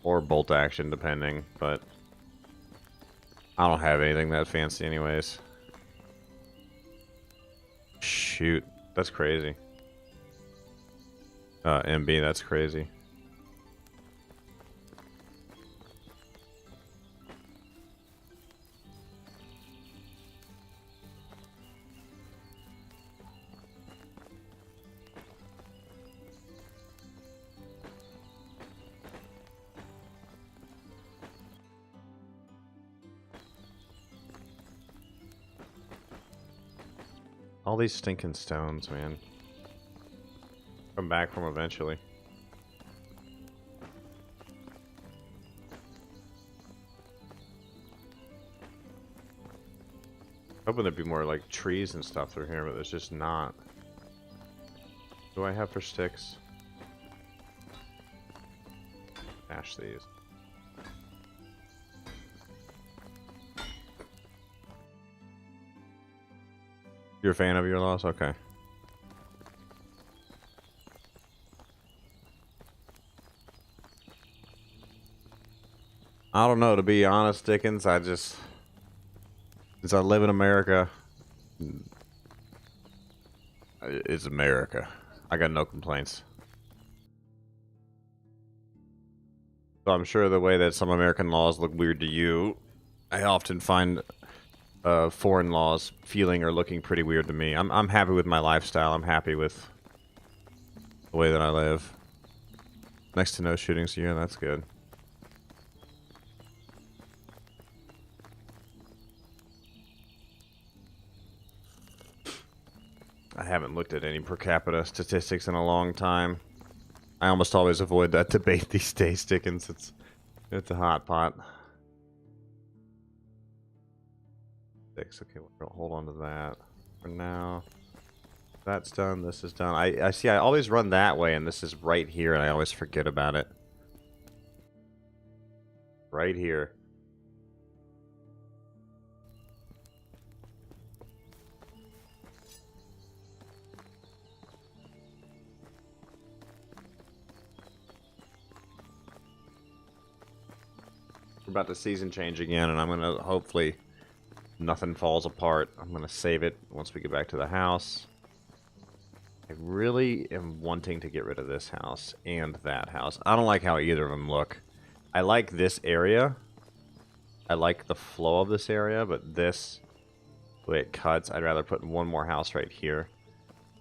Or bolt action, depending, but I don't have anything that fancy anyways. Shoot, that's crazy. MB, that's crazy. All these stinking stones, man. Come back from eventually. Hoping there'd be more like trees and stuff through here, but there's just not. What do I have for sticks? Dash these. You're a fan of your loss? Okay. I don't know, to be honest, Dickens. Since I live in America, it's America. I got no complaints. So I'm sure the way that some American laws look weird to you, I often find foreign laws feeling or looking pretty weird to me. I'm happy with my lifestyle. I'm happy with the way that I live. Next to no shootings, yeah, that's good. I haven't looked at any per capita statistics in a long time. I almost always avoid that debate these days, Dickens. It's a hot pot. 6. Okay, we'll hold on to that for now. That's done. This is done. I see. I always run that way, and this is right here, and I always forget about it. Right here. We're about to season change again, and I'm gonna hopefully nothing falls apart. I'm gonna save it once we get back to the house. I really am wanting to get rid of this house and that house. I don't like how either of them look. I like this area. I like the flow of this area, but this, the way it cuts, I'd rather put one more house right here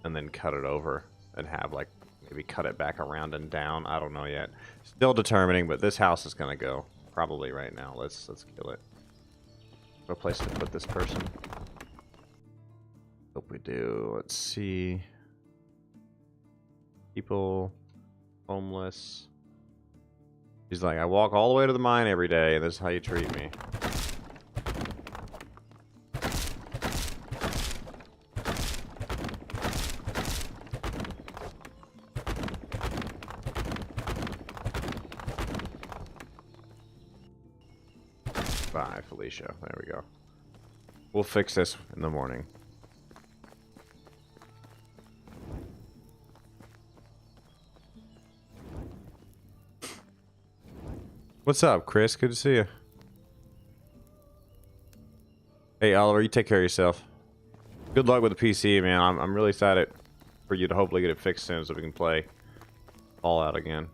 and then cut it over and have, like, maybe cut it back around and down. I don't know yet. Still determining, but this house is gonna go probably right now. Let's kill it. No place to put this person. Hope we do. Let's see. People, homeless. He's like, I walk all the way to the mine every day, and this is how you treat me. Bye, Felicia. There we go. We'll fix this in the morning. What's up, Chris? Good to see you. Hey, Oliver, you take care of yourself. Good luck with the PC, man. I'm really excited for you to hopefully get it fixed soon so we can play Fallout again.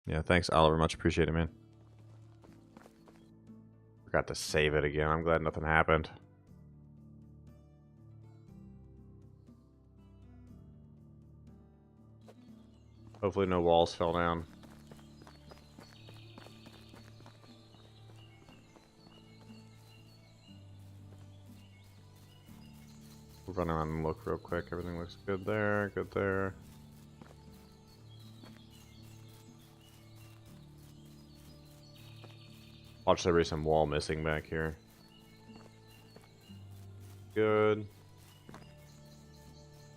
Yeah, thanks, Oliver. Much appreciated, man. Forgot to save it again. I'm glad nothing happened. Hopefully no walls fell down. We'll run around and look real quick. Everything looks good there. Good there. Watch there be some wall missing back here. Good.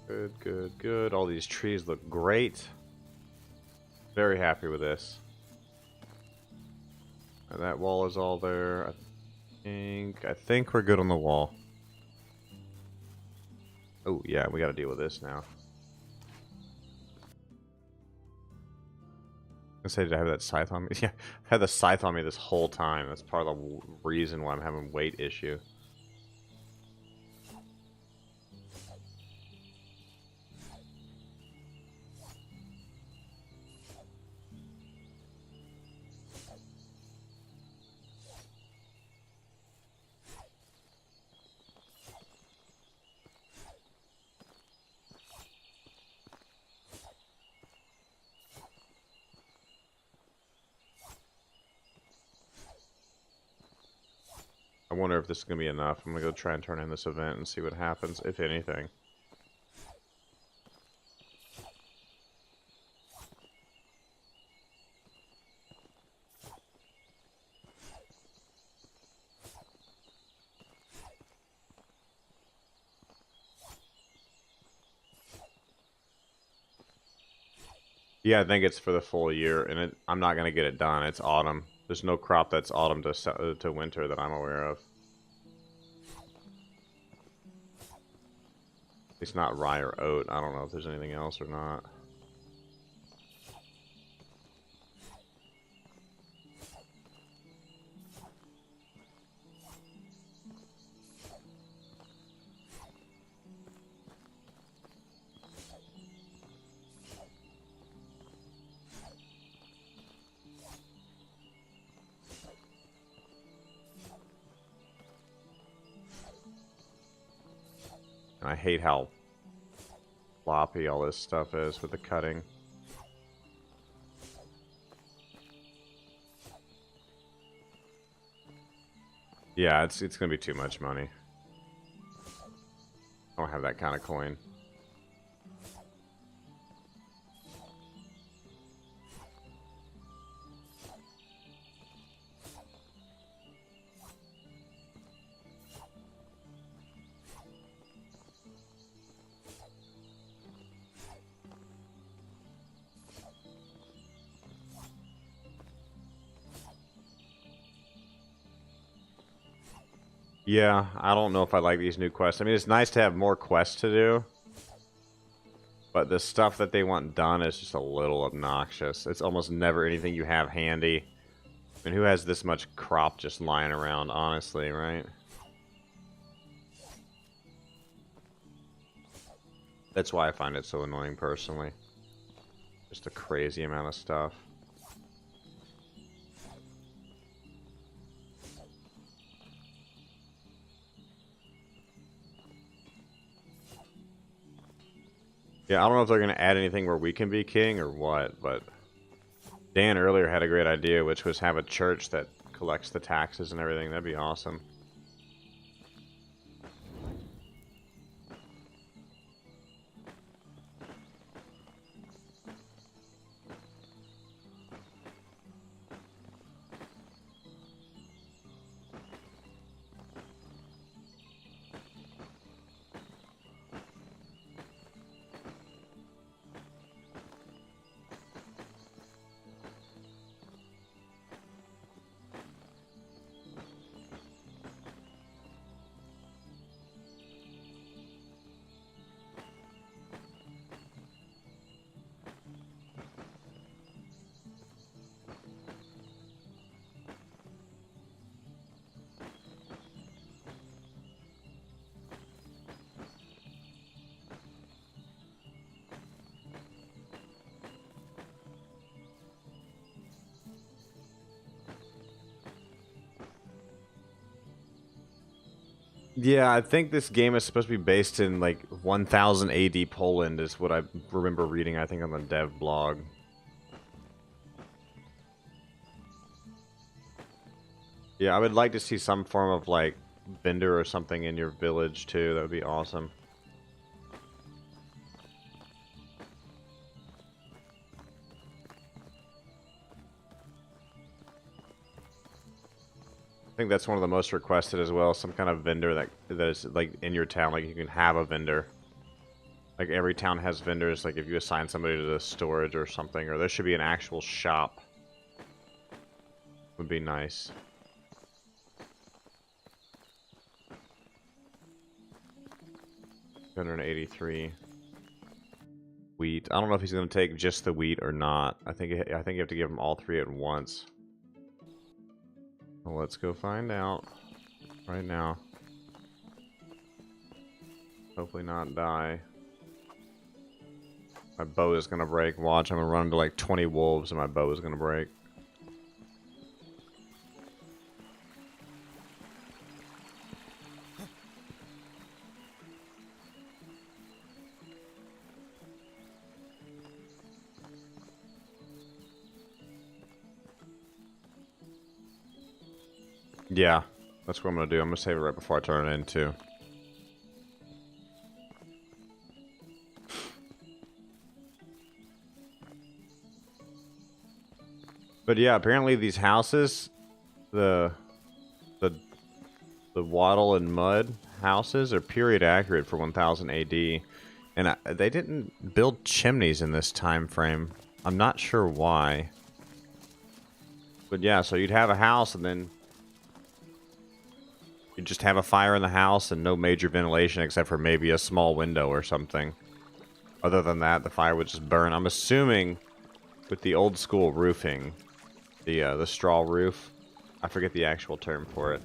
Good, good, good. All these trees look great. Very happy with this. And that wall is all there. I think we're good on the wall. Oh yeah, we gotta deal with this now. I say, did I have that scythe on me? Yeah, I had the scythe on me this whole time. That's part of the reason why I'm having a weight issue. I wonder if this is going to be enough. I'm going to go try and turn in this event and see what happens, if anything. Yeah, I think it's for the full year, and I'm not gonna get it done. It's autumn. There's no crop that's autumn to winter that I'm aware of. It's not rye or oat. I don't know if there's anything else or not. And I hate how floppy all this stuff is with the cutting. Yeah, it's gonna be too much money. I don't have that kind of coin. Yeah, I don't know if I like these new quests. I mean, it's nice to have more quests to do, but the stuff that they want done is just a little obnoxious. It's almost never anything you have handy. I mean, who has this much crop just lying around, honestly, right? That's why I find it so annoying, personally. Just a crazy amount of stuff. Yeah, I don't know if they're going to add anything where we can be king or what, but Dan earlier had a great idea, which was have a church that collects the taxes and everything. That'd be awesome. Yeah, I think this game is supposed to be based in like 1000 AD Poland is what I remember reading, I think, on the dev blog. Yeah, I would like to see some form of like vendor or something in your village too. That would be awesome. I think that's one of the most requested as well. Some kind of vendor that is like in your town. Like you can have a vendor. Like every town has vendors. Like if you assign somebody to the storage or something, or there should be an actual shop. Would be nice. $283 wheat. I don't know if he's going to take just the wheat or not. I think you have to give him all three at once. Well, let's go find out right now. Hopefully not die. My bow is going to break. Watch, I'm going to run into like 20 wolves and my bow is going to break. Yeah, that's what I'm going to do. I'm going to save it right before I turn it in, too. But yeah, apparently these houses, the wattle and mud houses are period accurate for 1000 AD. And they didn't build chimneys in this time frame. I'm not sure why. But yeah, so you'd have a house and then you'd just have a fire in the house and no major ventilation except for maybe a small window or something. Other than that, the fire would just burn. I'm assuming with the old school roofing, the straw roof, I forget the actual term for it.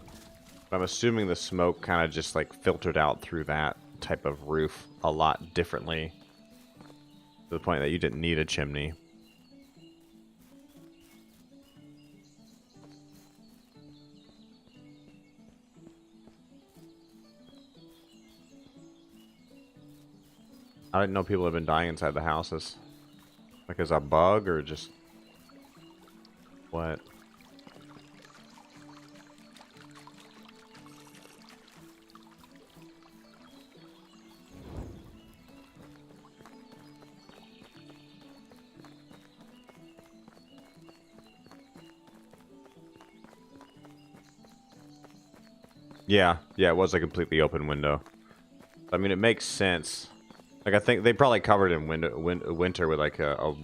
But I'm assuming the smoke kind of just like filtered out through that type of roof a lot differently. To the point that you didn't need a chimney. I didn't know people have been dying inside the houses. Like as a bug or just... What? Yeah, it was a completely open window. I mean, it makes sense. Like, I think they probably covered it in winter with like a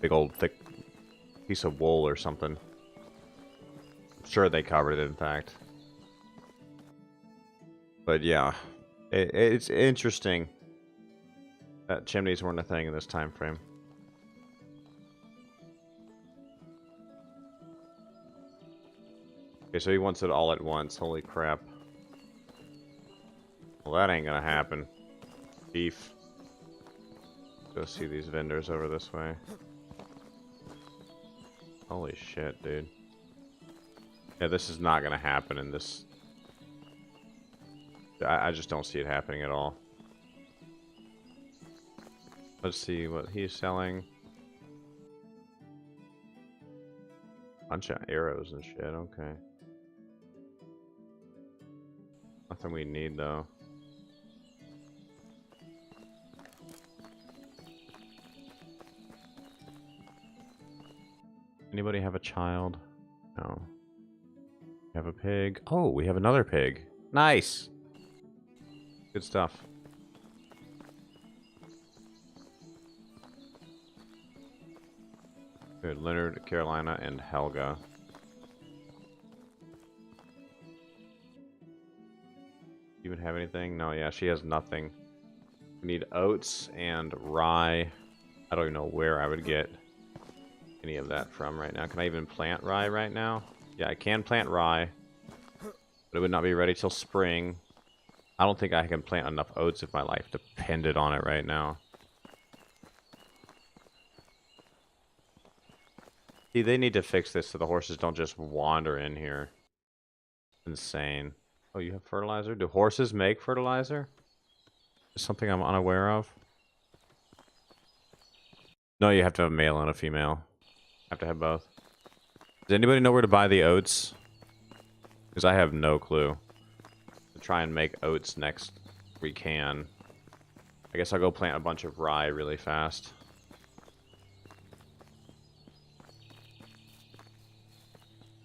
big old thick piece of wool or something. I'm sure they covered it, in fact. But yeah, it's interesting that chimneys weren't a thing in this time frame. Okay, so he wants it all at once. Holy crap. Well, that ain't gonna happen. Beef. Go see these vendors over this way. Holy shit, dude. Yeah, this is not gonna happen in this... I just don't see it happening at all. Let's see what he's selling. Bunch of arrows and shit, okay. Nothing we need, though. Anybody have a child? No. We have a pig. Oh, we have another pig. Nice! Good stuff. Good. Leonard, Carolina, and Helga. Even have anything? No, yeah, she has nothing. We need oats and rye. I don't even know where I would get any of that from right now. Can I even plant rye right now? Yeah, I can plant rye, but it would not be ready till spring. I don't think I can plant enough oats if my life depended on it right now. See, they need to fix this so the horses don't just wander in here. Insane. Oh, you have fertilizer? Do horses make fertilizer? Is something I'm unaware of? No, you have to have a male and a female. Have to have both. Does anybody know where to buy the oats? Because I have no clue. To try and make oats next we can. I guess I'll go plant a bunch of rye really fast.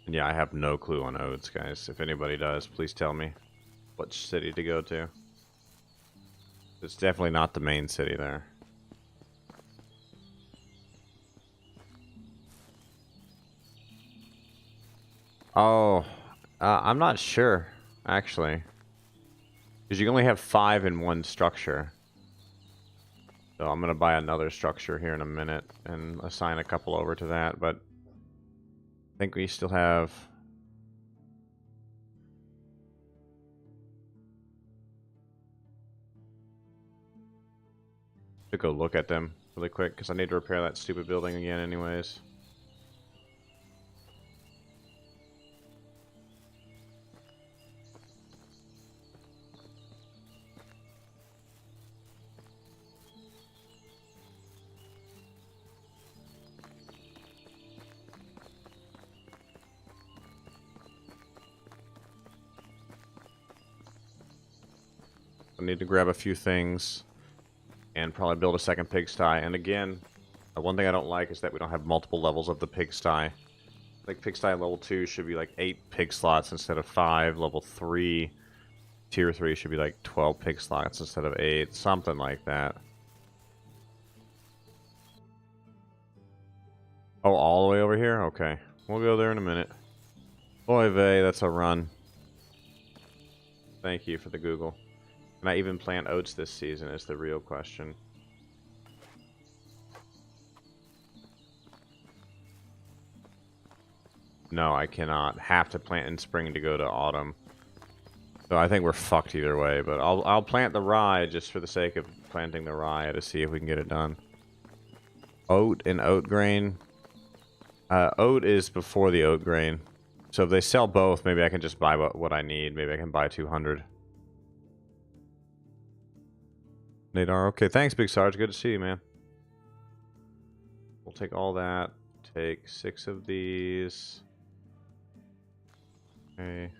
And yeah, I have no clue on oats, guys. If anybody does, please tell me which city to go to. It's definitely not the main city there. Oh, I'm not sure, actually. Because you can only have 5 in one structure. So I'm going to buy another structure here in a minute and assign a couple over to that, but I think we still have... to go look at them really quick, because I need to repair that stupid building again anyways. I need to grab a few things and probably build a second pigsty. And again, one thing I don't like is that we don't have multiple levels of the pigsty. Like pigsty level 2 should be like 8 pig slots instead of 5. Level 3, tier 3 should be like 12 pig slots instead of 8. Something like that. Oh, all the way over here? Okay. We'll go there in a minute. Oy vey, that's a run. Thank you for the Google. Can I even plant oats this season is the real question. No, I cannot. Have to plant in spring to go to autumn. So I think we're fucked either way, but I'll plant the rye just for the sake of planting the rye to see if we can get it done. Oat and oat grain. Oat is before the oat grain. So if they sell both, maybe I can just buy what I need. Maybe I can buy 200. Nadar, okay. Thanks, Big Sarge. Good to see you, man. We'll take all that. Take 6 of these. Okay.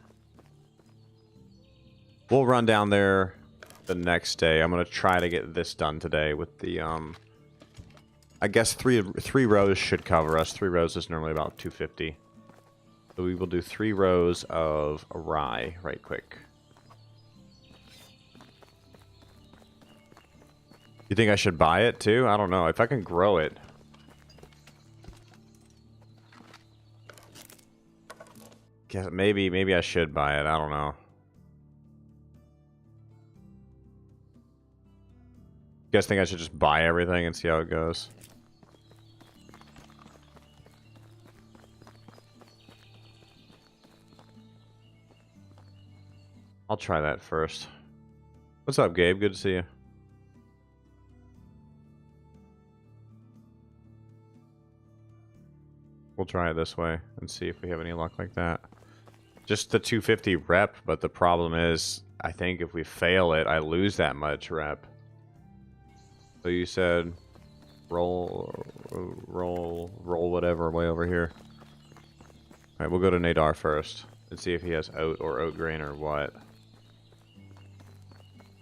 We'll run down there the next day. I'm going to try to get this done today with the, I guess three rows should cover us. 3 rows is normally about 250. So we will do 3 rows of rye right quick. You think I should buy it too? I don't know. If I can grow it. Guess maybe I should buy it. I don't know. You guys think I should just buy everything and see how it goes? I'll try that first. What's up, Gabe? Good to see you. We'll try it this way and see if we have any luck like that. Just the 250 rep, but the problem is, I think if we fail it, I lose that much rep. So you said roll whatever way over here. Alright, we'll go to Nadar first and see if he has oat or oat grain or what.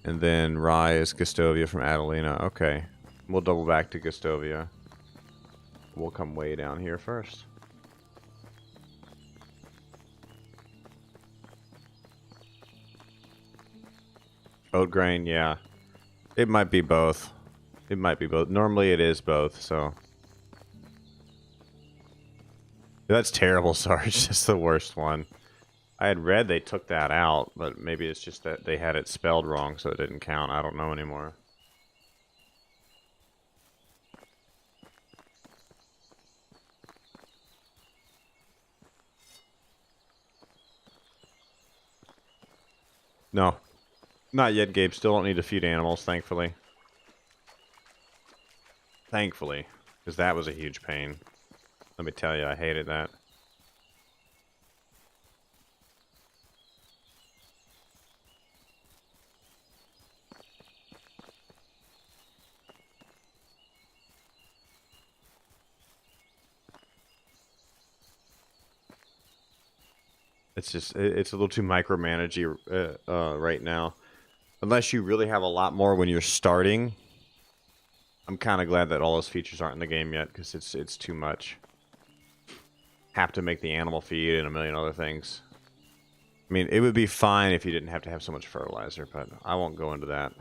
And then rye is Gustovia from Adelina. Okay. We'll double back to Gustovia. We'll come way down here first. Oat grain, yeah. It might be both. It might be both. Normally it is both, so. That's terrible, Sarge. That's the worst one. I had read they took that out, but maybe it's just that they had it spelled wrong, so it didn't count. I don't know anymore. No. Not yet, Gabe. Still don't need to feed animals, thankfully. Thankfully. Because that was a huge pain. Let me tell you, I hated that. It's just, it's a little too micromanagey right now. Unless you really have a lot more when you're starting. I'm kind of glad that all those features aren't in the game yet, because it's too much. Have to make the animal feed and a million other things. I mean, it would be fine if you didn't have to have so much fertilizer, but I won't go into that.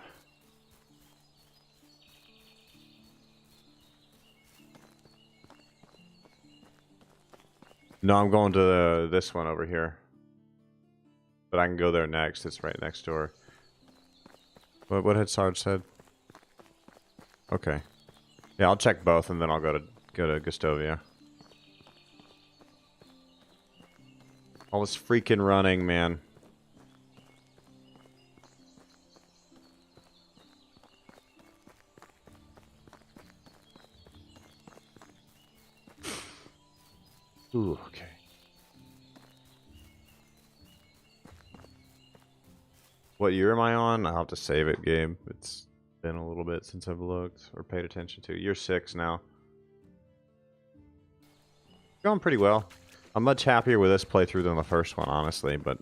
No, I'm going to this one over here. But I can go there next. It's right next door. What had Sarge said? Okay. Yeah, I'll check both and then I'll go to Gustovia. All this freaking running, man. Ooh, okay. What year am I on? I'll have to save it, Gabe. It's been a little bit since I've looked or paid attention to. Year 6 now. Going pretty well. I'm much happier with this playthrough than the first one, honestly, but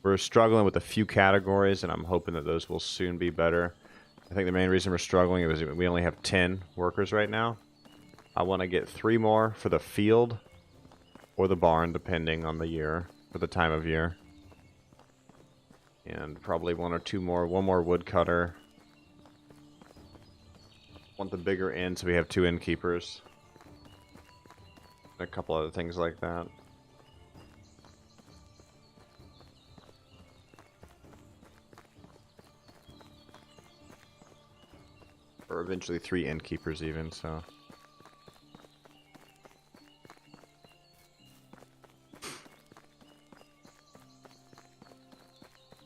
we're struggling with a few categories, and I'm hoping that those will soon be better. I think the main reason we're struggling is we only have 10 workers right now. I want to get 3 more for the field or the barn, depending on the year, for the time of year. And probably 1 or 2 more. 1 more woodcutter. Want the bigger inn, so we have 2 innkeepers. A couple other things like that. Or eventually 3 innkeepers even, so.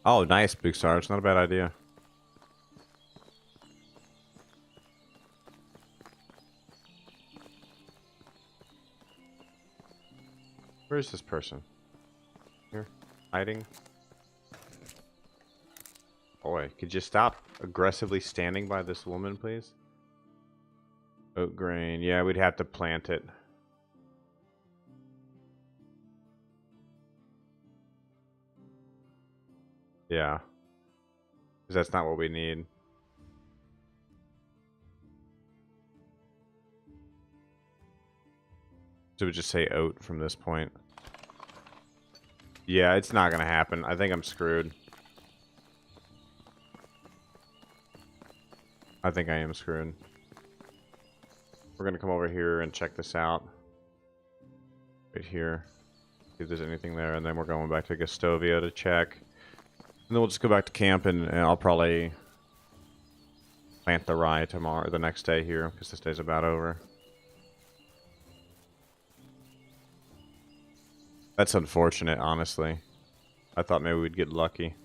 Oh, nice, Big Star. It's not a bad idea. Where is this person? Here? Hiding? Boy, could you stop aggressively standing by this woman, please? Oat grain. Yeah, we'd have to plant it. Yeah. Because that's not what we need. So we just say oat from this point. Yeah, it's not gonna happen. I think I'm screwed. I think I am screwed. We're gonna come over here and check this out. Right here. See if there's anything there, and then we're going back to Gustovia to check. And then we'll just go back to camp, and I'll probably plant the rye tomorrow, the next day here, because this day's about over. That's unfortunate, honestly. I thought maybe we'd get lucky.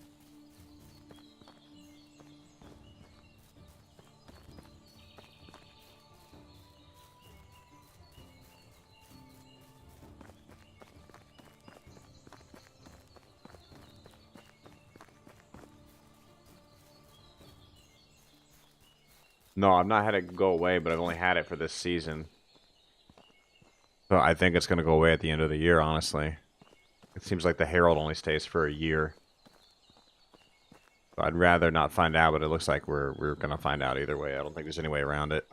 No, I've not had it go away, but I've only had it for this season. So I think it's going to go away at the end of the year, honestly. It seems like the Herald only stays for a year. So I'd rather not find out, but it looks like we're going to find out either way. I don't think there's any way around it.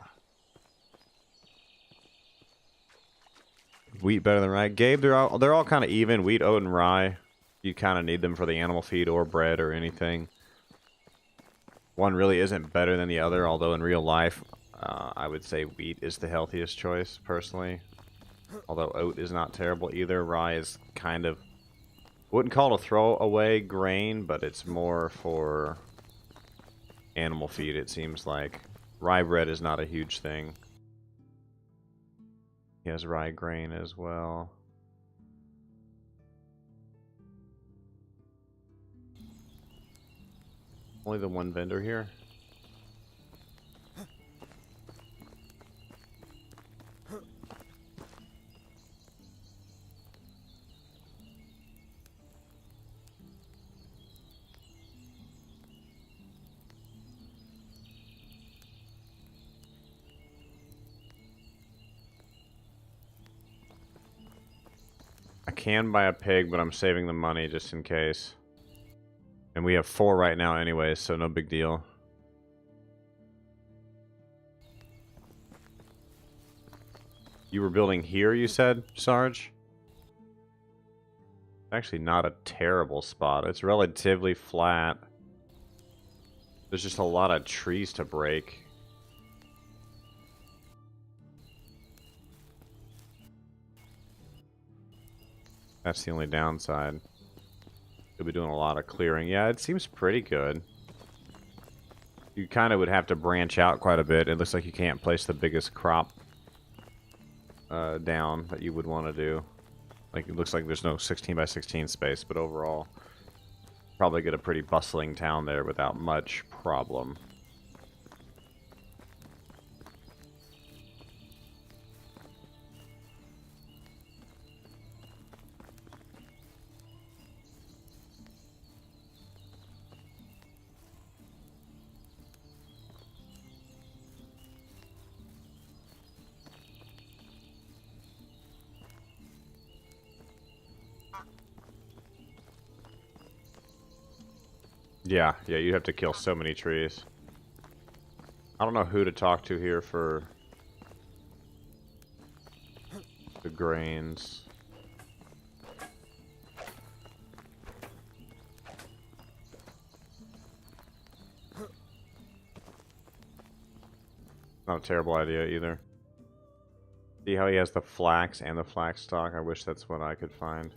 Wheat better than rye. Gabe, they're all kind of even. Wheat, oat, and rye. You kind of need them for the animal feed or bread or anything. One really isn't better than the other, although in real life, I would say wheat is the healthiest choice, personally. Although oat is not terrible either. Rye is kind of... wouldn't call it a throwaway grain, but it's more for animal feed, it seems like. Rye bread is not a huge thing. He has rye grain as well. Only the one vendor here? I can buy a pig, but I'm saving the money just in case. And we have 4 right now anyways, so no big deal. You were building here, you said, Sarge? Actually not a terrible spot. It's relatively flat. There's just a lot of trees to break. That's the only downside. You'll be doing a lot of clearing. Yeah, it seems pretty good. You kind of would have to branch out quite a bit. It looks like you can't place the biggest crop down that you would want to do. Like, it looks like there's no 16 by 16 space, but overall, probably get a pretty bustling town there without much problem. Yeah, you have to kill so many trees. I don't know who to talk to here for the grains. Not a terrible idea either. See how he has the flax and the flax stock? I wish that's what I could find.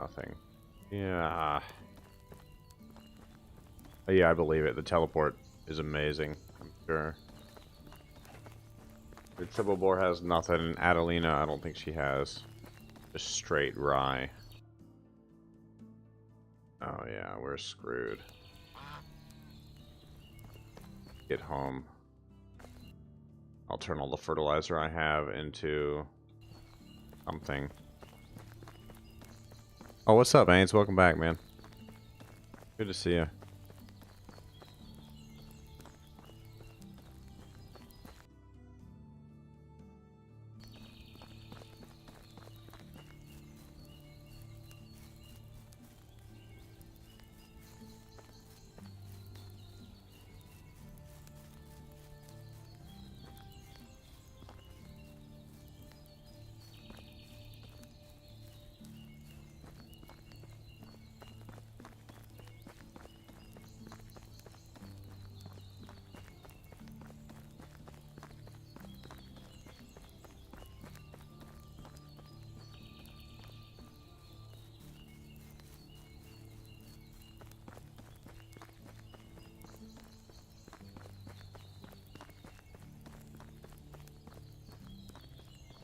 Nothing. Yeah. Yeah, I believe it. The teleport is amazing. I'm sure. The triple bore has nothing. Adelina, I don't think she has. Just straight rye. Oh yeah, we're screwed. Get home. I'll turn all the fertilizer I have into something. Oh, what's up, Ains? Welcome back, man. Good to see you.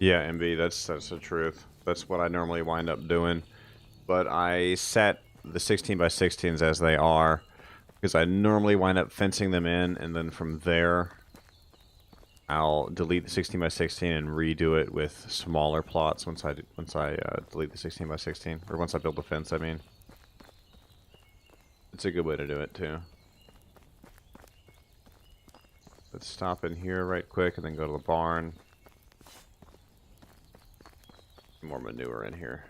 Yeah, MB, that's the truth. That's what I normally wind up doing. But I set the 16x16s as they are because I normally wind up fencing them in, and then from there I'll delete the 16x16 and redo it with smaller plots once I delete the 16x16, or once I build the fence. I mean, it's a good way to do it too. Let's stop in here right quick and then go to the barn. More manure in here.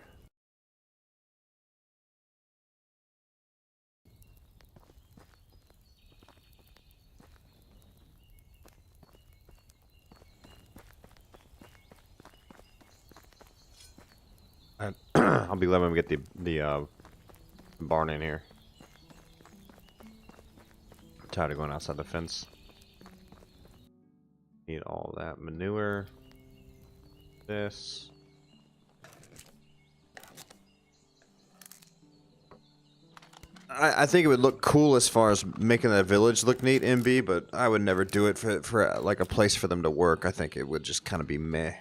I'll be letting him get the barn in here. I'm tired of going outside the fence. Need all that manure. This. I think it would look cool as far as making that village look neat, MB, but I would never do it for like a place for them to work. I think it would just kind of be meh.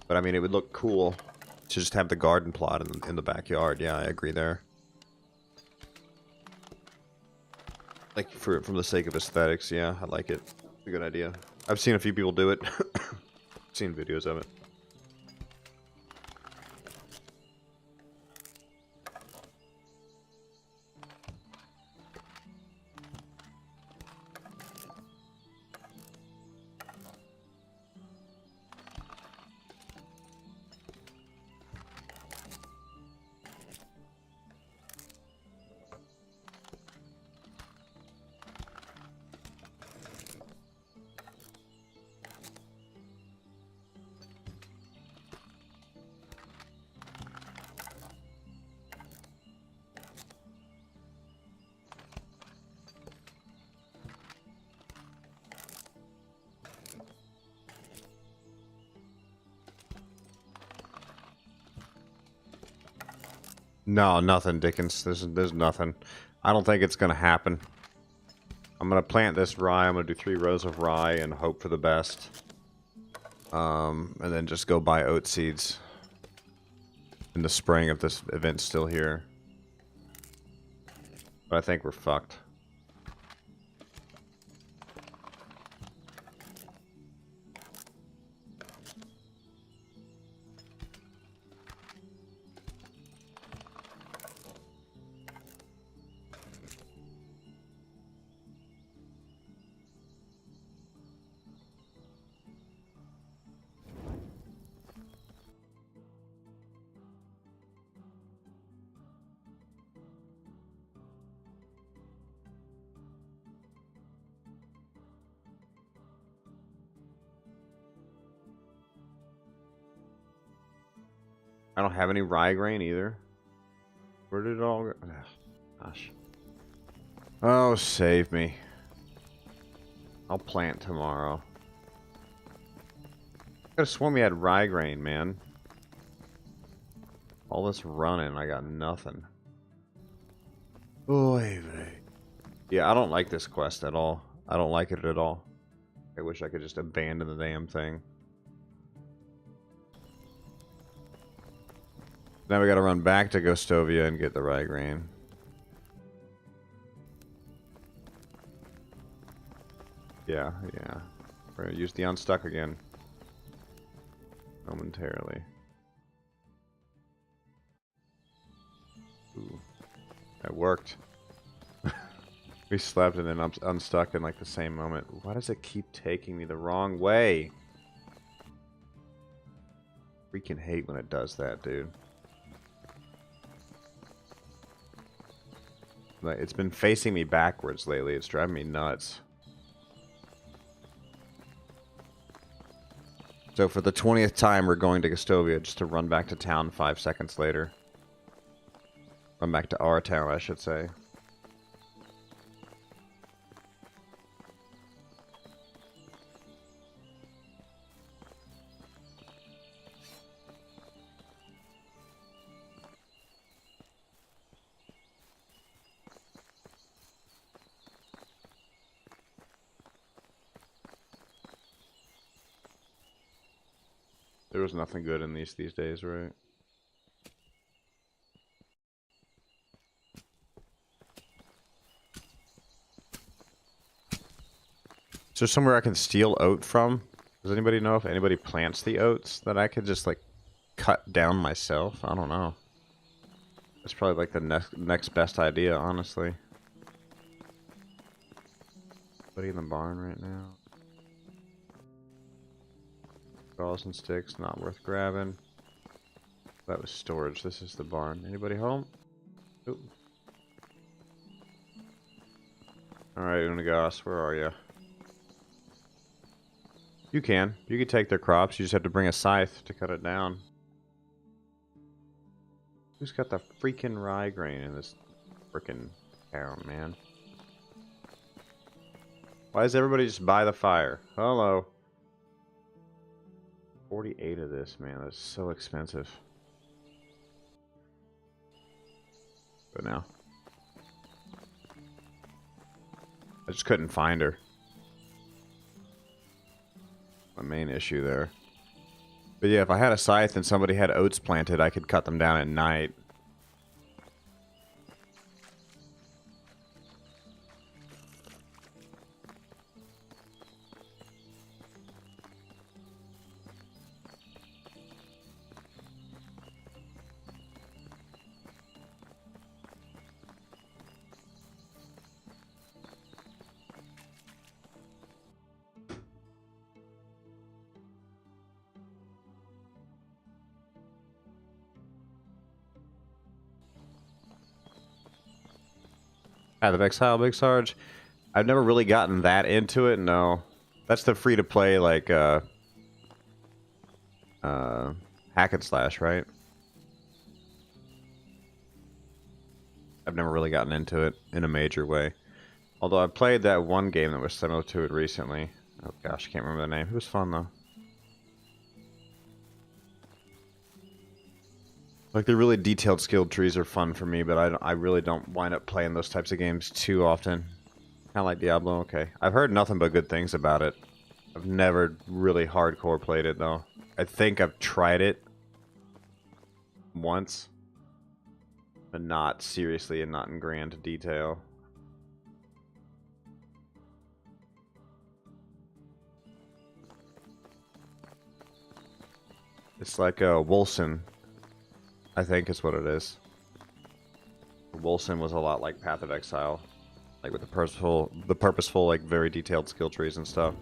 But I mean, it would look cool to just have the garden plot in the backyard. Yeah, I agree there. Like from the sake of aesthetics, yeah, I like it. It's a good idea. I've seen a few people do it. Seen videos of it. No, nothing, Dickens. There's nothing. I don't think it's gonna happen. I'm gonna plant this rye. I'm gonna do 3 rows of rye and hope for the best. And then just go buy oat seeds in the spring if this event's still here. But I think we're fucked. I don't have any rye grain either. Where did it all go? Ugh, gosh. Oh, save me. I'll plant tomorrow. I could have sworn we had rye grain, man. All this running, I got nothing. Oy vey. Yeah, I don't like this quest at all. I don't like it at all. I wish I could just abandon the damn thing. Now we gotta run back to Gostovia and get the rye grain. Yeah. We're gonna use the unstuck again. Momentarily. Ooh. That worked. We slept and then unstuck in like the same moment. Why does it keep taking me the wrong way? Freaking hate when it does that, dude. Like, it's been facing me backwards lately. It's driving me nuts. So for the 20th time, we're going to Gostovia just to run back to town 5 seconds later. Run back to our town, I should say. There was nothing good in these days, right? Is there somewhere I can steal oat from? Does anybody know if anybody plants the oats that I could just like cut down myself? I don't know. That's probably like the next best idea, honestly. Anybody in the barn right now? Balls and sticks, not worth grabbing. That was storage. This is the barn. Anybody home? Oop. Alright, Unigas, where are you? You can take their crops. You just have to bring a scythe to cut it down. Who's got the freaking rye grain in this freaking town, man? Why does everybody just buy the fire? Hello. 48 of this, man. That's so expensive. But now. I just couldn't find her. My main issue there. But yeah, if I had a scythe and somebody had oats planted, I could cut them down at night. Path of Exile, Big Sarge. I've never really gotten that into it, no. That's the free-to-play, like, hack and slash, right? I've never really gotten into it in a major way. Although I played that one game that was similar to it recently. Oh gosh, I can't remember the name. It was fun, though. Like, the really detailed skilled trees are fun for me, but I really don't wind up playing those types of games too often. Kind of like Diablo, okay. I've heard nothing but good things about it. I've never really hardcore played it, though. I think I've tried it once, but not seriously and not in grand detail. It's like Wolcen, I think is what it is. Wolcen was a lot like Path of Exile, like with the purposeful, like very detailed skill trees and stuff.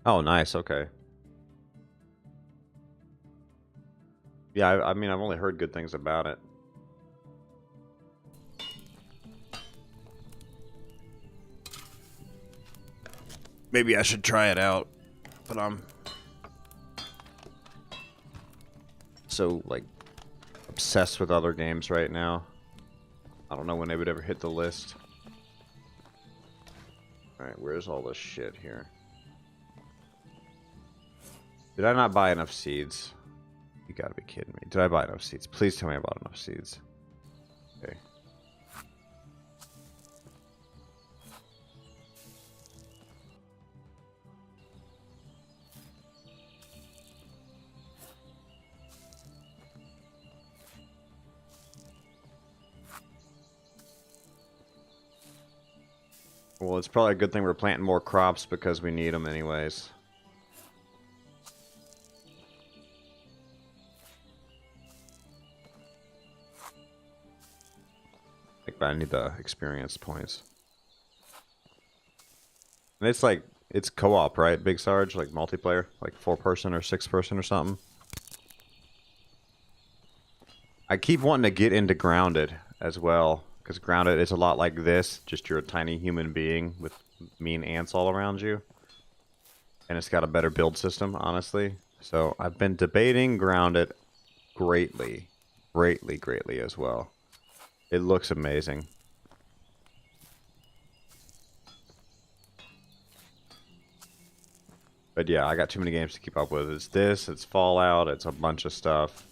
Oh, nice. Okay. Yeah, I mean, I've only heard good things about it. Maybe I should try it out, but so like obsessed with other games right now. I don't know when they would ever hit the list. Alright, where's all this shit here? Did I not buy enough seeds? You gotta be kidding me. Did I buy enough seeds? Please tell me I bought enough seeds. Okay. Well, it's probably a good thing we're planting more crops because we need them anyways. But I need the experience points. And it's like, it's co-op, right? Big Sarge, like multiplayer, like 4-person or 6-person or something. I keep wanting to get into Grounded as well, because Grounded is a lot like this, just you're a tiny human being with mean ants all around you. And it's got a better build system, honestly. So I've been debating Grounded greatly as well. It looks amazing. But yeah, I got too many games to keep up with. It's this, it's Fallout, it's a bunch of stuff.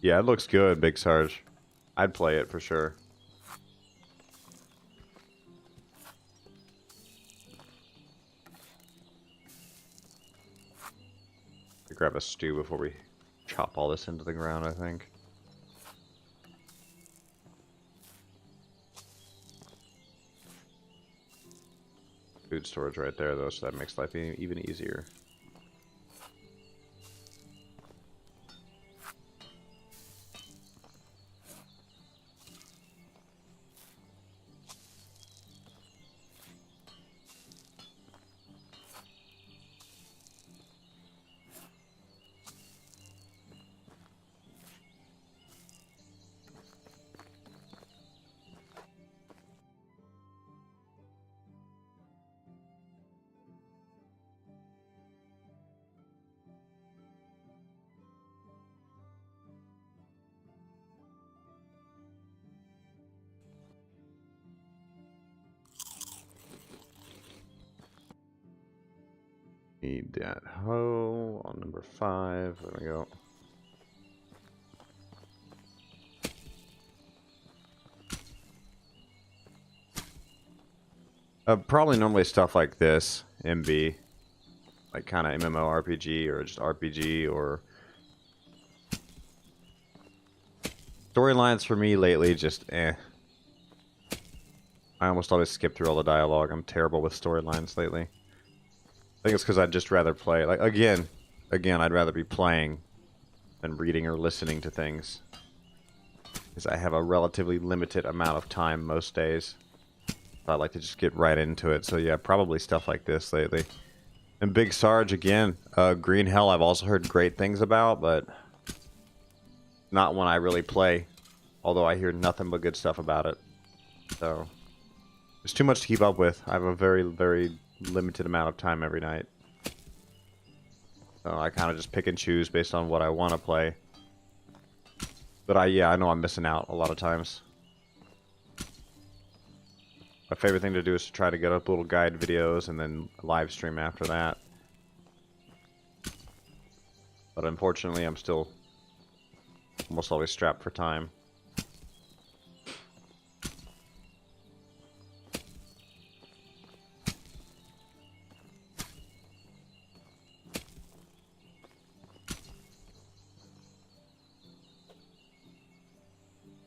Yeah, it looks good, Big Sarge. I'd play it for sure. Grab a stew before we chop all this into the ground, I think. Food storage right there, though, so that makes life even easier. Need that hoe on number 5. There we go. Probably normally stuff like this, MB, like kind of MMORPG or just RPG or storylines for me lately. Just I almost always skip through all the dialogue. I'm terrible with storylines lately. I think it's because I'd just rather play. Like again, I'd rather be playing than reading or listening to things, because I have a relatively limited amount of time most days. I like to just get right into it. So yeah, probably stuff like this lately. And Big Sarge again. Green Hell I've also heard great things about, but not one I really play. Although I hear nothing but good stuff about it. So there's too much to keep up with. I have a very limited amount of time every night. So I kind of just pick and choose based on what I want to play. But I know I'm missing out a lot of times. My favorite thing to do is to try to get up little guide videos and then live stream after that. But unfortunately, I'm still almost always strapped for time.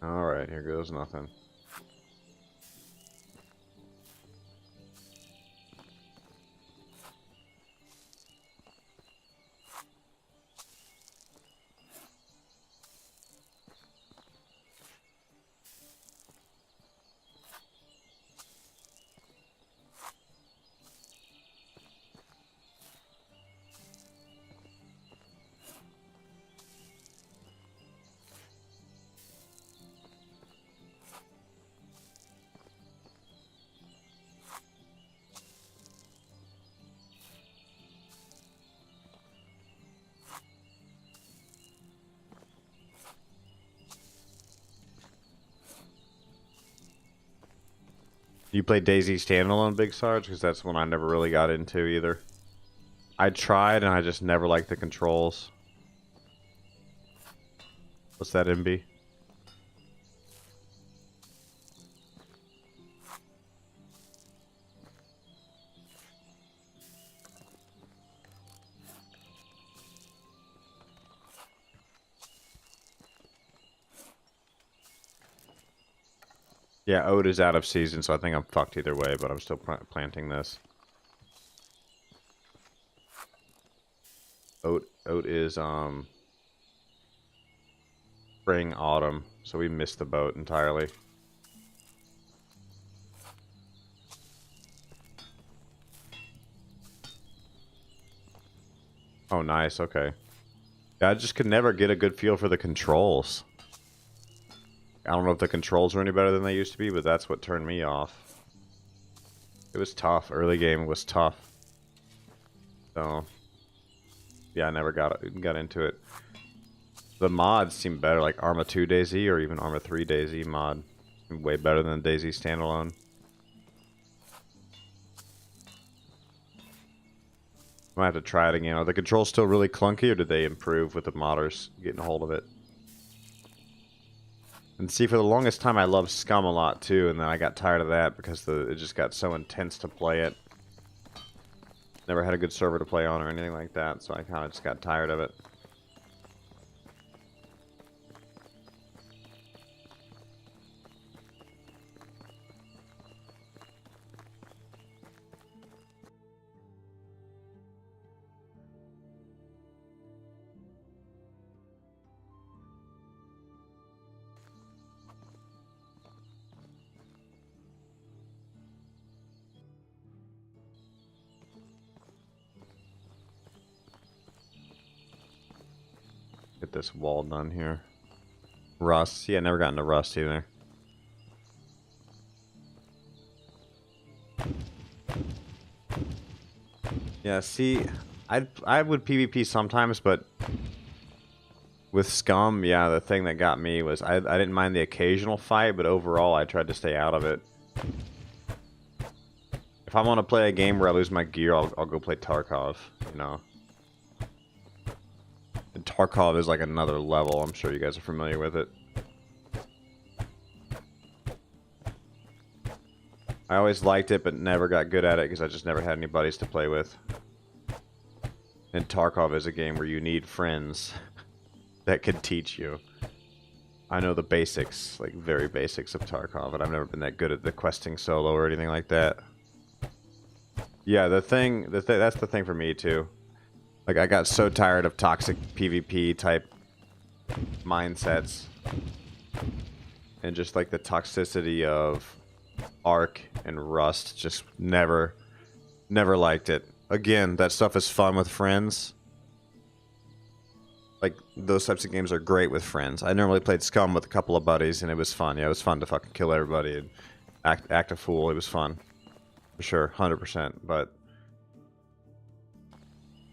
Alright, here goes nothing. You play DayZ standalone, Big Sarge? Because that's one I never really got into either. I tried and I just never liked the controls. What's that, MB? Yeah, oat is out of season, so I think I'm fucked either way, but I'm still planting this. Oat is, spring, autumn, so we missed the boat entirely. Oh, nice, okay. Yeah, I just could never get a good feel for the controls. I don't know if the controls are any better than they used to be, but that's what turned me off. It was tough. Early game was tough. So, yeah, I never got into it. The mods seem better, like Arma 2 DayZ or even Arma 3 DayZ mod. Way better than DayZ standalone. I might have to try it again. Are the controls still really clunky, or did they improve with the modders getting a hold of it? And see, for the longest time I loved Scum a lot too, and then I got tired of that because it just got so intense to play it. Never had a good server to play on or anything like that, so I kind of just got tired of it. Get this wall done here. Rust. Yeah, never got into Rust either. Yeah, see, I would PvP sometimes, but with Scum, yeah, the thing that got me was I didn't mind the occasional fight, but overall I tried to stay out of it. If I want to play a game where I lose my gear, I'll go play Tarkov, you know. And Tarkov is like another level. I'm sure you guys are familiar with it. I always liked it, but never got good at it because I just never had any buddies to play with. And Tarkov is a game where you need friends that can teach you. I know the basics, like very basics of Tarkov, but I've never been that good at the questing solo or anything like that. Yeah, that's the thing for me too. Like, I got so tired of toxic PvP type mindsets. And just like the toxicity of Ark and Rust, just never liked it. Again, that stuff is fun with friends. Like, those types of games are great with friends. I normally played Scum with a couple of buddies, and it was fun. Yeah, it was fun to fucking kill everybody and act a fool. It was fun. For sure, 100%. But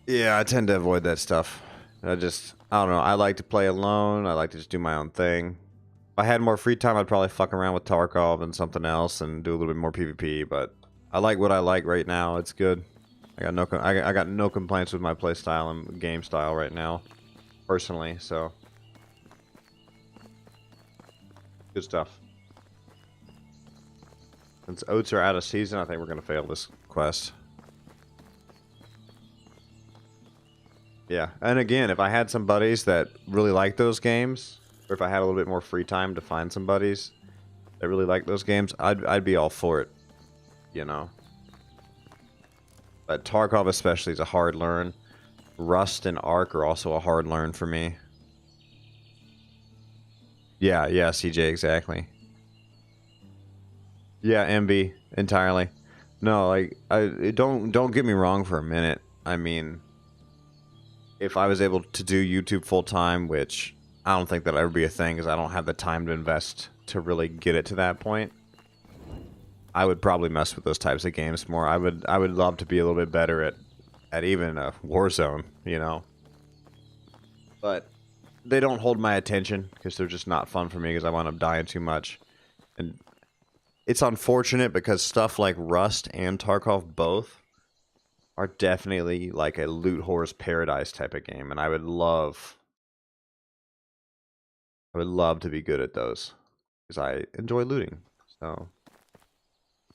yeah, I tend to avoid that stuff. I don't know. I like to play alone. I like to just do my own thing. If I had more free time, I'd probably fuck around with Tarkov and something else and do a little bit more PvP, but I like what I like right now. It's good. I got no complaints with my play style and game style right now, personally, so good stuff. Since oats are out of season, I think we're gonna fail this quest. Yeah, and again, if I had some buddies that really like those games, or if I had a little bit more free time to find some buddies that really like those games, I'd be all for it, you know. But Tarkov especially is a hard learn. Rust and Ark are also a hard learn for me. Yeah, CJ, exactly. Yeah, MB, entirely. No, like, don't get me wrong for a minute. I mean, if I was able to do YouTube full time, which I don't think that'll ever be a thing because I don't have the time to invest to really get it to that point, I would probably mess with those types of games more. I would love to be a little bit better at even a Warzone, you know. But they don't hold my attention because they're just not fun for me because I wind up dying too much. And it's unfortunate because stuff like Rust and Tarkov both are definitely like a loot whore's paradise type of game, and I would love to be good at those because I enjoy looting. So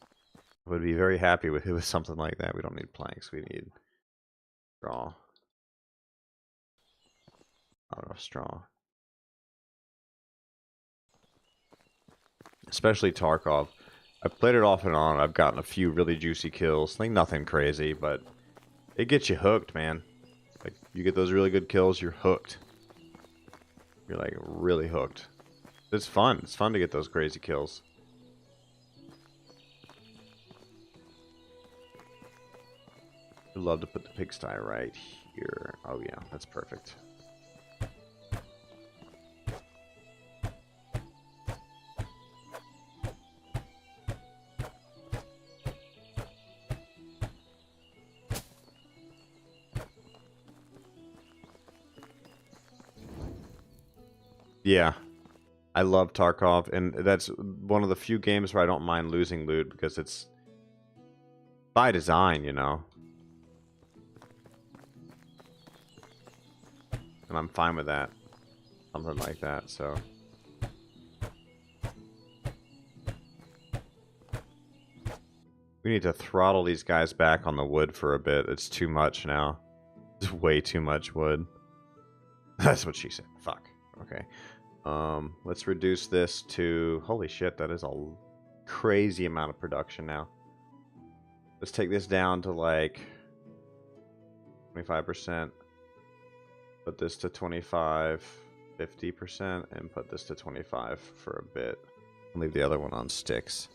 I would be very happy with something like that. We don't need planks. We need straw. Not enough straw. Especially Tarkov. I've played it off and on. I've gotten a few really juicy kills. Like nothing crazy, but it gets you hooked, man. Like you get those really good kills, you're hooked. You're like really hooked. It's fun. It's fun to get those crazy kills. I'd love to put the pigsty right here. Oh yeah, that's perfect. Yeah, I love Tarkov, and that's one of the few games where I don't mind losing loot because it's by design, you know. And I'm fine with that. Something like that, so. We need to throttle these guys back on the wood for a bit. It's too much now. It's way too much wood. That's what she said. Fuck. Okay. Let's reduce this to... Holy shit, that is a crazy amount of production now. Let's take this down to like 25%. Put this to 25, 50%, and put this to 25 for a bit. Leave the other one on sticks.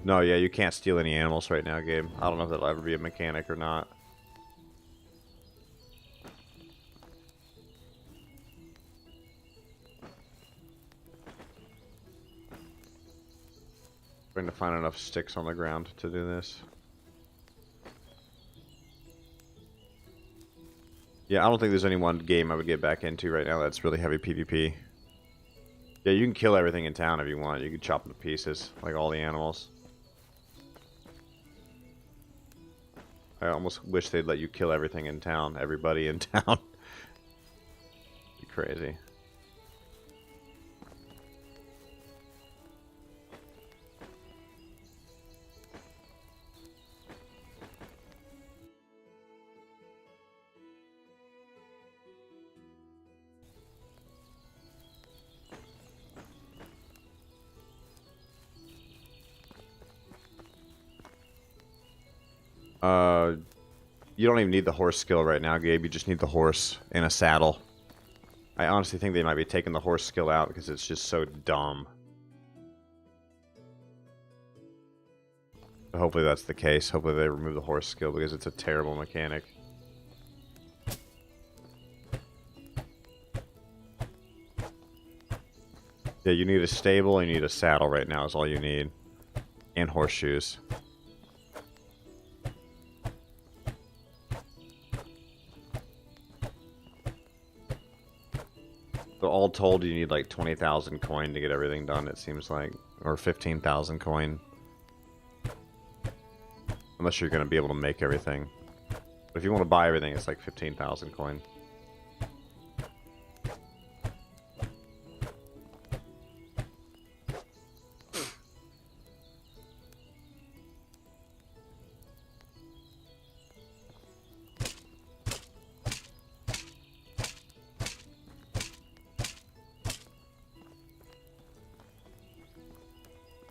No, yeah, you can't steal any animals right now, Gabe. I don't know if that'll ever be a mechanic or not. Trying to find enough sticks on the ground to do this. Yeah, I don't think there's any one game I would get back into right now that's really heavy PvP. Yeah, you can kill everything in town if you want. You can chop them to pieces, like all the animals. I almost wish they'd let you kill everything in town, everybody in town. Be crazy. You don't even need the horse skill right now, Gabe. You just need the horse and a saddle. I honestly think they might be taking the horse skill out because it's just so dumb. But hopefully that's the case. Hopefully they remove the horse skill because it's a terrible mechanic. Yeah, you need a stable and you need a saddle right now is all you need. And horseshoes. So all told, you need like 20,000 coin to get everything done, it seems like. Or 15,000 coin. Unless you're going to be able to make everything. But if you want to buy everything, it's like 15,000 coin.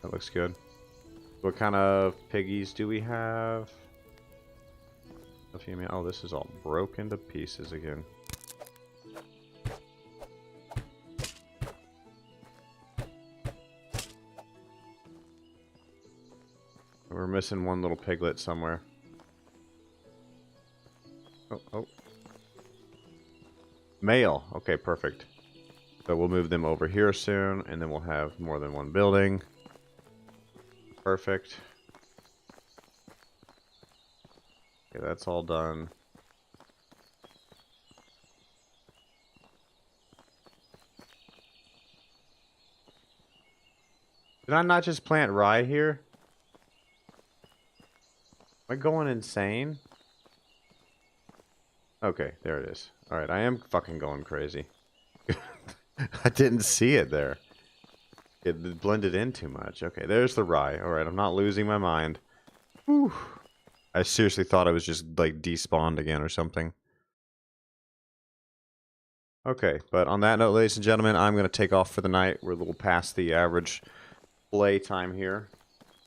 That looks good. What kind of piggies do we have? Oh, this is all broken to pieces again. We're missing one little piglet somewhere. Oh. Male. Okay, perfect. So we'll move them over here soon, and then we'll have more than one building. Perfect. Okay, that's all done. Did I not just plant rye here? Am I going insane? Okay, there it is. Alright, I am fucking going crazy. I didn't see it there. It blended in too much. Okay, there's the rye. Alright, I'm not losing my mind. Whew. I seriously thought I was just, like, despawned again or something. Okay, but on that note, ladies and gentlemen, I'm going to take off for the night. We're a little past the average play time here.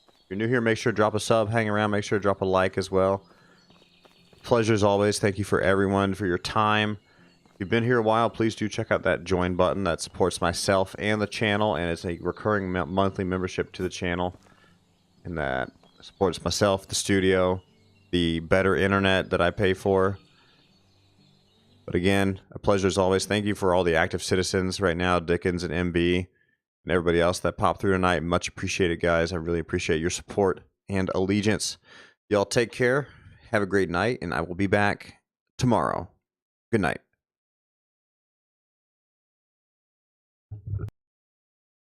If you're new here, make sure to drop a sub, hang around, make sure to drop a like as well. Pleasure as always. Thank you for everyone for your time. If you've been here a while, please do check out that join button that supports myself and the channel, and it's a recurring monthly membership to the channel, and that supports myself, the studio, the better internet that I pay for. But again, a pleasure as always. Thank you for all the active citizens right now, Dickens and MB, and everybody else that popped through tonight. Much appreciated, guys. I really appreciate your support and allegiance. Y'all take care. Have a great night, and I will be back tomorrow. Good night.